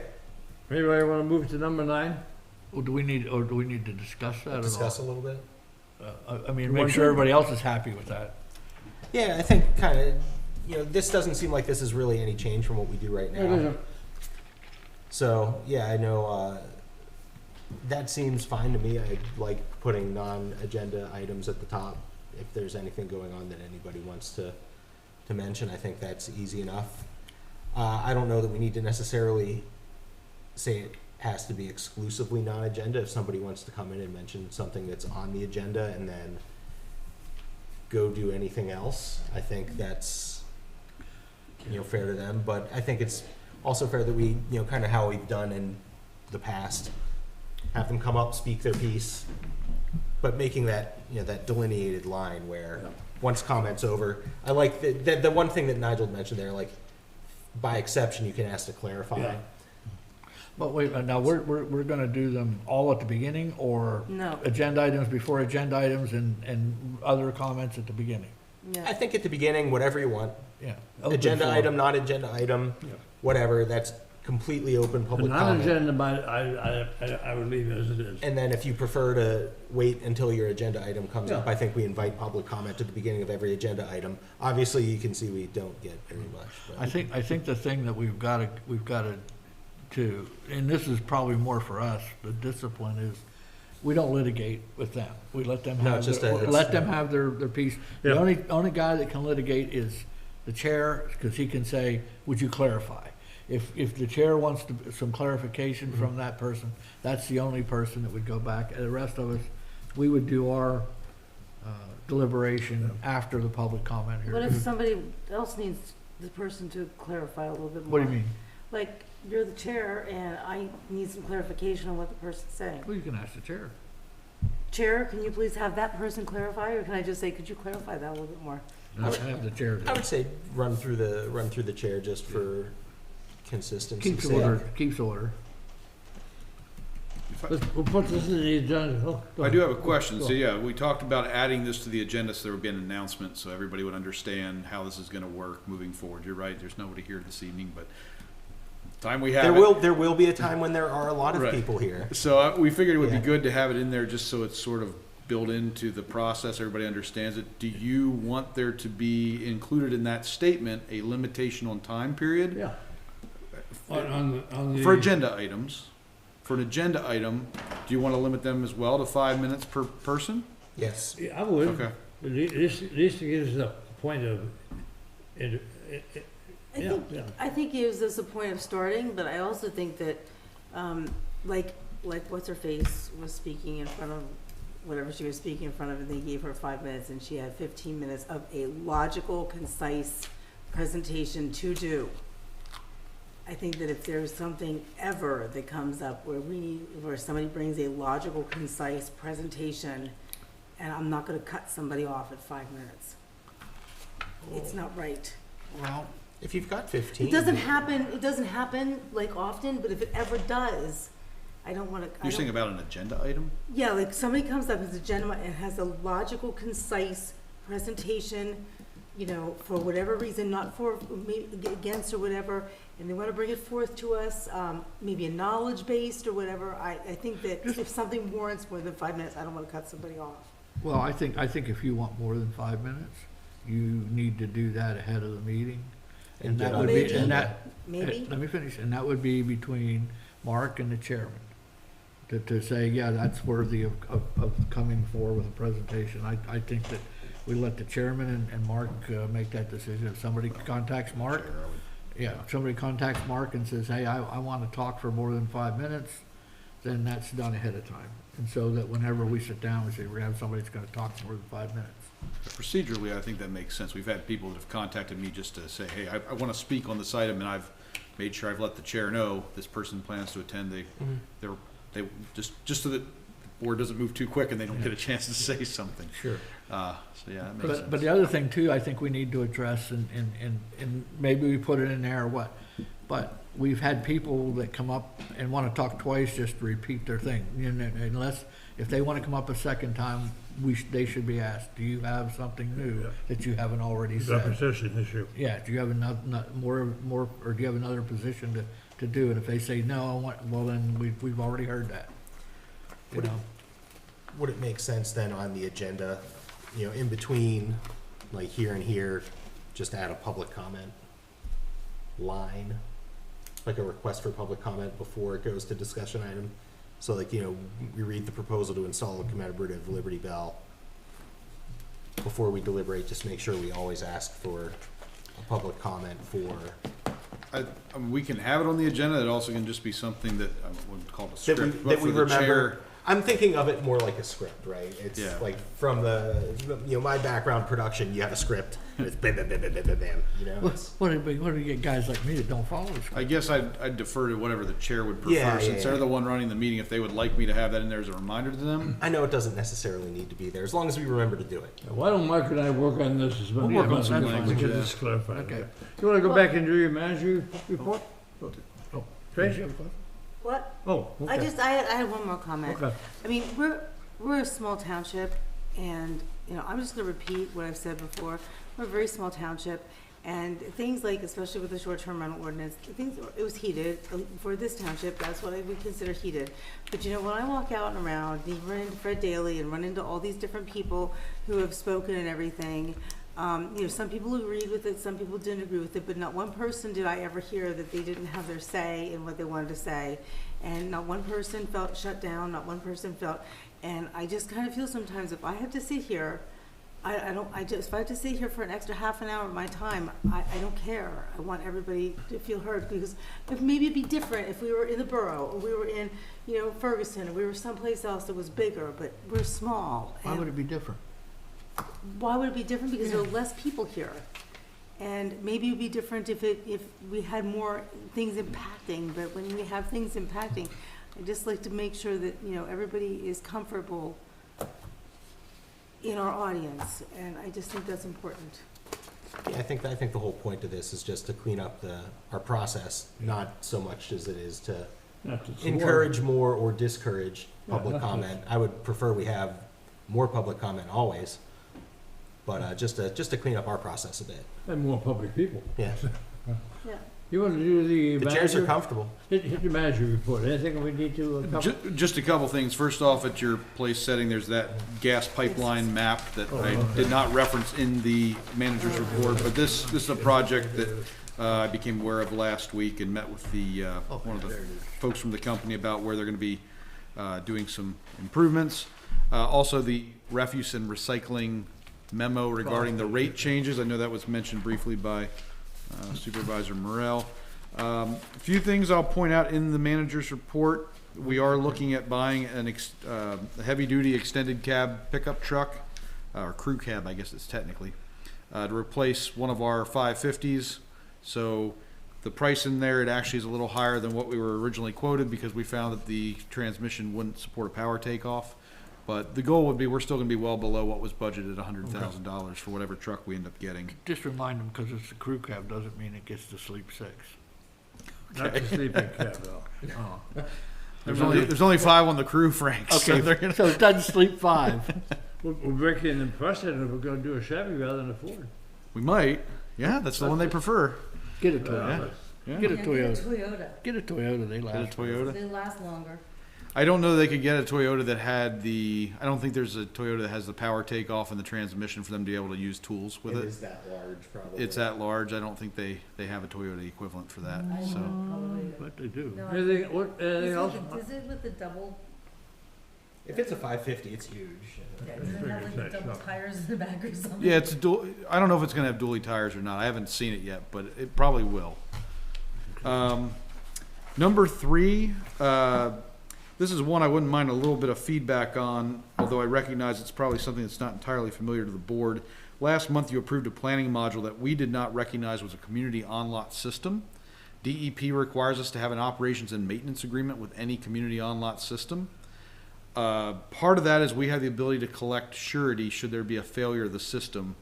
S1: anybody wanna move to number 9?
S2: Or do we need to discuss that at all?
S6: Discuss a little bit.
S2: I mean,
S1: You
S2: make
S1: want
S2: sure
S1: to?
S2: everybody else is happy with that.
S6: Yeah, I think kind of, this doesn't seem like this is really any change from what we do right now. So, yeah, I know, that seems fine to me. I like putting non-agenda items at the top. If there's anything going on that anybody wants to mention, I think that's easy enough. I don't know that we need to necessarily say it has to be exclusively non-agenda. If somebody wants to come in and mention something that's on the agenda and then go do anything else, I think that's, fair to them. But I think it's also fair that we, kind of how we've done in the past, have them come up, speak their piece, but making that, that delineated line where once comment's over, I like the one thing that Nigel mentioned there, like by exception, you can ask to clarify.
S1: Yeah.
S2: But wait, now we're gonna do them all at the beginning, or
S3: No.
S2: agenda items before agenda items and other comments at the beginning?
S6: I
S3: Yeah.
S6: think at the beginning, whatever you want,
S2: Yeah.
S6: agenda
S2: Before.
S6: item, non-agenda item,
S1: Yeah.
S6: whatever, that's completely open
S1: The
S6: public comment.
S1: non-agenda, I would leave it as it is.
S6: And then if you prefer to wait until your agenda item comes up,
S1: Yeah.
S6: I think we invite public comment at the beginning of every agenda item. Obviously, you can see we don't get very much,
S2: I
S6: but
S2: think the thing that we've gotta to, and this is probably more for us, the discipline is, we don't litigate with them. We let them
S6: No,
S2: have,
S6: it's just
S2: their piece. The
S1: Yeah.
S2: only guy that can litigate is the chair, because he can say, would you clarify? If the chair wants some clarification from that person, that's the only person that would go back. And the rest of us, we would do our deliberation after the public comment here.
S3: What if somebody else needs the person to clarify a little bit more?
S2: What do you mean?
S3: Like, you're the chair and I need some clarification on what the person's saying.
S2: Well, you can ask the chair.
S3: Chair, can you please have that person clarify, or can I just say, could you clarify that a little bit more?
S2: Have the chair do
S6: I
S2: it.
S6: would say run through the chair just for consistency's
S2: Keeps
S6: sake.
S2: order.
S1: We'll put this in the agenda. Oh, go
S4: I
S1: ahead.
S4: do have a question.
S1: Go
S4: So,
S1: ahead.
S4: yeah, we talked about adding this to the agenda so there would be an announcement so everybody would understand how this is gonna work moving forward. You're right, there's nobody here this evening, but time we have it.
S6: There will be a time when there are a lot of
S4: Right.
S6: people here.
S4: So we figured it would be
S6: Yeah.
S4: good to have it in there just so it's sort of built into the process, everybody understands it. Do you want there to be included in that statement a limitation on time period?
S1: Yeah. On the.
S4: For agenda items, for an agenda item, do you want to limit them as well to 5 minutes per person?
S6: Yes.
S1: Yeah, I would.
S4: Okay.
S1: At least to give us a point of, yeah, yeah.
S3: I think it gives us a point of starting, but I also think that, like what's her face was speaking in front of, whatever she was speaking in front of, and they gave her 5 minutes, and she had 15 minutes of a logical, concise presentation to do. I think that if there's something ever that comes up where somebody brings a logical, concise presentation, and I'm not gonna cut somebody off at 5 minutes. It's not right.
S2: Well,
S6: If you've got 15.
S3: It doesn't happen like often, but if it ever does, I don't wanna.
S4: You're saying about an agenda item?
S3: Yeah, like somebody comes up as a gentleman and has a logical, concise presentation, for whatever reason, not for, against or whatever, and they wanna bring it forth to us, maybe a knowledge-based or whatever. I think that if something warrants more than 5 minutes, I don't wanna cut somebody off.
S2: well, I think if you want more than 5 minutes, you need to do that ahead of the meeting. And that
S6: get
S2: would
S6: on
S2: be,
S6: the
S2: and
S6: agenda.
S2: that,
S3: Maybe?
S2: let me finish, and that would be between Mark and the chairman. To say, yeah, that's worthy of coming forward with a presentation. I think that we let the chairman and Mark make that decision. If somebody contacts Mark, yeah, if somebody contacts Mark and says, hey, I want to talk for more than 5 minutes, then that's done ahead of time. And so that whenever we sit down, we say, we're gonna have somebody that's gonna talk for more than 5 minutes.
S4: Procedurally, I think that makes sense. We've had people that have contacted me just to say, hey, I want to speak on this item, and I've made sure I've let the chair know this person plans to attend. They just so that the board doesn't move too quick and they don't get a chance to say something.
S2: Sure.
S4: So yeah, that makes sense.
S2: But the other thing too, I think we need to address, and maybe we put it in there or what, but we've had people that come up and want to talk twice just to repeat their thing. Unless, if they want to come up a second time, they should be asked, do you have something new that you haven't already said?
S1: Repetition issue.
S2: Yeah, do you have more, or do you have another position to do? And if they say no, well then we've already heard that. You know?
S6: Would it make sense then on the agenda, in between, like here and here, just add a public comment line? Like a request for public comment before it goes to discussion item? So like, we read the proposal to install a commemorative Liberty Bell. Before we deliberate, just make sure we always ask for a public comment for.
S4: I mean, we can have it on the agenda. It also can just be something that I wouldn't call it a
S6: That we,
S4: script, but
S6: that
S4: for
S6: we
S4: the
S6: remember.
S4: chair.
S6: I'm thinking of it more like a script, right? It's
S4: Yeah.
S6: like from my background production, you have a script, and it's bam, bam, bam, bam, bam, bam, bam, it's-
S2: What do you get guys like me that don't follow the
S4: I
S2: script?
S4: guess I'd defer to whatever the chair would prefer,
S6: Yeah,
S4: since
S6: yeah,
S4: they're
S6: yeah.
S4: the one running the meeting. If they would like me to have that in there as a reminder to them,
S6: I know it doesn't necessarily need to be there, as long as we remember to do it.
S1: Why don't Mark and I work on this as well?
S2: We'll work on
S1: some
S2: that.
S1: language to
S4: Yeah.
S1: get this clarified.
S2: Okay.
S1: You wanna go back and do your manager report?
S2: Oh,
S1: Tracy?
S3: What?
S1: Oh,
S3: I
S1: okay.
S3: I had one more comment.
S1: Okay.
S3: I mean, we're a small township, and, I'm just gonna repeat what I've said before. We're a very small township, and things like, especially with the short-term rental ordinance, it was heated. For this township, that's what I would consider heated. But when I walk out and around, you run into Fred Daly and run into all these different people who have spoken and everything. Some people agreed with it, some people didn't agree with it, but not one person did I ever hear that they didn't have their say in what they wanted to say. And not one person felt shut down, not one person felt, and I just kind of feel sometimes if I have to sit here, if I have to sit here for an extra half an hour of my time, I don't care. I want everybody to feel heard, because maybe it'd be different if we were in the borough, or we were in, Ferguson, or we were someplace else that was bigger, but we're small.
S2: why would it be different?
S3: Why would it be different? Because there are less people here. And maybe it would be different if we had more things impacting, but when we have things impacting, I just like to make sure that, everybody is comfortable in our audience, and I just think that's important.
S6: Yeah, I think the whole point of this is just to clean up our process, not so much as it is to encourage more or discourage public comment. I would prefer we have more public comment always, but just to clean up our process a bit.
S1: And more public people.
S6: Yeah,
S3: Yeah.
S1: You wanna do the
S6: the chairs are
S1: manager?
S6: comfortable.
S1: Hit the manager report. Anything we need to cover?
S4: just a couple things. First off, at your place setting, there's that gas pipeline map that I did not reference in the manager's report, but this is a project that I became aware of last week and met with the one of the folks from the company about where they're going to be doing some improvements. Also, the refuse and recycling memo regarding the rate changes. I know that was mentioned briefly by Supervisor Morel. A few things I'll point out in the manager's report. We are looking at buying a heavy-duty extended cab pickup truck, or crew cab, I guess it's technically, to replace one of our 550s. So the price in there, it actually is a little higher than what we were originally quoted, because we found that the transmission wouldn't support a power takeoff. But the goal would be, we're still gonna be well below what was budgeted, $100,000 for whatever truck we end up getting.
S2: Just remind them, because it's a crew cab, doesn't mean it gets to sleep 6.
S1: Not the sleeping cab, though.
S2: Oh.
S4: There's only 5 on the crew, Frank. So they're
S2: Okay,
S4: gonna-
S2: so it doesn't sleep 5.
S1: We're breaking the precedent if we're gonna do a Chevy rather than a Ford.
S4: we might. Yeah, that's the one they prefer.
S2: Get a Toyota.
S4: Yeah.
S2: Get a
S3: Yeah,
S2: Toyota.
S3: Toyota.
S2: Get a Toyota, they
S4: Get a
S2: last.
S4: Toyota.
S3: They last longer.
S4: I don't know they could get a Toyota that had I don't think there's a Toyota that has the power takeoff and the transmission for them to be able to use tools with it.
S6: It is that large, probably.
S4: It's that large. I don't think they have a Toyota equivalent for that, so.
S2: But they do.
S3: No,
S1: Anything else?
S3: Is it with the double,
S6: If it's a 550, it's huge.
S3: yeah, does it have like the double tires in the back or something?
S4: Yeah, it's I don't know if it's gonna have dually tires or not. I haven't seen it yet, but it probably will. Number 3, this is one I wouldn't mind a little bit of feedback on, although I recognize it's probably something that's not entirely familiar to the board. Last month, you approved a planning module that we did not recognize was a community on-lot system. DEP requires us to have an operations and maintenance agreement with any community on-lot system. Part of that is we have the ability to collect surety should there be a failure of the system.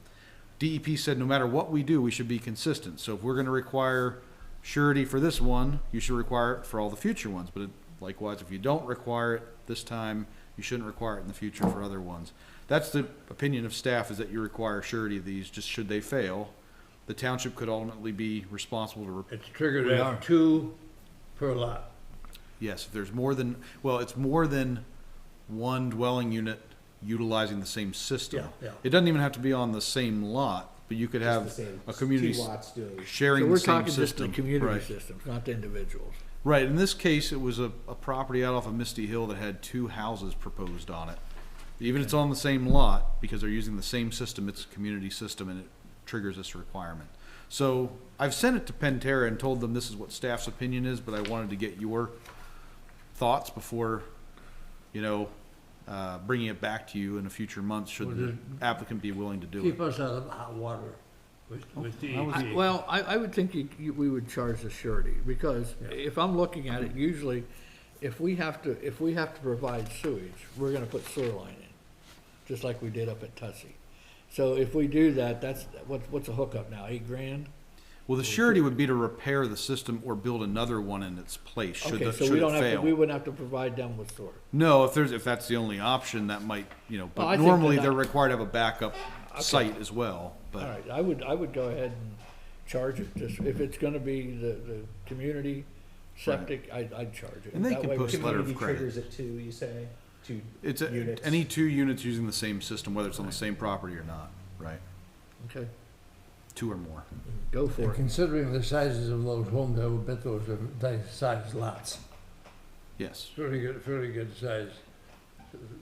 S4: DEP said no matter what we do, we should be consistent. So if we're going to require surety for this one, you should require it for all the future ones. But likewise, if you don't require it this time, you shouldn't require it in the future for other ones. That's the opinion of staff, is that you require surety of these, just should they fail. The township could ultimately be responsible to,
S1: It's triggered at 2 per lot.
S4: yes, if there's more than, well, it's more than one dwelling unit utilizing the same system.
S1: Yeah.
S4: It doesn't even have to be on the same lot, but you could have
S6: Just the same
S4: a community
S6: 2 lots doing.
S4: sharing
S2: So
S4: the
S2: we're
S4: same
S2: talking just the
S4: system.
S2: community
S4: Right.
S2: systems, not the individuals.
S4: Right, in this case, it was a property out off of Misty Hill that had 2 houses proposed on it. Even if it's on the same lot, because they're using the same system, it's a community system, and it triggers this requirement. So I've sent it to Pentair and told them this is what staff's opinion is, but I wanted to get your thoughts before, bringing it back to you in a future month, should the applicant be willing to do
S1: Keep
S4: it.
S1: us out of hot water with DEP.
S2: Well, I would think we would charge the surety, because if I'm looking at it, usually, if we have to provide sewage, we're gonna put sewer line in, just like we did up at Tussey. So if we do that, what's a hookup now, $8,000?
S4: Well, the surety would be to repair the system or build another one in its place, should
S2: Okay,
S4: it
S2: so we don't have to, we
S4: fail.
S2: wouldn't have to provide them with sewer.
S4: No, if that's the only option, that might,
S2: Well, I
S4: but
S2: think
S4: normally
S2: that-
S4: they're required to have a backup site as well,
S2: All
S4: but.
S2: right, I would go ahead and charge it, just, if it's gonna be the community septic, I'd charge it.
S4: And they
S2: That
S4: can
S2: way we
S4: post a letter of
S6: Community
S4: credit.
S6: triggers it 2, you say? 2
S4: It's
S6: units.
S4: any 2 units using the same system, whether it's on the same property or not, right?
S2: Okay,
S4: 2 or more.
S2: go for
S1: And
S2: it.
S1: considering the sizes of those homes, I would bet those are nice sized lots.
S4: Yes.
S1: Fairly good size.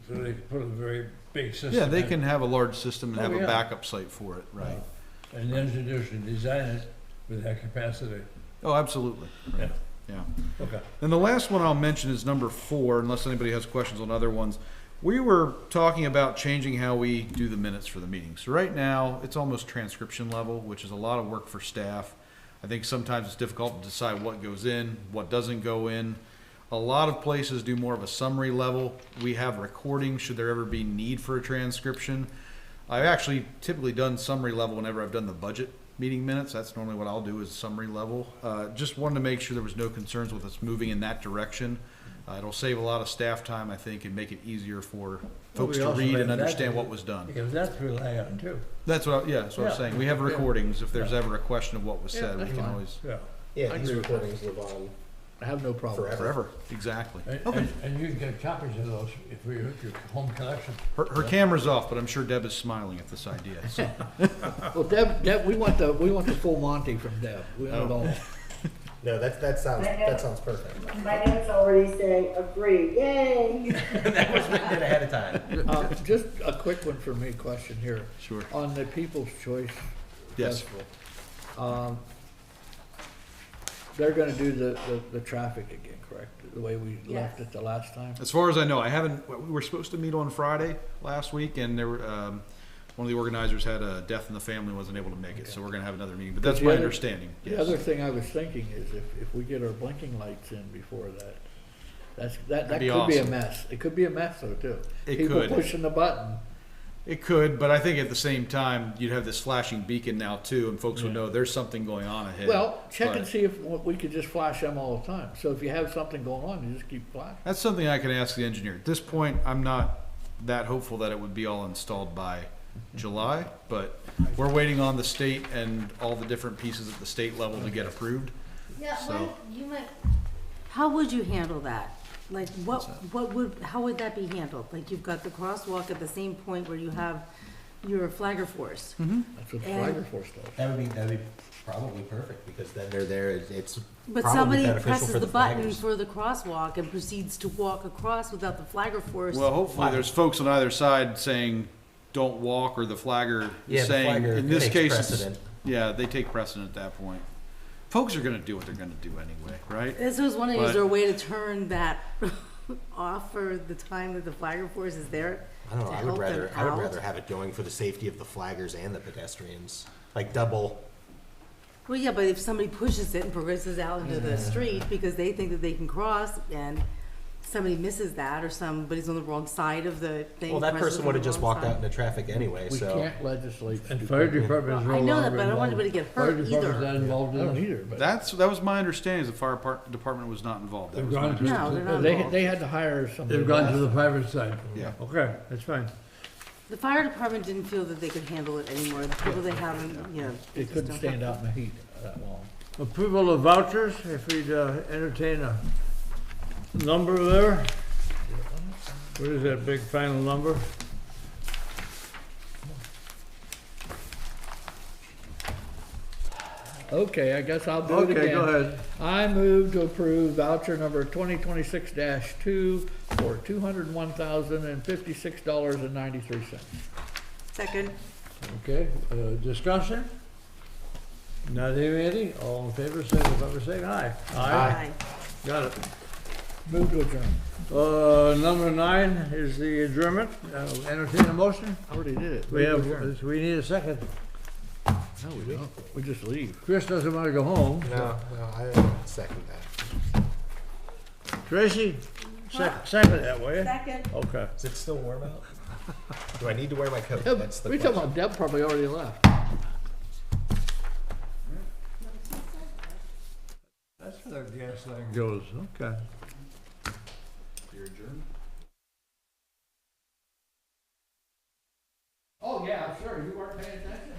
S1: So they can put a very big system.
S4: Yeah, they
S1: in.
S4: can have a large system and
S1: Oh,
S4: have a
S1: yeah.
S4: backup site for it, right?
S1: And the engineer should design it with that capacity.
S4: Oh, absolutely.
S1: Yeah.
S4: Yeah.
S1: Okay.
S4: And the last one I'll mention is number 4, unless anybody has questions on other ones. We were talking about changing how we do the minutes for the meetings. So right now, it's almost transcription level, which is a lot of work for staff. I think sometimes it's difficult to decide what goes in, what doesn't go in. A lot of places do more of a summary level. We have recordings, should there ever be need for a transcription. I've actually typically done summary level whenever I've done the budget meeting minutes. That's normally what I'll do, is summary level. Just wanted to make sure there was no concerns with us moving in that direction. It'll save a lot of staff time, I think, and make it easier for folks
S1: we
S4: to
S1: also
S4: read
S1: made
S4: and
S1: that-
S4: understand what was done.
S1: Because that's rely on too.
S4: That's what I was
S1: Yeah.
S4: saying. We have
S1: Yeah.
S4: recordings. If there's ever a question of what was
S2: Yeah,
S4: said, we
S2: that's
S4: can
S2: fine.
S4: always.
S1: Yeah.
S6: Yeah,
S2: I
S6: these
S2: agree with
S6: recordings live on.
S2: I have no problem.
S6: Forever.
S4: Forever, exactly.
S1: And you can get copies of those if we your home collection.
S4: Her camera's off, but I'm sure Deb is smiling at this idea. So.
S2: Well, Deb, we want the full Monty from Deb. We want it all.
S6: No, that sounds perfect.
S13: My notes already say agree, yay!
S6: That was written in ahead of time.
S2: Just a quick one for me, question here.
S4: Sure.
S2: On the People's Choice
S4: Yes.
S2: Festival. They're gonna do the traffic again, correct? The way we left it the last time?
S4: As far as I know, we were supposed to meet on Friday last week, and there were, one of the organizers had a death in the family, wasn't able to make it, so we're gonna have another meeting, but that's
S2: The
S4: my
S2: other-
S4: understanding.
S2: The
S4: Yes.
S2: other thing I was thinking is if we get our blinking lights in before that, that
S4: That'd be
S2: could be a
S4: awesome.
S2: mess. It could be a mess though, too.
S4: It
S2: People
S4: could.
S2: pushing the button.
S4: It could, but I think at the same time, you'd have this flashing beacon now too, and folks would
S1: Yeah.
S4: know there's something going on ahead.
S2: Well, check and
S4: But
S2: see if we could just flash them all the time. So if you have something going on, you just keep flashing.
S4: That's something I can ask the engineer. At this point, I'm not that hopeful that it would be all installed by July, but we're waiting on the state and all the different pieces at the state level to get approved.
S3: Yeah,
S4: So-
S3: how would you handle that? Like, how would that be handled? Like, you've got the crosswalk at the same point where you have your flagger force.
S2: That's what the
S3: And-
S2: flagger force does.
S6: That would be probably perfect, because then they're there, it's
S3: But
S6: probably
S3: somebody
S6: beneficial
S3: presses
S6: for
S3: the
S6: the
S3: button
S6: flaggers.
S3: for the crosswalk and proceeds to walk across without the flagger force.
S4: Well, hopefully there's folks on either side saying, don't walk, or the flagger
S6: Yeah, the
S4: saying,
S6: flagger
S4: in this
S6: takes
S4: case, it's-
S6: precedent.
S4: yeah, they take precedent at that point. Folks are gonna do what they're gonna do anyway, right?
S3: This was wondering, is
S4: But-
S3: there a way to turn that off for the time that the flagger force is there?
S6: I don't know,
S3: to
S6: I
S3: help
S6: would
S3: them
S6: rather
S3: out?
S6: have it going for the safety of the flaggers and the pedestrians, like double.
S3: Well, yeah, but if somebody pushes it and progresses out into the street because they think that they can cross and somebody misses that, or somebody's on the wrong side of the thing.
S6: Well, that
S3: presses
S6: person
S3: on
S6: would
S3: the
S6: have just
S3: wrong
S6: walked
S3: side.
S6: out into traffic anyway,
S2: We
S6: so.
S2: can't legislate.
S1: And
S2: stupid
S1: fire
S2: things.
S1: department is no
S3: I know that,
S1: longer
S3: but I don't want
S1: involved.
S3: anybody to get
S1: Fire
S3: hurt
S1: department's
S3: either.
S1: not involved
S2: I
S1: in
S2: don't
S1: it.
S2: either, but
S4: That was my understanding, is the fire department was not involved. That
S1: They've
S4: was my
S1: gone to,
S3: No, they're not
S2: they,
S3: involved.
S2: they had to hire somebody.
S1: they've gone to the private side.
S4: Yeah.
S1: Okay, that's fine.
S3: The fire department didn't feel that they could handle it anymore. The people they haven't,
S2: They
S3: just
S2: couldn't
S3: don't
S2: stand
S3: have-
S2: out in the heat that long.
S1: Approval of vouchers, if we'd entertain a number there. What is that big final number?
S2: Okay, I guess I'll do it again.
S1: Okay, go ahead.
S2: I move to approve voucher number 2026-2 for $201,056.93.
S3: Second.
S1: Okay, discussion? Not hearing any, all in favor, signify by saying aye.
S3: Aye.
S1: Got it.
S2: Move to adjourn.
S1: Number 9 is the adjournment. Entertain a motion?
S2: I already did it.
S1: We
S2: Move to adjourn.
S1: have, we need a second.
S2: No, we don't. We just leave.
S1: Chris doesn't want to go home.
S6: No, I second that.
S1: Tracy, second that way.
S3: Second.
S1: Okay.
S6: Is it still warm out? Do I need to wear my coat?
S2: Deb,
S6: That's the
S2: we talking
S6: question.
S2: about Deb probably already left.
S1: That's where the gas line goes, okay.
S4: You're adjourned?
S2: Oh, yeah, sure. You weren't paying attention.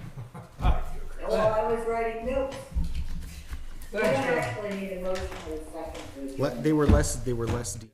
S13: Well, I was writing notes. I don't
S1: Thanks, Joe.
S13: actually need a motion for the second.
S6: They were less deep.